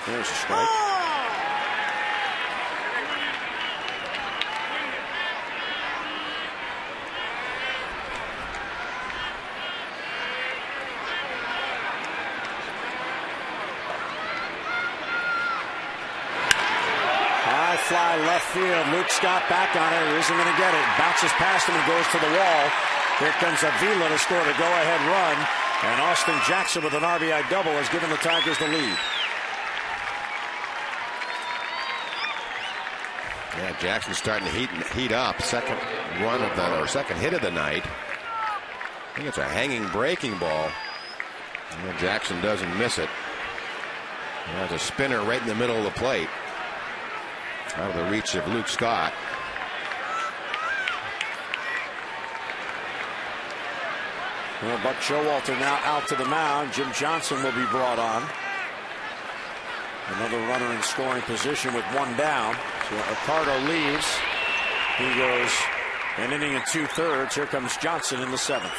There's a strike. High fly left field. Luke Scott back on it. He isn't going to get it. Bounces past him and goes to the wall. Here comes Avila to score the go-ahead run. And Austin Jackson with an RBI double has given the Tigers the lead. Yeah, Jackson's starting to heat up. Second hit of the night. I think it's a hanging breaking ball. And Jackson doesn't miss it. There's a spinner right in the middle of the plate. Out of the reach of Luke Scott. Well, Buck Showalter now out to the mound. Jim Johnson will be brought on. Another runner in scoring position with 1 down. So Ricardo leaves. He goes an inning and 2/3. Here comes Johnson in the 7th.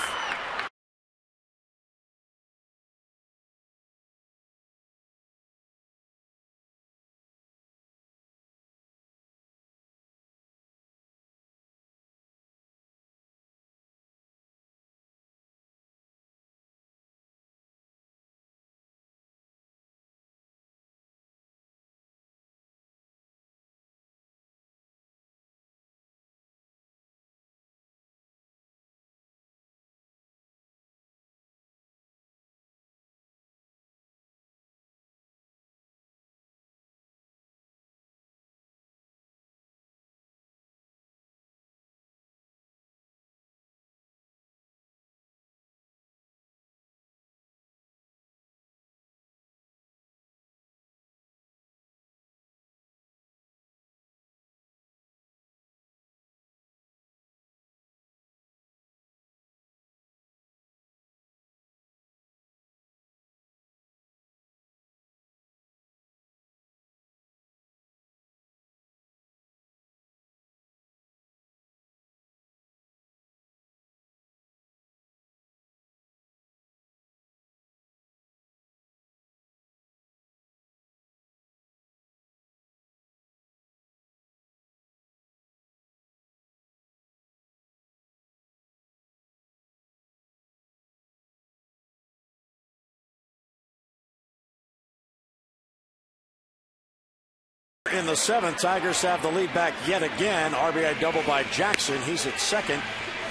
In the 7th, Tigers have the lead back yet again. RBI double by Jackson. He's at second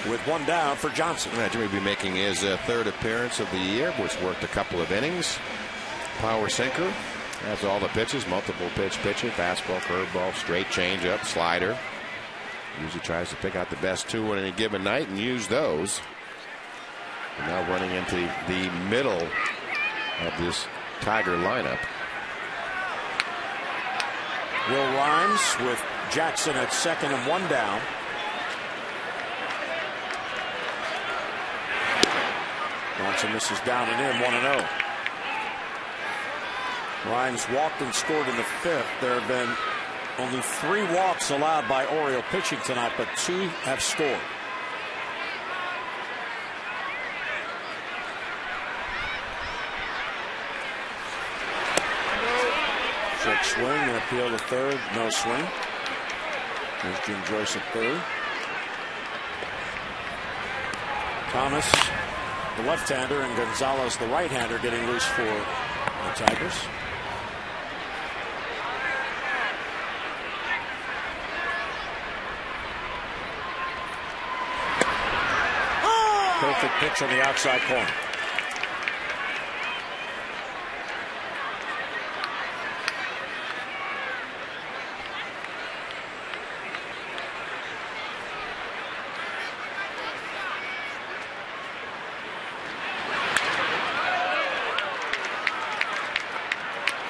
with 1 down for Johnson. Jimmy will be making his 3rd appearance of the year, which worked a couple of innings. Power sinker. That's all the pitches, multiple pitcher, fastball, curveball, straight changeup, slider. Usually tries to pick out the best two on any given night and use those. And now running into the middle of this Tiger lineup. Will Rhymes with Jackson at second and one down. Johnson misses down and in, 1-0. Rhymes walked and scored in the fifth. There have been only 3 walks allowed by Oriole pitching tonight, but 2 have scored. Trick swing and appeal to third. No swing. There's Jim Joyce at third. Thomas, the left-hander, and Gonzalez, the right-hander, getting loose for the Tigers. Perfect pitch on the outside corner.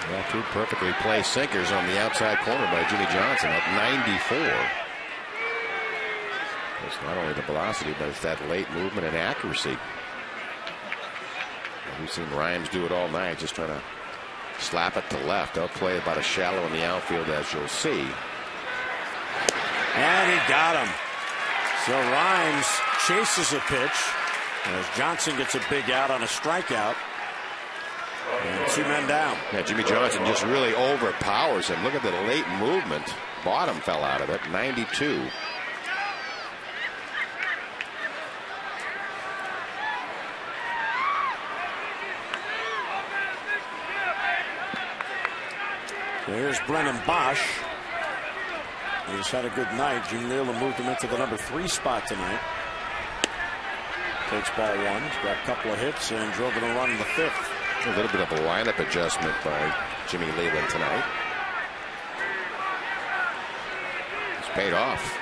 Well, 2 perfectly placed sinkers on the outside corner by Jimmy Johnson at 94. It's not only the velocity, but it's that late movement and accuracy. We've seen Rhymes do it all night, just trying to slap it to left. They'll play about as shallow in the outfield as you'll see. And he got him. So Rhymes chases a pitch as Johnson gets a big out on a strikeout. And 2 men down. Yeah, Jimmy Johnson just really overpowers him. Look at the late movement. Bottom fell out of it. 92. Here's Brennan Bosch. He's had a good night. Jim Nealon moved him into the number 3 spot tonight. Takes ball 1. He's got a couple of hits and drove in a run in the 5th. A little bit of a lineup adjustment by Jimmy Leland tonight. It's paid off.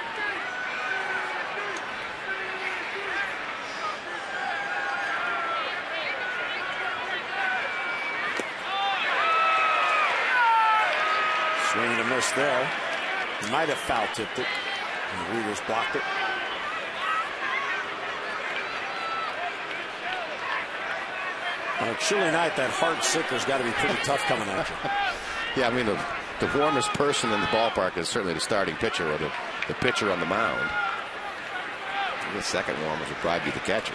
Swing and a miss there. He might have foul tipped it. And the Readers blocked it. On a chilly night, that hard sinker's got to be pretty tough coming at you. Yeah, I mean, the warmest person in the ballpark is certainly the starting pitcher or the pitcher on the mound. The second warmest would probably be the catcher.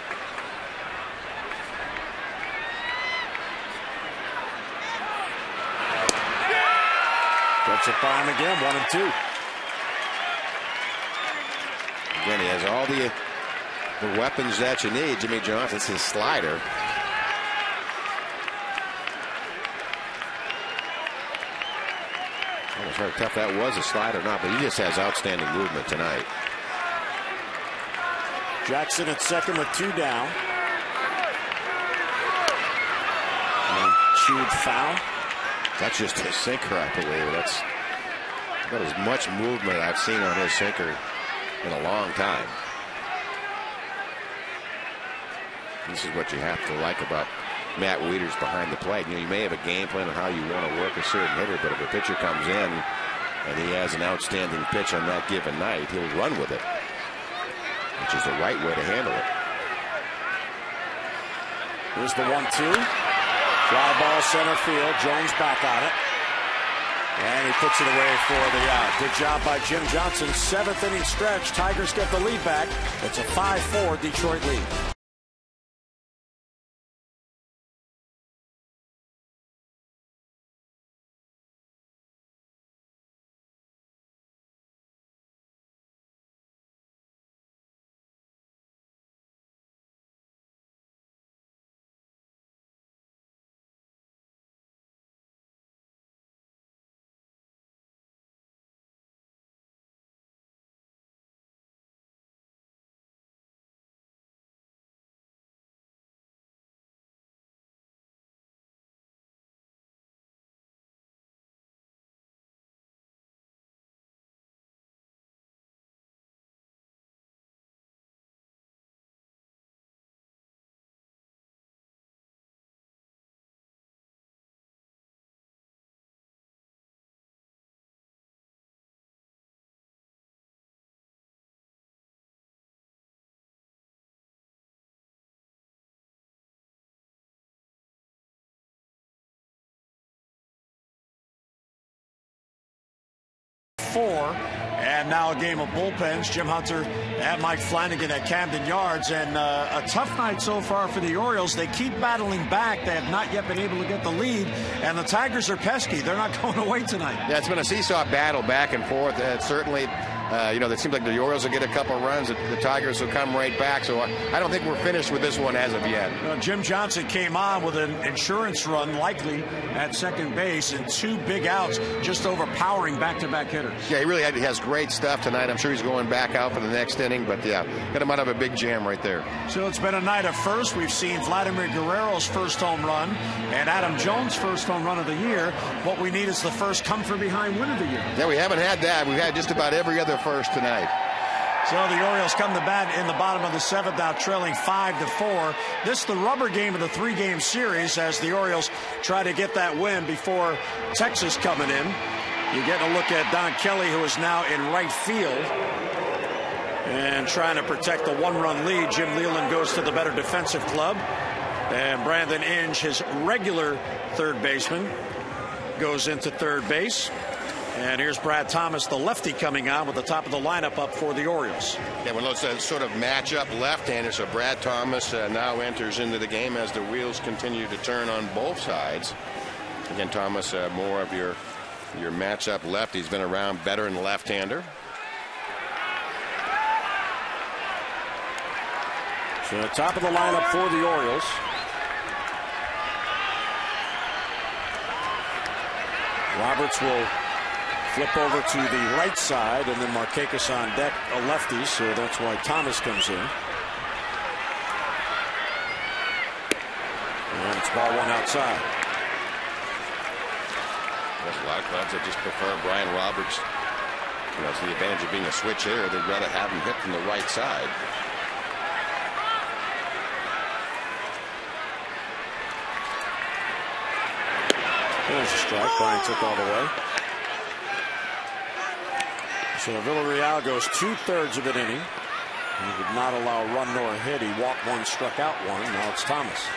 Gets it by him again, 1 and 2. Again, he has all the weapons that you need. Jimmy Johnson's his slider. I was how tough that was, a slide or not, but he just has outstanding movement tonight. Jackson at second with 2 down. And chewed foul. That's just his sinker, I believe. That's about as much movement I've seen on his sinker in a long time. This is what you have to like about Matt Wieters behind the plate. You know, you may have a game plan on how you want to work a certain hitter, but if a pitcher comes in and he has an outstanding pitch on that given night, he'll run with it, which is the right way to handle it. Here's the 1-2. Fly ball center field. Jones back on it. And he puts it away for the out. Good job by Jim Johnson. 7th inning stretch. Tigers get the lead back. It's a 5-4 Detroit lead. 4. And now a game of bullpens. Jim Hunter and Mike Flanagan at Camden Yards. And a tough night so far for the Orioles. They keep battling back. They have not yet been able to get the lead. And the Tigers are pesky. They're not going away tonight. Yeah, it's been a seesaw battle back and forth. Certainly, it seems like the Orioles will get a couple runs. The Tigers will come right back. So I don't think we're finished with this one as of yet. Jim Johnson came on with an insurance run, likely at second base, and 2 big outs, just overpowering back-to-back hitters. Yeah, he really has great stuff tonight. I'm sure he's going back out for the next inning. But, yeah, got him out of a big jam right there. So it's been a night of first. We've seen Vladimir Guerrero's first home run and Adam Jones' first home run of the year. What we need is the first come-from-behind win of the year. Yeah, we haven't had that. We've had just about every other first tonight. So the Orioles come to bat in the bottom of the 7th, now trailing 5-4. This is the rubber game of the 3-game series as the Orioles try to get that win before Texas coming in. You're getting a look at Don Kelly, who is now in right field and trying to protect the 1-run lead. Jim Leland goes to the better defensive club. And Brandon Inge, his regular third baseman, goes into third base. And here's Brad Thomas, the lefty, coming on with the top of the lineup up for the Orioles. Yeah, well, it's a sort of match-up left-hander, so Brad Thomas now enters into the game as the wheels continue to turn on both sides. Again, Thomas, more of your match-up left. He's been around veteran left-hander. So the top of the lineup for the Orioles. Roberts will flip over to the right side, and then Markakis on deck, a lefty, so that's why Thomas comes in. And it's ball 1 outside. There's a lot of clubs that just prefer Brian Roberts. It's the advantage of being a switch hitter. They'd rather have him hit from the right side. There's a strike. Brian took all the way. So Villarreal goes 2/3 of an inning. He did not allow a run nor a hit. He walked 1, struck out 1. Now it's Thomas.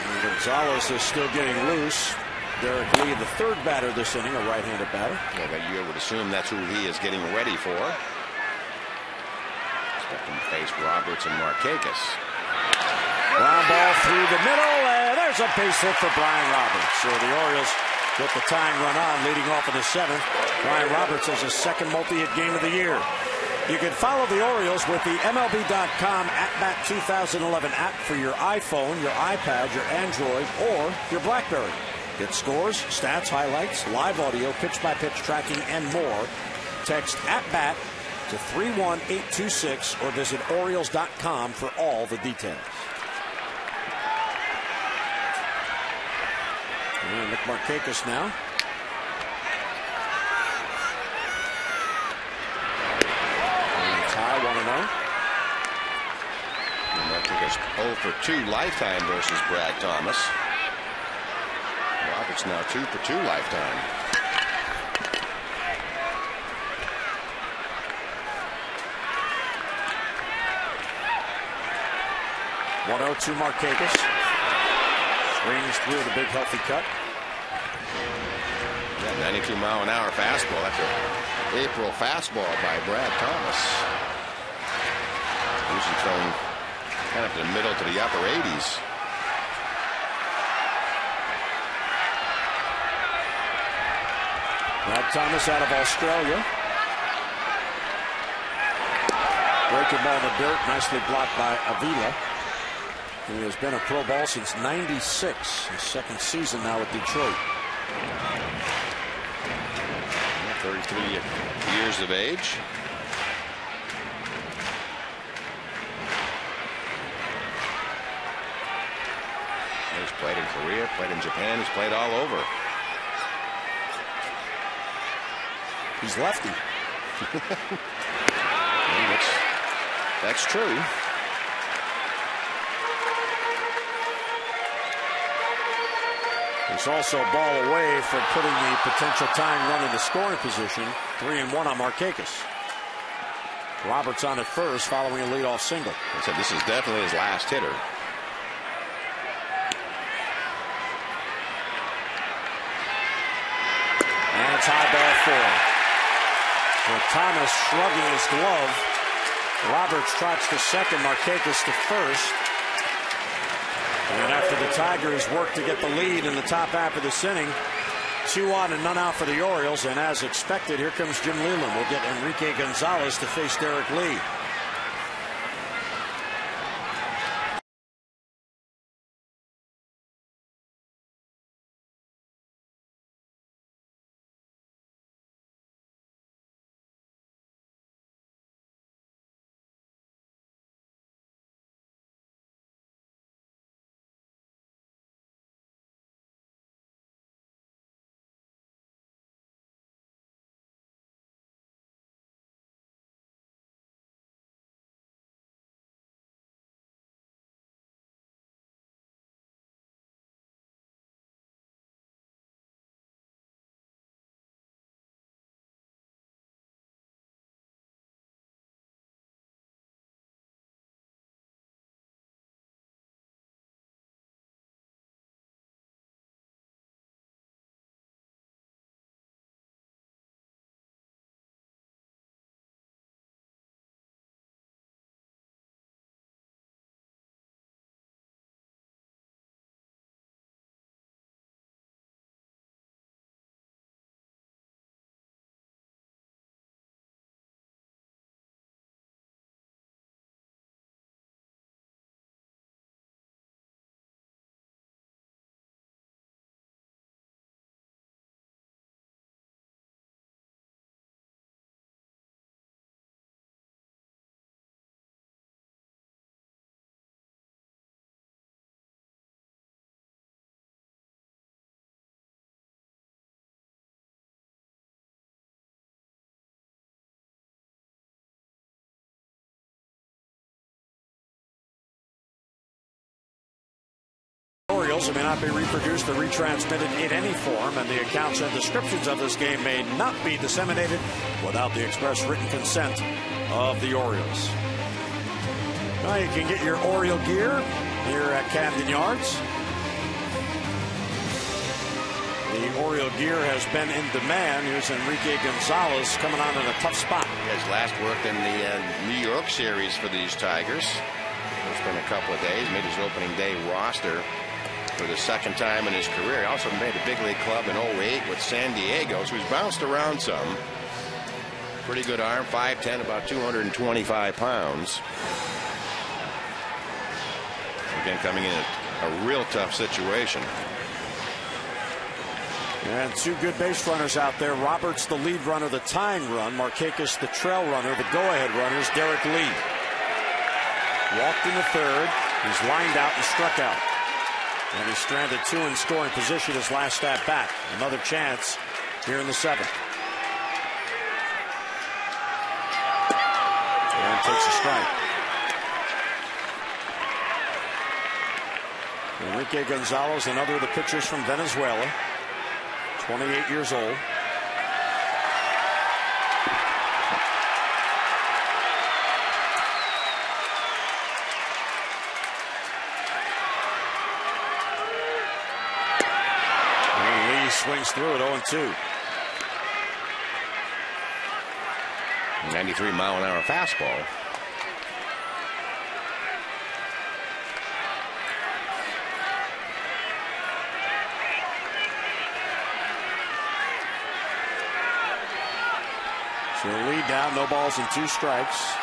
And Gonzalez is still getting loose. Derek Lee, the third batter this inning, a right-handed batter. Yeah, but you would assume that's who he is getting ready for. Expecting to face Roberts and Markakis. Ground ball through the middle, and there's a base hit for Brian Roberts. So the Orioles get the tying run on, leading off in the 7th. Brian Roberts has his second multi-hit game of the year. You can follow the Orioles with the MLB.com At-Bat 2011 app for your iPhone, your iPad, your Android, or your BlackBerry. Get scores, stats, highlights, live audio, pitch-by-pitch tracking, and more. Text At-Bat to 31826 or visit Orioles.com for all the details. And Nick Markakis now. And tie 1-0. Markakis 0 for 2 lifetime versus Brad Thomas. Roberts now 2 for 2 lifetime. (102) Markakis swings through the big healthy cut. Yeah, 92-mile-an-hour fastball. That's an April fastball by Brad Thomas. Usually thrown kind of to the middle to the upper 80s. Brad Thomas out of Australia. Breaking ball in the dirt, nicely blocked by Avila. He has been a pro ball since '96, his second season now with Detroit. 33 years of age. He's played in Korea, played in Japan, he's played all over. He's lefty. That's true. It's also a ball away from putting the potential tying run into scoring position. 3-1 on Markakis. Roberts on at first following a leadoff single. I said this is definitely his last hitter. And it's high ball 4. With Thomas shrugging his glove, Roberts trots to second, Markakis to first. And after the Tigers work to get the lead in the top half of this inning, 2 on and none out for the Orioles. And as expected, here comes Jim Leyland. We'll get Enrique Gonzalez to face Derek Lee. Orioles may not be reproduced or retransmitted in any form, and the accounts and descriptions of this game may not be disseminated without the express written consent of the Orioles. Now you can get your Oriole gear here at Camden Yards. The Oriole gear has been in demand. Here's Enrique Gonzalez coming on in a tough spot. He has last worked in the New York series for these Tigers. It's been a couple of days. Made his opening day roster for the second time in his career. He also made a big league club in 08 with San Diego, so he's bounced around some. Pretty good arm, 5'10", about 225 pounds. Again, coming in a real tough situation. And 2 good base runners out there. Roberts, the lead runner, the tying run. Markakis, the trail runner. The go-ahead runners, Derek Lee. Walked in the third. He's lined out and struck out. And he's stranded 2 in scoring position his last at bat. Another chance here in the 7th. And takes a strike. Enrique Gonzalez, another of the pitchers from Venezuela. 28 years old. Swings through it, 0-2. 93-mile-an-hour fastball. So lead down, no balls and 2 strikes.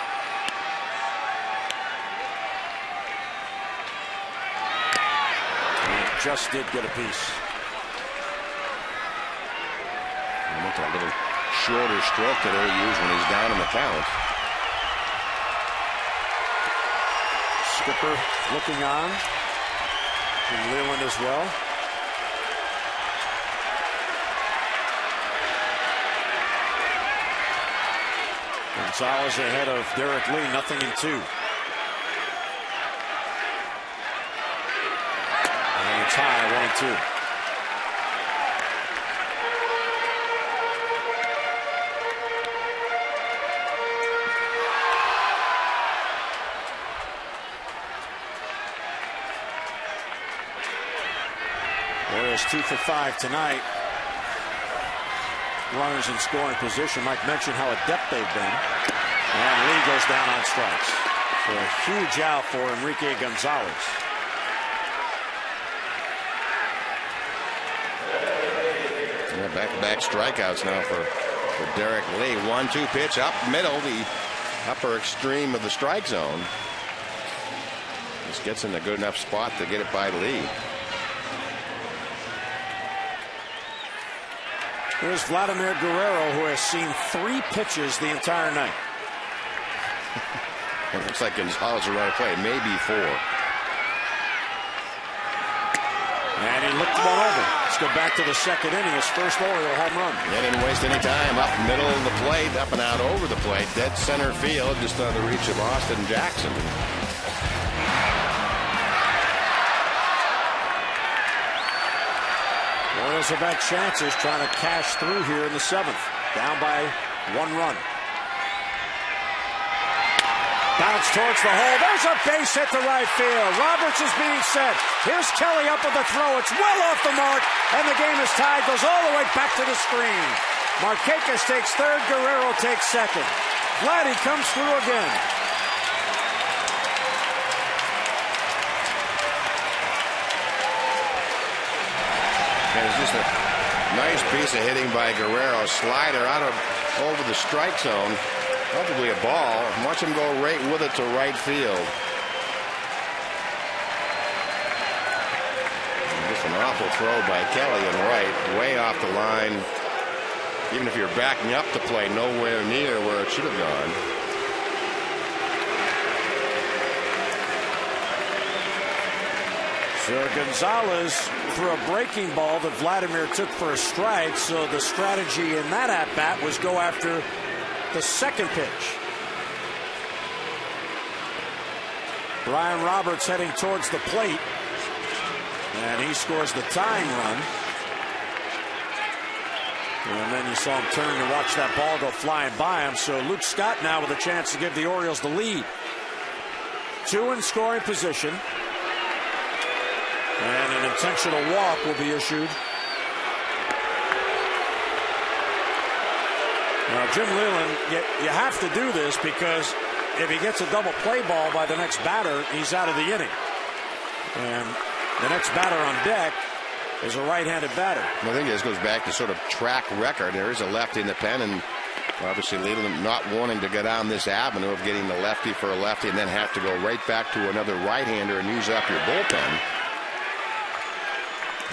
And it just did get a piece. A little shorter stroke that he'll use when he's down in the count. Skipper looking on. And Leland as well. Gonzalez ahead of Derek Lee, 0-2. And it's high, 1-2. Guerrero's 2 for 5 tonight. Runners in scoring position. Mike mentioned how adept they've been. And Lee goes down on strikes. So a huge out for Enrique Gonzalez. Yeah, back-to-back strikeouts now for Derek Lee. 1-2 pitch up middle, the upper extreme of the strike zone. Just gets in a good enough spot to get it by Lee. Here's Vladimir Guerrero, who has seen 3 pitches the entire night. It looks like Gonzalez will run a play, maybe 4. And he looked one over. Let's go back to the second inning. His first Oriole home run. He didn't waste any time. Up middle of the plate, up and out over the plate. Dead center field, just out of the reach of Austin Jackson. Orioles have had chances trying to cash through here in the 7th. Down by 1 run. Bounce towards the hole. There's a base hit to right field. Roberts is being set. Here's Kelly up with the throw. It's well off the mark, and the game is tied. Goes all the way back to the screen. Markakis takes third. Guerrero takes second. Vladdy comes through again. And it's just a nice piece of hitting by Guerrero. Slider out of over the strike zone. Probably a ball. Watch him go right with it to right field. Just an awful throw by Kelly in right, way off the line. Even if you're backing up the play, nowhere near where it should have gone. So Gonzalez threw a breaking ball that Vladimir took for a strike. So the strategy in that at-bat was go after the second pitch. Brian Roberts heading towards the plate, and he scores the tying run. And then you saw him turn to watch that ball go flying by him. So Luke Scott now with a chance to give the Orioles the lead. 2 in scoring position, and an intentional walk will be issued. Now, Jim Leyland, you have to do this because if he gets a double play ball by the next batter, he's out of the inning. And the next batter on deck is a right-handed batter. I think this goes back to sort of track record. There is a lefty in the pen, and obviously Leyland not wanting to go down this avenue of getting the lefty for a lefty and then have to go right back to another right-hander and use up your bullpen.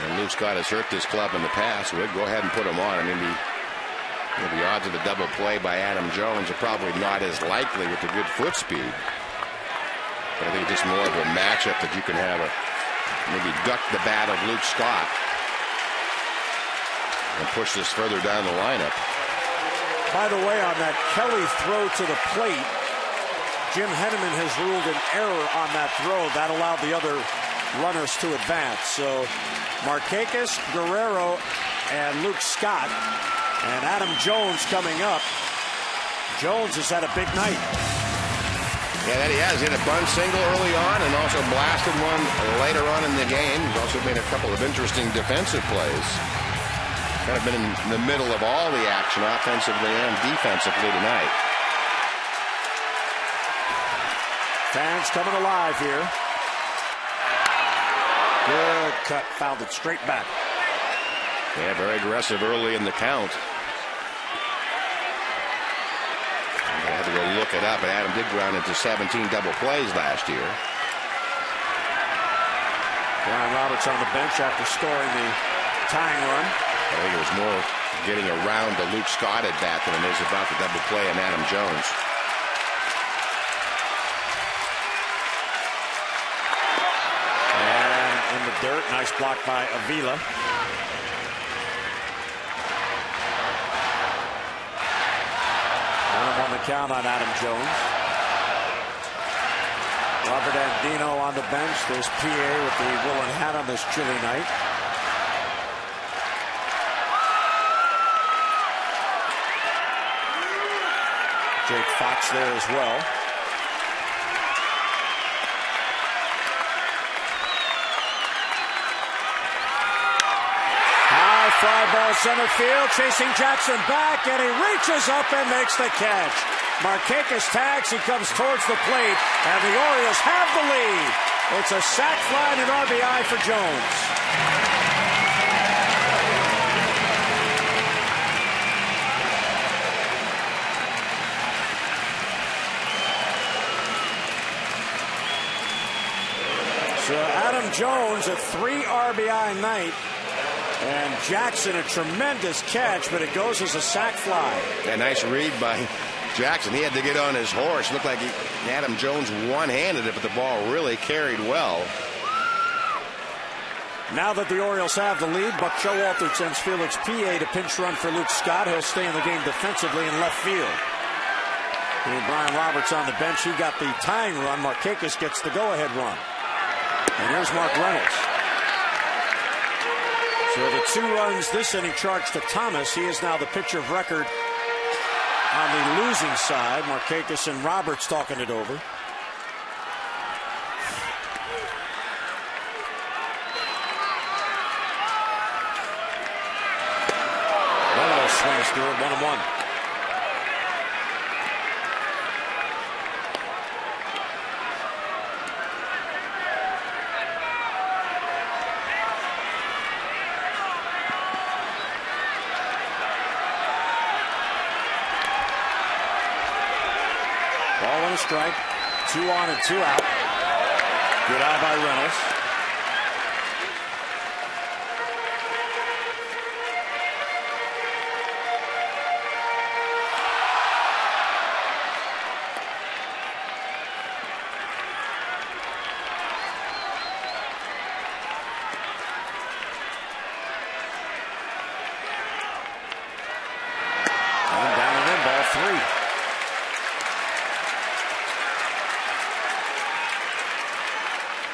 And Luke Scott has hurt this club in the past. We'd go ahead and put him on. I mean, the odds of a double play by Adam Jones are probably not as likely with the good foot speed. But I think it's just more of a matchup that you can have maybe duck the bat of Luke Scott and push this further down the lineup. By the way, on that Kelly throw to the plate, Jim Henneman has ruled an error on that throw. That allowed the other runners to advance. So Markakis, Guerrero, and Luke Scott. And Adam Jones coming up. Jones has had a big night. Yeah, that he has. He hit a bunt single early on and also blasted one later on in the game. He's also made a couple of interesting defensive plays. Kind of been in the middle of all the action offensively and defensively tonight. Fans coming alive here. Good cut. Fouled it straight back. Yeah, very aggressive early in the count. I had to go look it up, and Adam did ground into 17 double plays last year. Brian Roberts on the bench after scoring the tying run. I think it was more getting around the Luke Scott at bat than it is about the double play on Adam Jones. And in the dirt, nice block by Avila. On the count on Adam Jones. Robert Andino on the bench. There's PA with the woolen hat on this chilly night. Jake Fox there as well. fly ball center field, chasing Jackson back, and he reaches up and makes the catch. Markakis tags, he comes towards the plate, and the Orioles have the lead. It's a sac fly and an RBI for Jones. So Adam Jones, a 3 RBI night. And Jackson, a tremendous catch, but it goes as a sac fly. A nice read by Jackson. He had to get on his horse. Looked like Adam Jones one-handed it, but the ball really carried well. Now that the Orioles have the lead, Buck Showalter sends Felix P.A. to pinch run for Luke Scott. He'll stay in the game defensively in left field. And Brian Roberts on the bench. He got the tying run. Markakis gets the go-ahead run. And here's Mark Reynolds. So the 2 runs this inning charged to Thomas. He is now the pitcher of record on the losing side. Markakis and Roberts talking it over. Reynolds swings through it, 1-1. Ball and a strike. 2 on and 2 out. Good eye by Reynolds. And down and in, ball 3.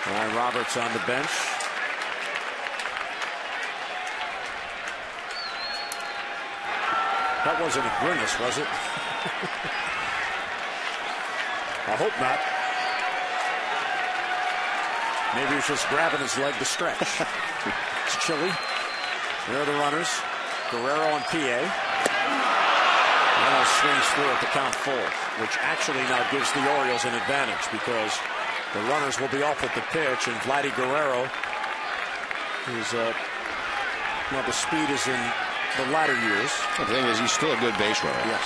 Brian Roberts on the bench. That wasn't a grimace, was it? I hope not. Maybe he was just grabbing his leg to stretch. It's chilly. There are the runners. Guerrero and P.A. Reynolds swings through at the count full, which actually now gives the Orioles an advantage because the runners will be off at the pitch, and Vladimir Guerrero is, well, the speed is in the latter years. The thing is, he's still a good base runner. Yes.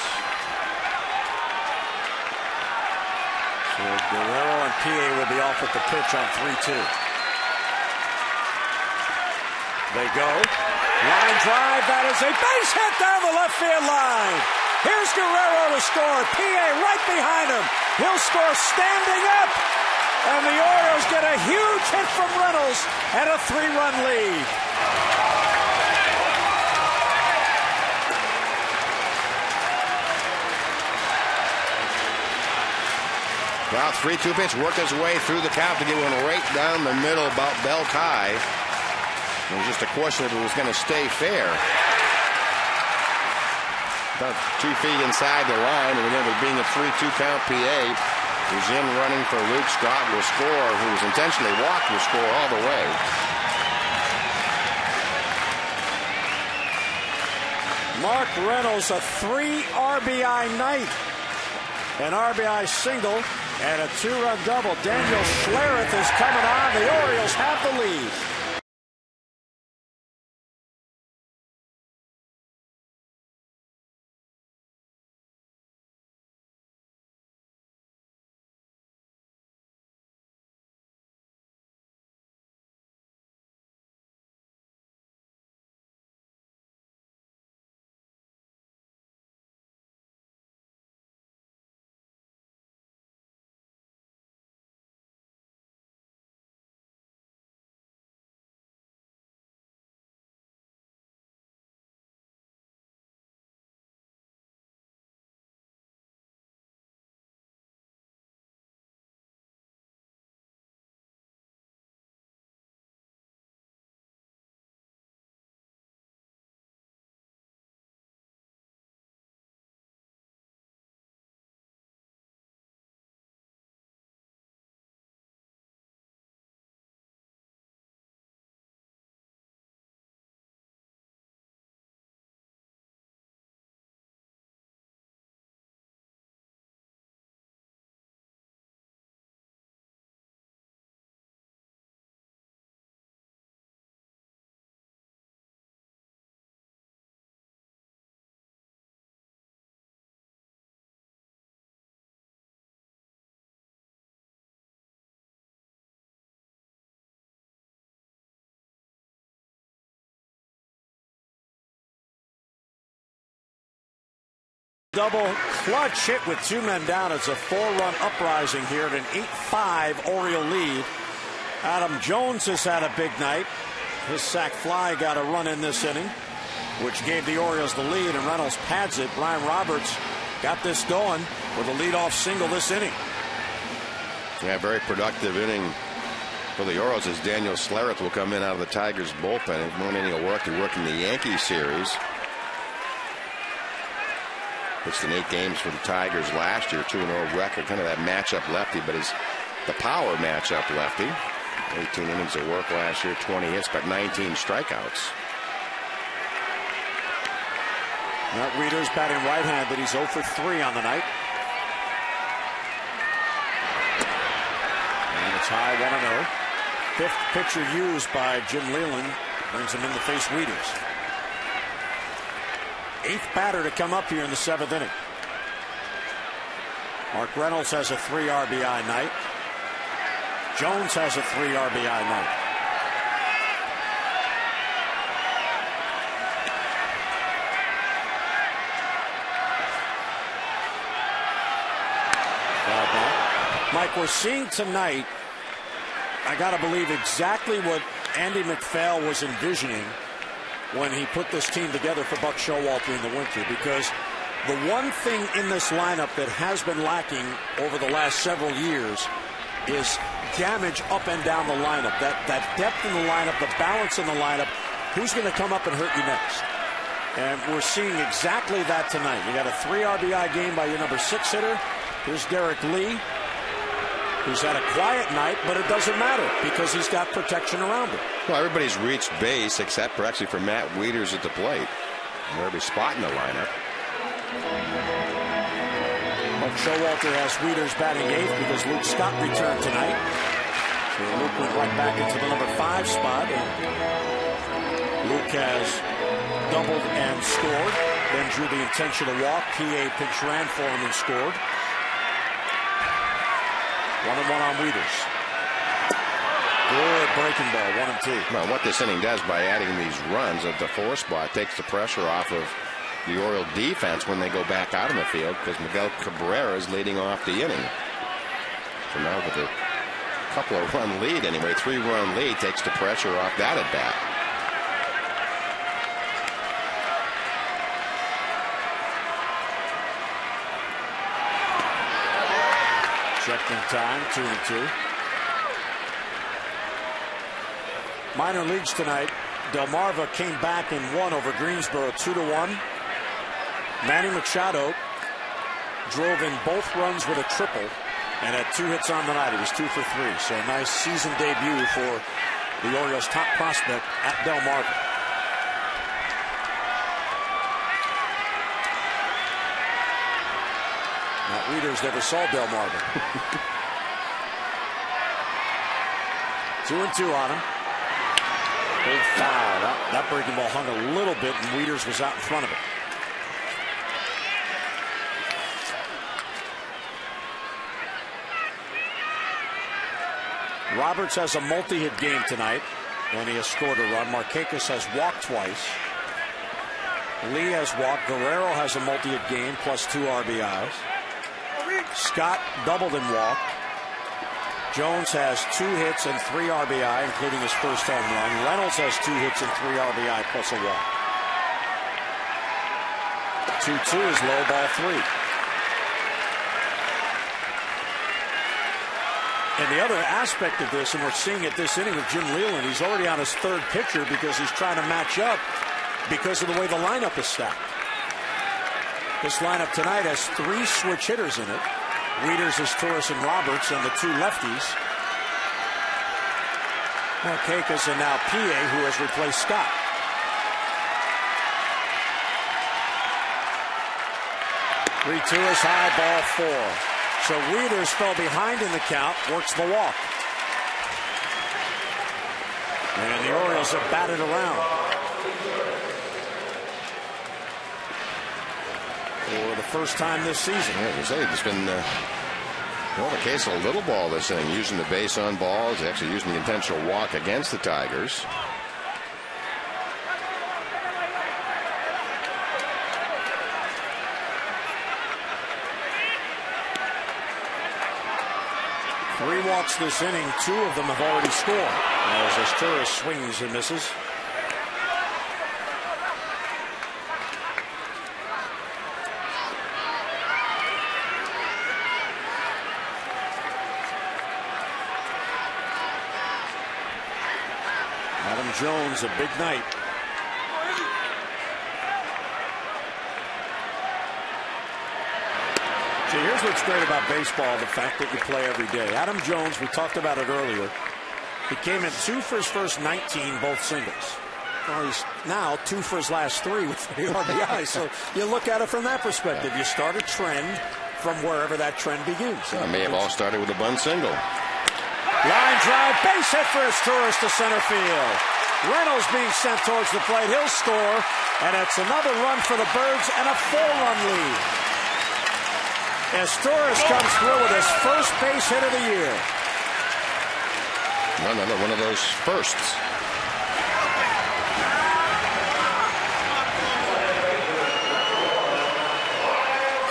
So Guerrero and P.A. will be off at the pitch on 3-2. They go. Line drive. That is a base hit down the left field line. Here's Guerrero to score. P.A. right behind him. He'll score standing up. And the Orioles get a huge hit from Reynolds and a 3-run lead. Well, 3-2 pitch worked his way through the count to get one right down the middle about belt high. It was just a question if it was going to stay fair. About 2 feet inside the line, and again, with being a 3-2 count, P.A. who's in running for Luke Scott will score, who was intentionally walked will score all the way. Mark Reynolds, a 3 RBI night. An RBI single and a 2-run double. Daniel Schlereth is coming on. The Orioles have the lead. Double clutch hit with 2 men down. It's a 4-run uprising here at an 8-5 Oriole lead. Adam Jones has had a big night. His sac fly got a run in this inning, which gave the Orioles the lead, and Reynolds pads it. Brian Roberts got this going with a leadoff single this inning. Yeah, very productive inning for the Orioles as Daniel Slereth will come in out of the Tigers bullpen. One inning of work to work in the Yankee series. Pitched in 8 games for the Tigers last year, 2-0 record. Kind of that matchup lefty, but it's the power matchup lefty. 18 innings of work last year, 20 hits, but 19 strikeouts. Matt Wieters batting right-handed. He's 0 for 3 on the night. And it's high 1-0. 5th pitcher used by Jim Leyland brings him in to face Wieters. 8th batter to come up here in the 7th inning. Mark Reynolds has a 3 RBI night. Jones has a 3 RBI night. Mike, we're seeing tonight, I got to believe, exactly what Andy McPhail was envisioning when he put this team together for Buck Showalter in the winter, because the one thing in this lineup that has been lacking over the last several years is damage up and down the lineup. That depth in the lineup, the balance in the lineup. Who's going to come up and hurt you next? And we're seeing exactly that tonight. You got a 3 RBI game by your number 6 hitter. Here's Derek Lee, who's had a quiet night, but it doesn't matter because he's got protection around him. Well, everybody's reached base except for actually for Matt Wieters at the plate. Every spot in the lineup. Buck Showalter has Wieters batting 8th because Luke Scott returned tonight. So Luke went right back into the number 5 spot, and Luke has doubled and scored. Then drew the intentional walk. PA pitch ran for him and scored. 1-1 on Wieters. Good breaking ball, 1-2. Well, what this inning does by adding these runs at the 4 spot takes the pressure off of the Oriole defense when they go back out in the field, because Miguel Cabrera is leading off the inning. So now with a couple of run lead anyway, 3-run lead takes the pressure off that at bat. Checked in time, 2-2. Minor leagues tonight. Delmarva came back and won over Greensboro 2-1. Manny Machado drove in both runs with a triple and had 2 hits on the night. He was 2 for 3. So a nice season debut for the Orioles' top prospect at Delmarva. Matt Wieters never saw Delmarva. 2-2 on him. Big foul. That breaking ball hung a little bit, and Wieters was out in front of it. Roberts has a multi-hit game tonight, and he has scored a run. Markakis has walked twice. Lee has walked. Guerrero has a multi-hit game, plus 2 RBIs. Scott doubled and walked. Jones has 2 hits and 3 RBI, including his first home run. Reynolds has 2 hits and 3 RBI, plus a walk. 2-2 is low, ball 3. And the other aspect of this, and we're seeing it this inning with Jim Leyland, he's already on his 3rd pitcher because he's trying to match up because of the way the lineup is stacked. This lineup tonight has 3 switch hitters in it. Wieters is Torres and Roberts, and the 2 lefties. Markakis and now PA, who has replaced Scott. Three-2 is high, ball 4. So Wieters fell behind in the count, works the walk. And the Orioles have batted around. For the first time this season. Yeah, it's been the case of a little ball this inning, using the base on balls, actually using the intentional walk against the Tigers. 3 walks this inning. 2 of them have already scored. As Asturias swings and misses. Adam Jones, a big night. See, here's what's great about baseball, the fact that you play every day. Adam Jones, we talked about it earlier, he came in 2 for his first 19, both singles. Well, he's now 2 for his last 3 with 3 RBIs. So you look at it from that perspective. You start a trend from wherever that trend begins. It may have all started with a bunt single. Line drive, base hit for Asturias to center field. Reynolds being sent towards the plate. He'll score, and it's another run for the Birds and a 4-run lead. Asturias comes through with his first base hit of the year. Another one of those firsts.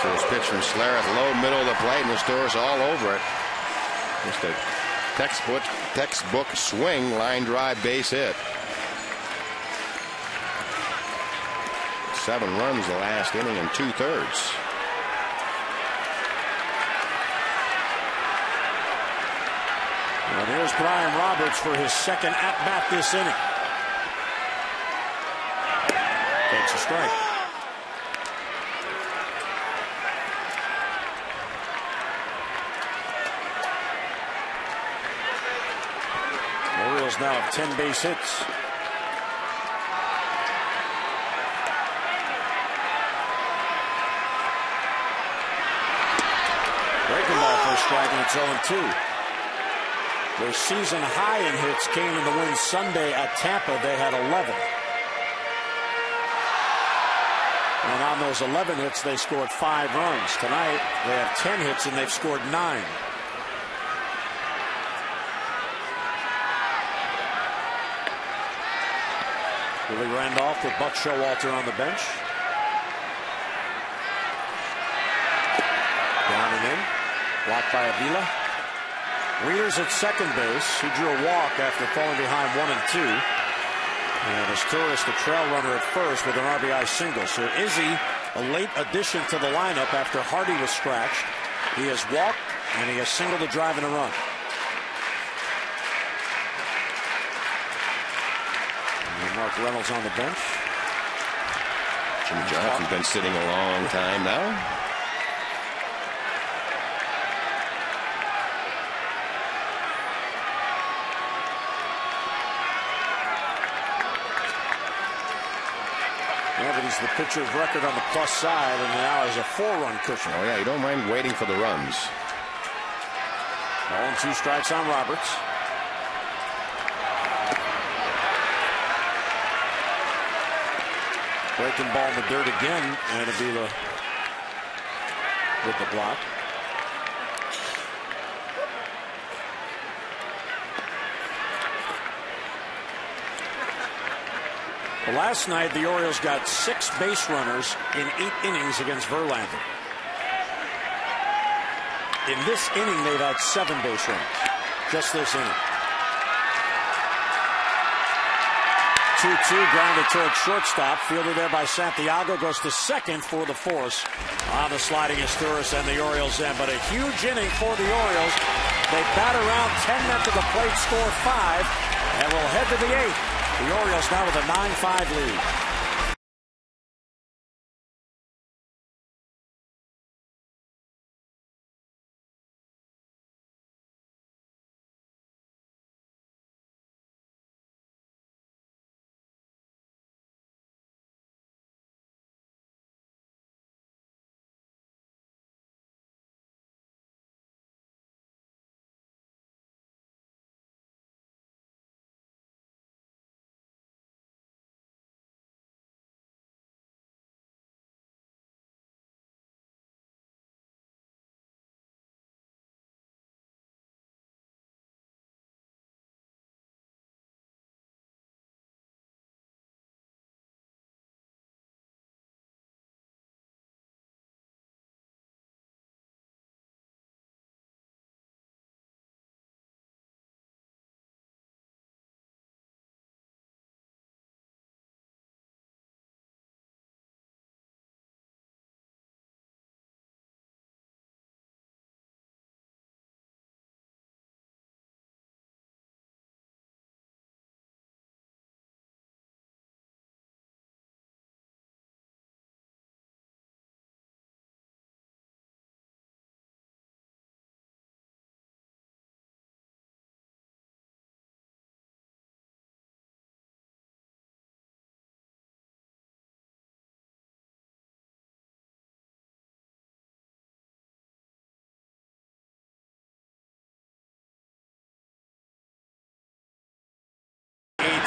So it's pitch from Schlereth, low middle of the plate, and Asturias all over it. Just a textbook swing, line drive, base hit. 7 runs the last inning and 2/3. And here's Brian Roberts for his second at-bat this inning. Takes a strike. Orioles now have 10 base hits. Breaking ball for a strike, and it's 0-2. Their season high in hits came in the win Sunday at Tampa. They had 11. And on those 11 hits, they scored 5 runs. Tonight, they have 10 hits, and they've scored 9. Willie Randolph with Buck Showalter on the bench. Down and in. Blocked by Avila. Wheeler's at second base. He drew a walk after falling behind 1-2. And Asturias, the trail runner at first with an RBI single. So Izzy, a late addition to the lineup after Hardy was scratched. He has walked and he has singled a drive and a run. And Mark Reynolds on the bench. Jimmy Johnson's been sitting a long time now. Yeah, but he's the pitcher's record on the plus side, and now has a 4-run cushion. Oh, yeah, you don't mind waiting for the runs. 0-2 strikes on Roberts. Breaking ball in the dirt again, and Avila with the block. Well, last night, the Orioles got 6 base runners in 8 innings against Verlander. In this inning, they've had 7 base runners. Just this inning. 2-2 grounded towards shortstop. Fielded there by Santiago. Goes to second for the force on the sliding Asturias and the Orioles end. But a huge inning for the Orioles. They bat around 10 men to the plate, score 5, and will head to the 8th. The Orioles now with a 9-5 lead.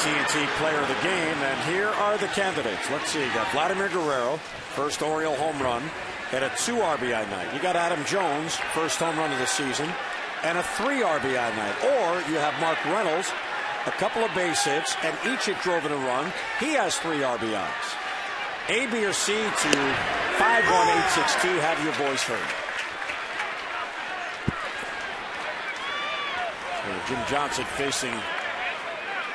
AT&T Player of the Game, and here are the candidates. Let's see, you got Vladimir Guerrero, first Oriole home run, and a 2 RBI night. You got Adam Jones, first home run of the season, and a 3 RBI night. Or you have Mark Reynolds, a couple of base hits, and each hit drove in a run. He has 3 RBIs. A, B, or C to 51862. Have your voice heard. Jim Johnson facing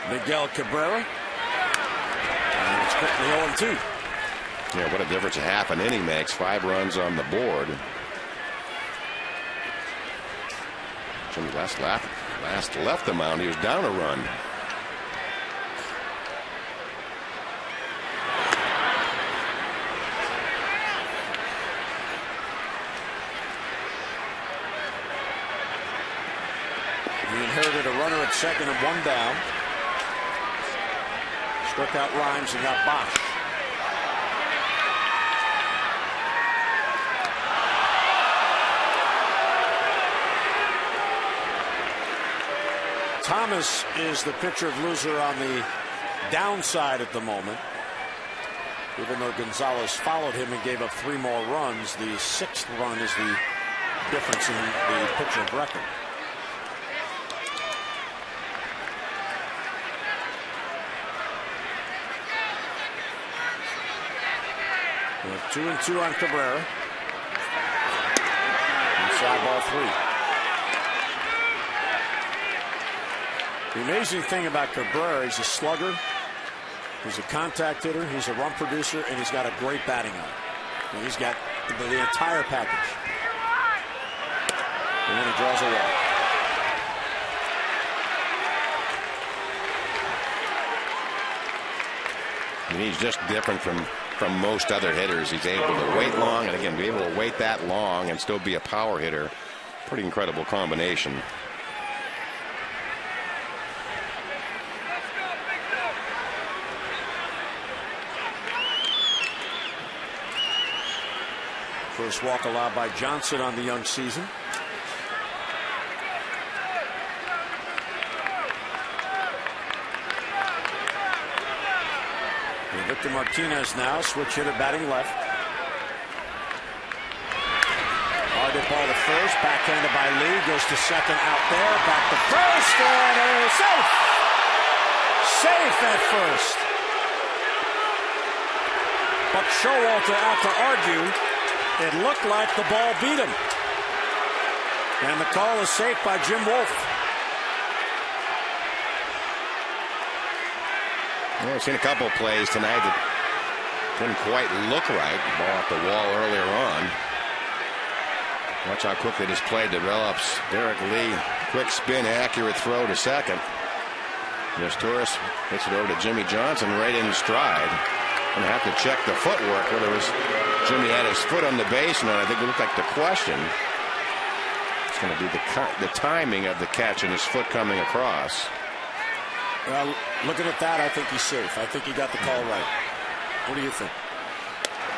Miguel Cabrera. And it's quickly 0-2. Yeah, what a difference a half an inning makes. 5 runs on the board. Jimmy last left the mound. He was down a run. He inherited a runner at second and 1 down. Struck out Rhymes and got Bosch. Thomas is the pitcher of loser on the downside at the moment. Even though Gonzalez followed him and gave up 3 more runs, the 6th run is the difference in the pitcher of record. We have 2-2 on Cabrera. Inside ball 3. The amazing thing about Cabrera, he's a slugger, he's a contact hitter, he's a run producer, and he's got a great batting eye. And he's got the entire package. And then he draws a walk. And he's just different from most other hitters. He's able to wait long, and again, be able to wait that long and still be a power hitter. Pretty incredible combination. First walk allowed by Johnson on the young season. Victor Martinez now, switch hitter batting left. Hard hit ball to first, backhanded by Lee, goes to second out there, back to first, and safe! Safe at first. But Showalter out to argue. It looked like the ball beat him. And the call is safe by Jim Wolf. Yeah, I've seen a couple of plays tonight that didn't quite look right. Ball off the wall earlier on. Watch how quickly this play develops. Derek Lee, quick spin, accurate throw to second. Torres hits it over to Jimmy Johnson right in stride. Gonna have to check the footwork. Whether it was Jimmy had his foot on the base, and I think it looked like the question. It's going to be the timing of the catch and his foot coming across. Well, looking at that, I think he's safe. I think he got the call right. What do you think?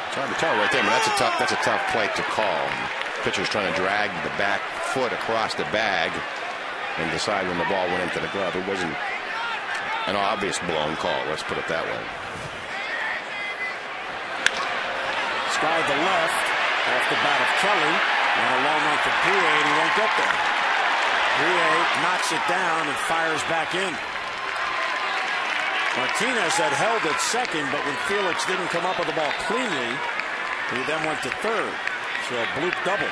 It's hard to tell right there, but that's a tough play to call. Pitcher's trying to drag the back foot across the bag and decide when the ball went into the glove. It wasn't an obvious blown call. Let's put it that way. Sky the left off the bat of Kelly, and a long run for P.A. and he won't get there. P.A. knocks it down and fires back in. Martinez had held at second, but when Felix didn't come up with the ball cleanly, he then went to third. So a bloop double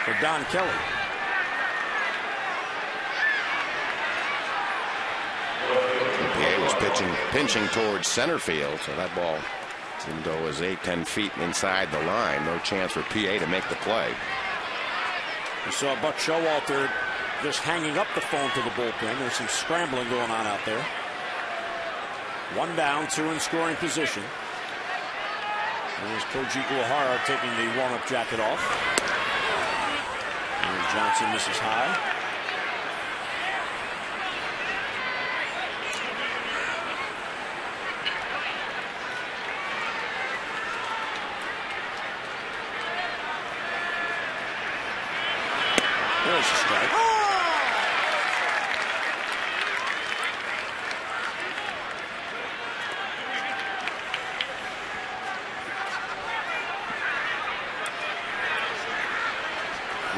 for Don Kelly. P.A. was pinching towards center field, so that ball, even though it was 8-10 feet inside the line, no chance for P.A. to make the play. You saw Buck Showalter just hanging up the phone to the bullpen. There's some scrambling going on out there. 1 down, 2 in scoring position. There's Koji Uehara taking the warm-up jacket off. And Johnson misses high. There's a strike.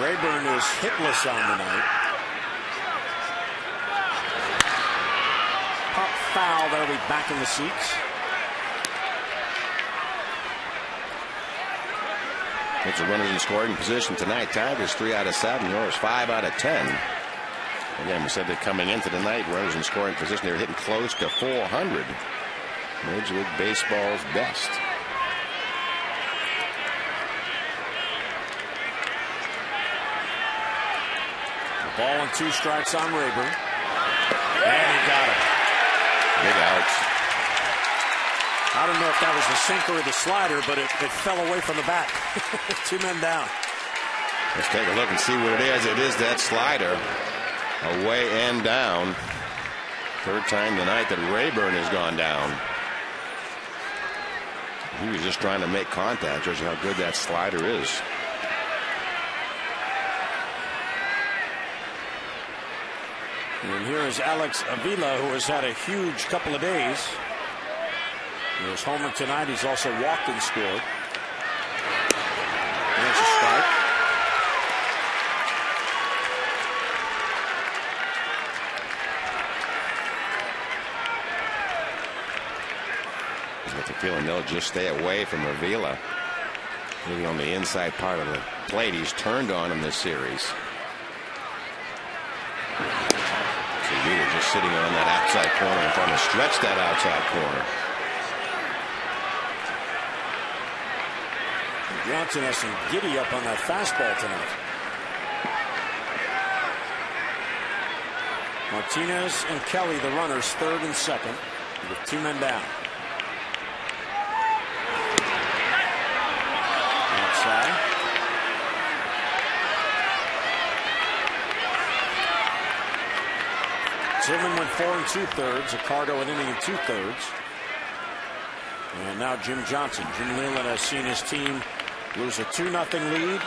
Rayburn is hitless on the night. Pop foul. That'll be back in the seats. It's a runners in scoring position tonight. Tigers 3 out of 7. Orioles 5 out of 10. Again, we said that coming into the night, runners in scoring position, they were hitting close to 400. Major League Baseball's best. The ball and 2 strikes on Rayburn. And he got it. Big outs. I don't know if that was the sinker or the slider, but it fell away from the bat. 2 men down. Let's take a look and see what it is. It is that slider. Away and down. Third time tonight that Rayburn has gone down. He was just trying to make contact. Shows you how good that slider is. And here is Alex Avila, who has had a huge couple of days. He was homer tonight. He's also walked and scored. There's a strike. I get the feeling they'll just stay away from Avila. Maybe on the inside part of the plate. He's turned on in this series. So Avila just sitting on that outside corner and trying to stretch that outside corner. Johnson has some giddy up on that fastball tonight. Martinez and Kelly, the runners, third and second, with 2 men down. Outside. Tillman went 4 2/3. Accardo an inning and 2/3. And now Jim Johnson. Jim Leyland has seen his team lose a 2-0 lead,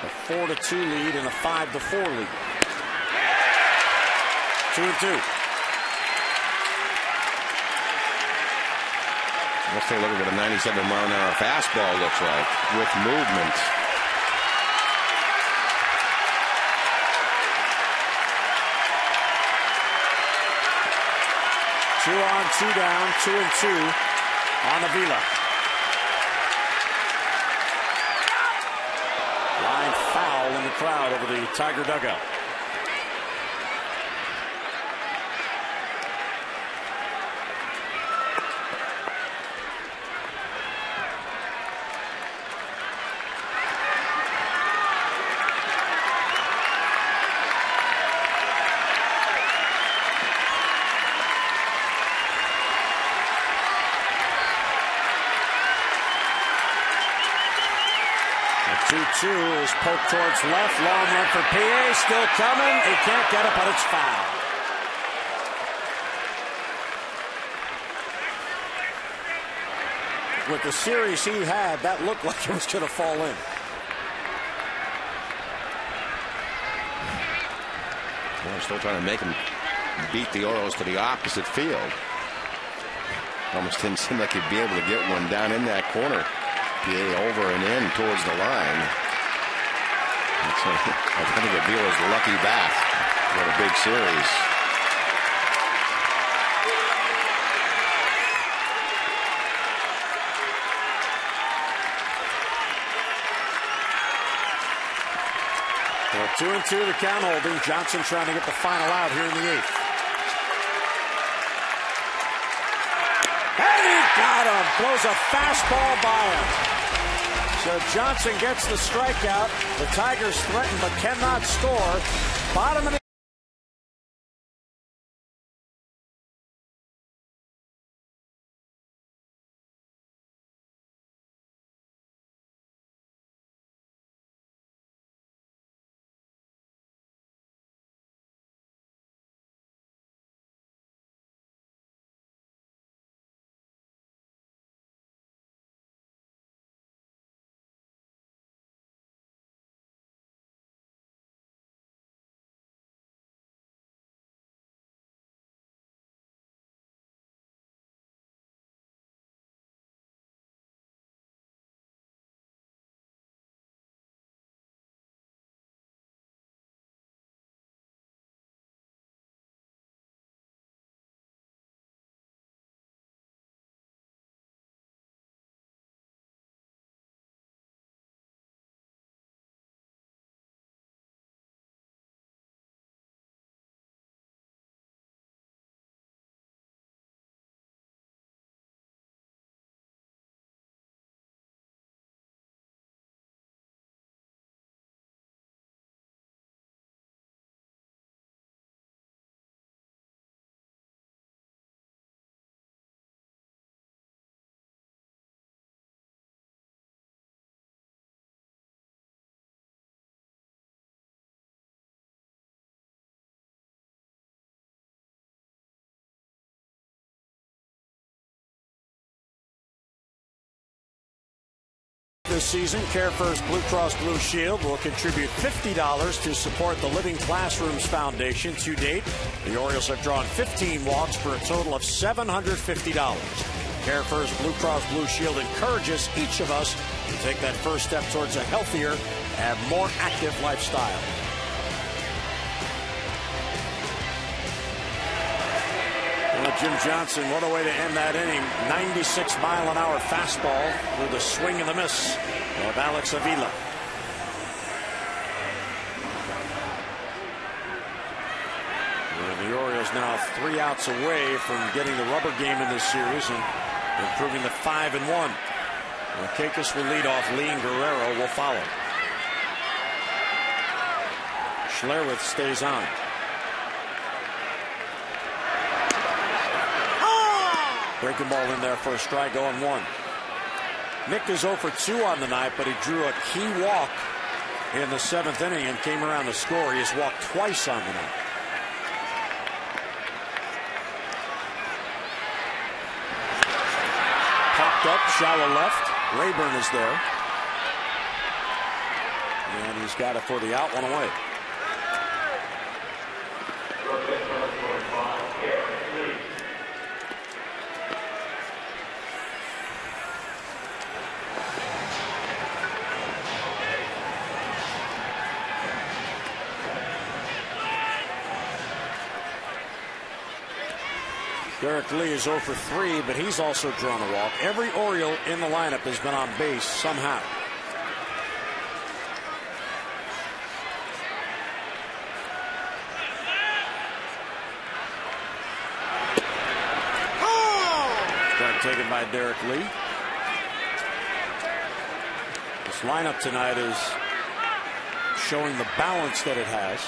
a 4-2 lead, and a 5-4 lead. 2-2. Let's take a look at what a 97-mile-an-hour fastball looks like with movement. Two on, 2 down, 2-2 on Avila. Line foul in the crowd over the Tiger dugout. Is poked towards left. Long run for PA. Still coming. He can't get it, but it's foul. With the series he had, that looked like it was going to fall in. Well, still trying to make him beat the Orioles to the opposite field. Almost didn't seem like he'd be able to get one down in that corner. PA over and in towards the line. I think Avila's lucky back. What a big series. Well, 2-2 the count holding. Johnson trying to get the final out here in the 8th. And he got him. Blows a fastball by him. So Johnson gets the strikeout. The Tigers threaten but cannot score. Bottom of the the season, CareFirst Blue Cross Blue Shield will contribute $50 to support the Living Classrooms Foundation. To date, the Orioles have drawn 15 walks for a total of $750. CareFirst Blue Cross Blue Shield encourages each of us to take that first step towards a healthier and more active lifestyle. Jim Johnson, what a way to end that inning. 96-mile-an-hour fastball with a swing and a miss of Alex Avila. And the Orioles now 3 outs away from getting the rubber game in this series and improving to 5-1. Markakis will lead off. Lee and Guerrero will follow. Schlereth stays on. Breaking ball in there for a strike, 0-1. Nick is 0 for 2 on the night, but he drew a key walk in the 7th inning and came around to score. He has walked twice on the night. Popped up, shallow left. Rayburn is there. And he's got it for the out, 1 away. Derek Lee is 0 for 3, but he's also drawn a walk. Every Oriole in the lineup has been on base somehow. Strike taken by Derek Lee. This lineup tonight is showing the balance that it has.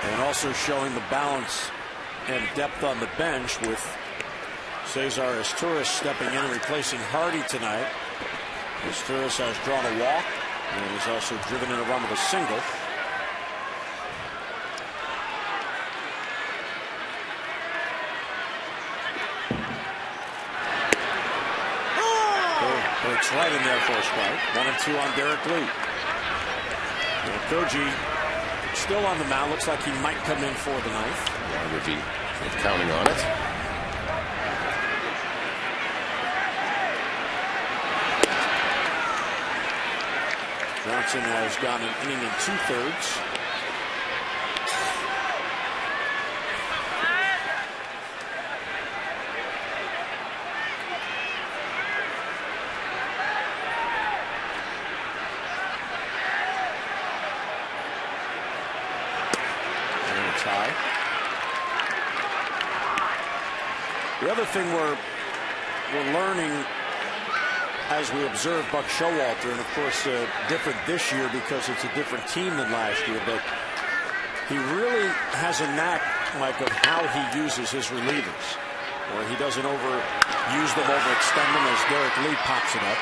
And also showing the balance and depth on the bench with Cesar Asturias stepping in and replacing Hardy tonight. Asturias has drawn a walk and he's also driven in a run with a single. Breaks right in there for a strike. 1-2 on Derek Lee. And Koji still on the mound. Looks like he might come in for the ninth. Yeah, if he's counting on it. Johnson has gone an inning and 2/3. The other thing we're learning as we observe Buck Showalter, and of course different this year because it's a different team than last year, but he really has a knack, Mike, of how he uses his relievers, where he doesn't overuse them, overextend them as Derek Lee pops it up.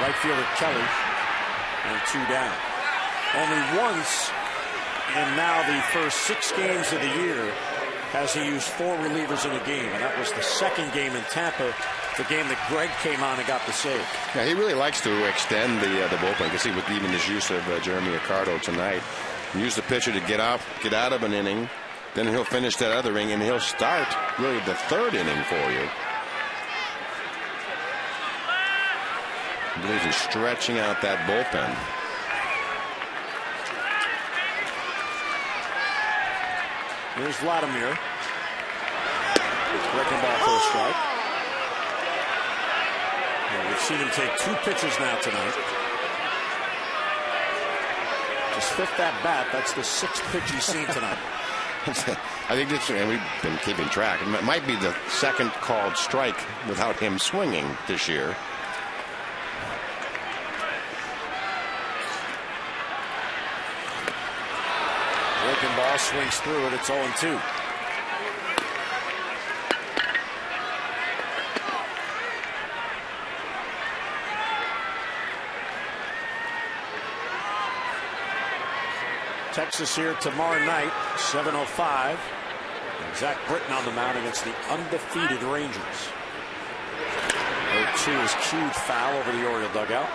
Right fielder Kelly and 2 down. Only once in now the first 6 games of the year has he used 4 relievers in a game, and that was the second game in Tampa, the game that Greg came on and got the save. Yeah, he really likes to extend the bullpen. You can see with even his use of Jeremy Accardo tonight. Use the pitcher to get out of an inning, then he'll finish that other inning, and he'll start really the 3rd inning for you. I believe he's stretching out that bullpen. Here's Vladimir. Breaking ball for a strike. And we've seen him take 2 pitches now tonight. His 5th at bat. That's the 6th pitch he's seen tonight. I think this, and we've been keeping track. It might be the 2nd called strike without him swinging this year. Breaking ball, swings through it. It's 0-2. Texas here tomorrow night, 7:05. Zach Britton on the mound against the undefeated Rangers. 0-2 is cued foul over the Oriole dugout.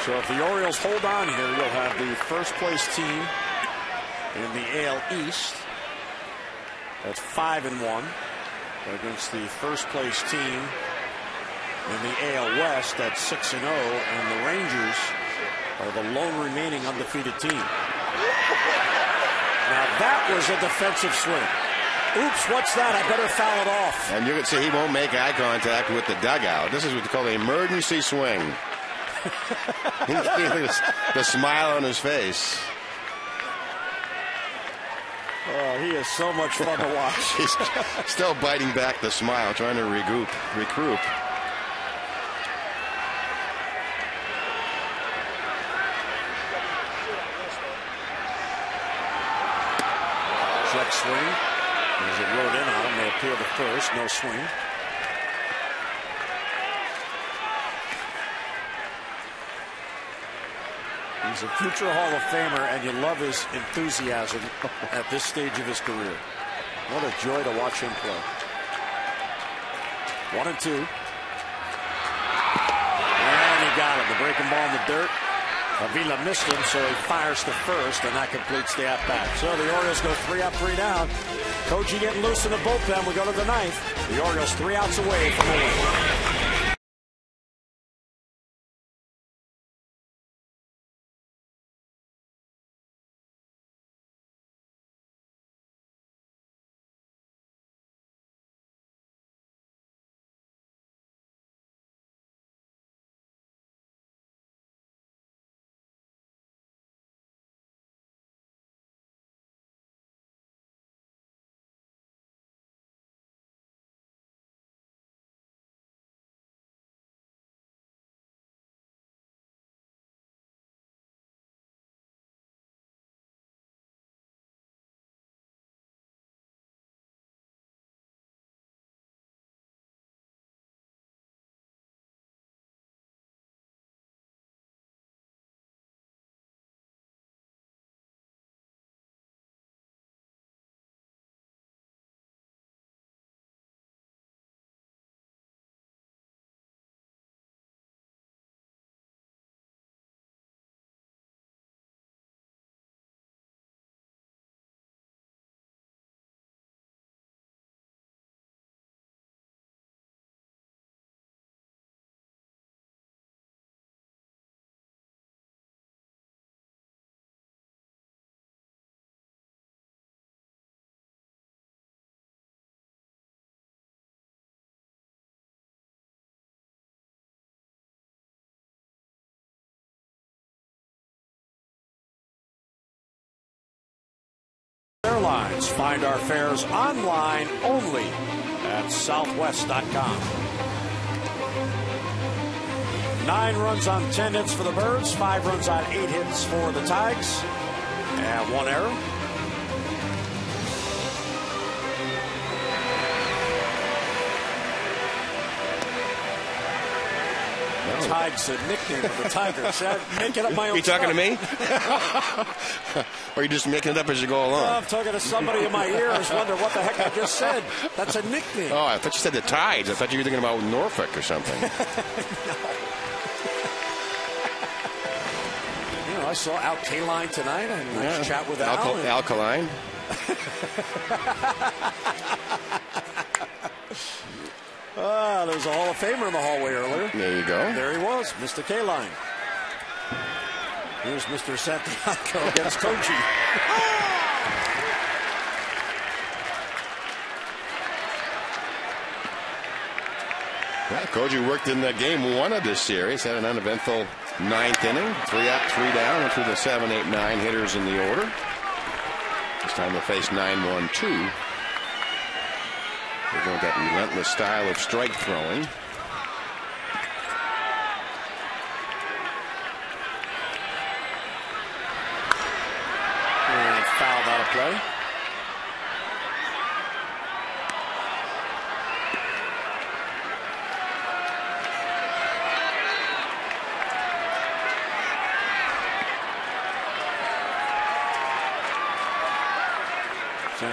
So if the Orioles hold on here, you'll have the first place team in the AL East. That's 5-1 against the first place team in the AL West. That's 6-0, and the Rangers are the lone remaining undefeated team. Now that was a defensive swing. Oops, what's that? I better foul it off. And you can see he won't make eye contact with the dugout. This is what's called an emergency swing. The smile on his face. Oh, he is so much fun to watch. He's still biting back the smile, trying to regroup. Check swing. As it rode in on him, they appeal to first. No swing. He's a future Hall of Famer, and you love his enthusiasm at this stage of his career. What a joy to watch him play. 1-2. And he got it. The breaking ball in the dirt. Avila missed him, so he fires to first, and that completes the at-bat. So the Orioles go 3 up, 3 down. Koji getting loose in the bullpen. We go to the 9th. The Orioles 3 outs away from the win. Airlines. Find our fares online only at southwest.com. 9 runs on 10 hits for the Birds, 5 runs on 8 hits for the Tigers, and 1 error. Tigers, a nickname of the Tigers. Making up my own. Are you talking to me? Or are you just making it up as you go along? I'm talking to somebody in my ears, wonder what the heck I just said. That's a nickname. Oh, I thought you said the Tides. I thought you were thinking about Norfolk or something. No. You know, I saw Al Kaline tonight. I had a nice chat with Al. Alkaline. There was a Hall of Famer in the hallway earlier. There you go. There he was, Mr. Kaline. Here's Mr. Santiago against Koji. Well, Koji worked in game 1 of this series, had an uneventful 9th inning, 3 up, 3 down, went through the 7, 8, 9 hitters in the order. This time they face 9-1-2. They're going that relentless style of strike throwing. And fouled out of play.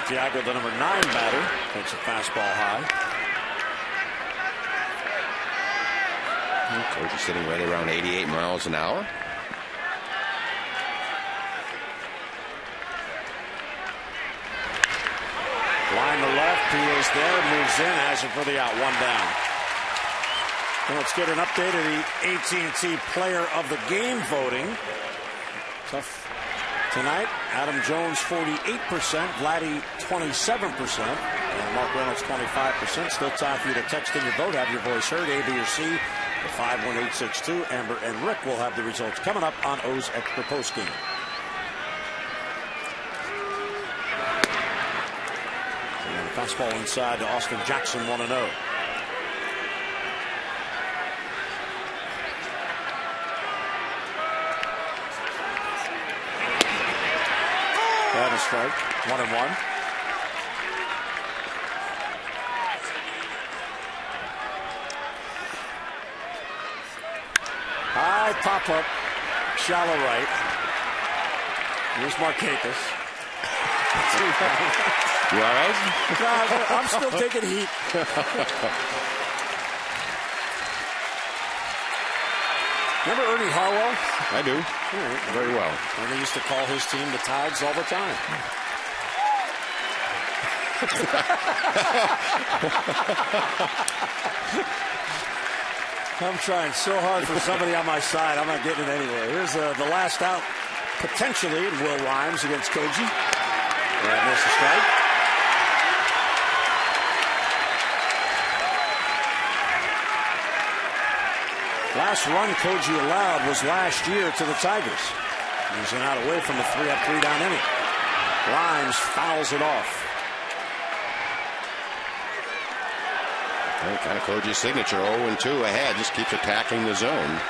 Santiago, the number 9 batter, takes a fastball high. Coach is sitting right around 88 miles an hour. Line to left, he is there, moves in, has it for the out, 1 down. And let's get an update of the AT&T Player of the Game voting. Tough tonight. Adam Jones 48%, Vladdy 27%, and Mark Reynolds 25%. Still time for you to text in your vote. Have your voice heard. A, B, or C. The 51862. Amber and Rick will have the results coming up on O's Extra Post Game. And fastball inside to Austin Jackson, 1-0. And a strike, 1-1. High pop up, shallow right. Here's Markakis. You all right? No, I'm still taking heat. Remember Ernie Harwell? I do. Very well. And they used to call his team the Tides all the time. I'm trying so hard for somebody on my side. I'm not getting it anyway. Here's the last out, potentially, in Will Rhymes against Koji. And there's the strike. Last run Koji allowed was last year to the Tigers. He's an out away from the 3-up, 3-down inning. Rhymes fouls it off. Kind of Koji's signature, 0-2 ahead, just keeps attacking the zone.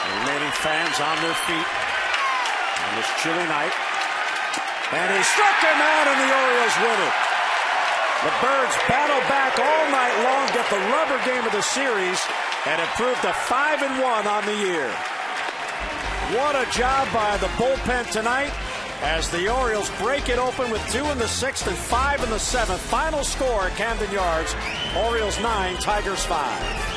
The remaining fans on their feet on this chilly night. And he struck him out, and the Orioles win it. The Birds battle back all night long, get the rubber game of the series, and improve to 5-1 on the year. What a job by the bullpen tonight as the Orioles break it open with 2 in the 6th and 5 in the 7th. Final score at Camden Yards, Orioles 9, Tigers 5.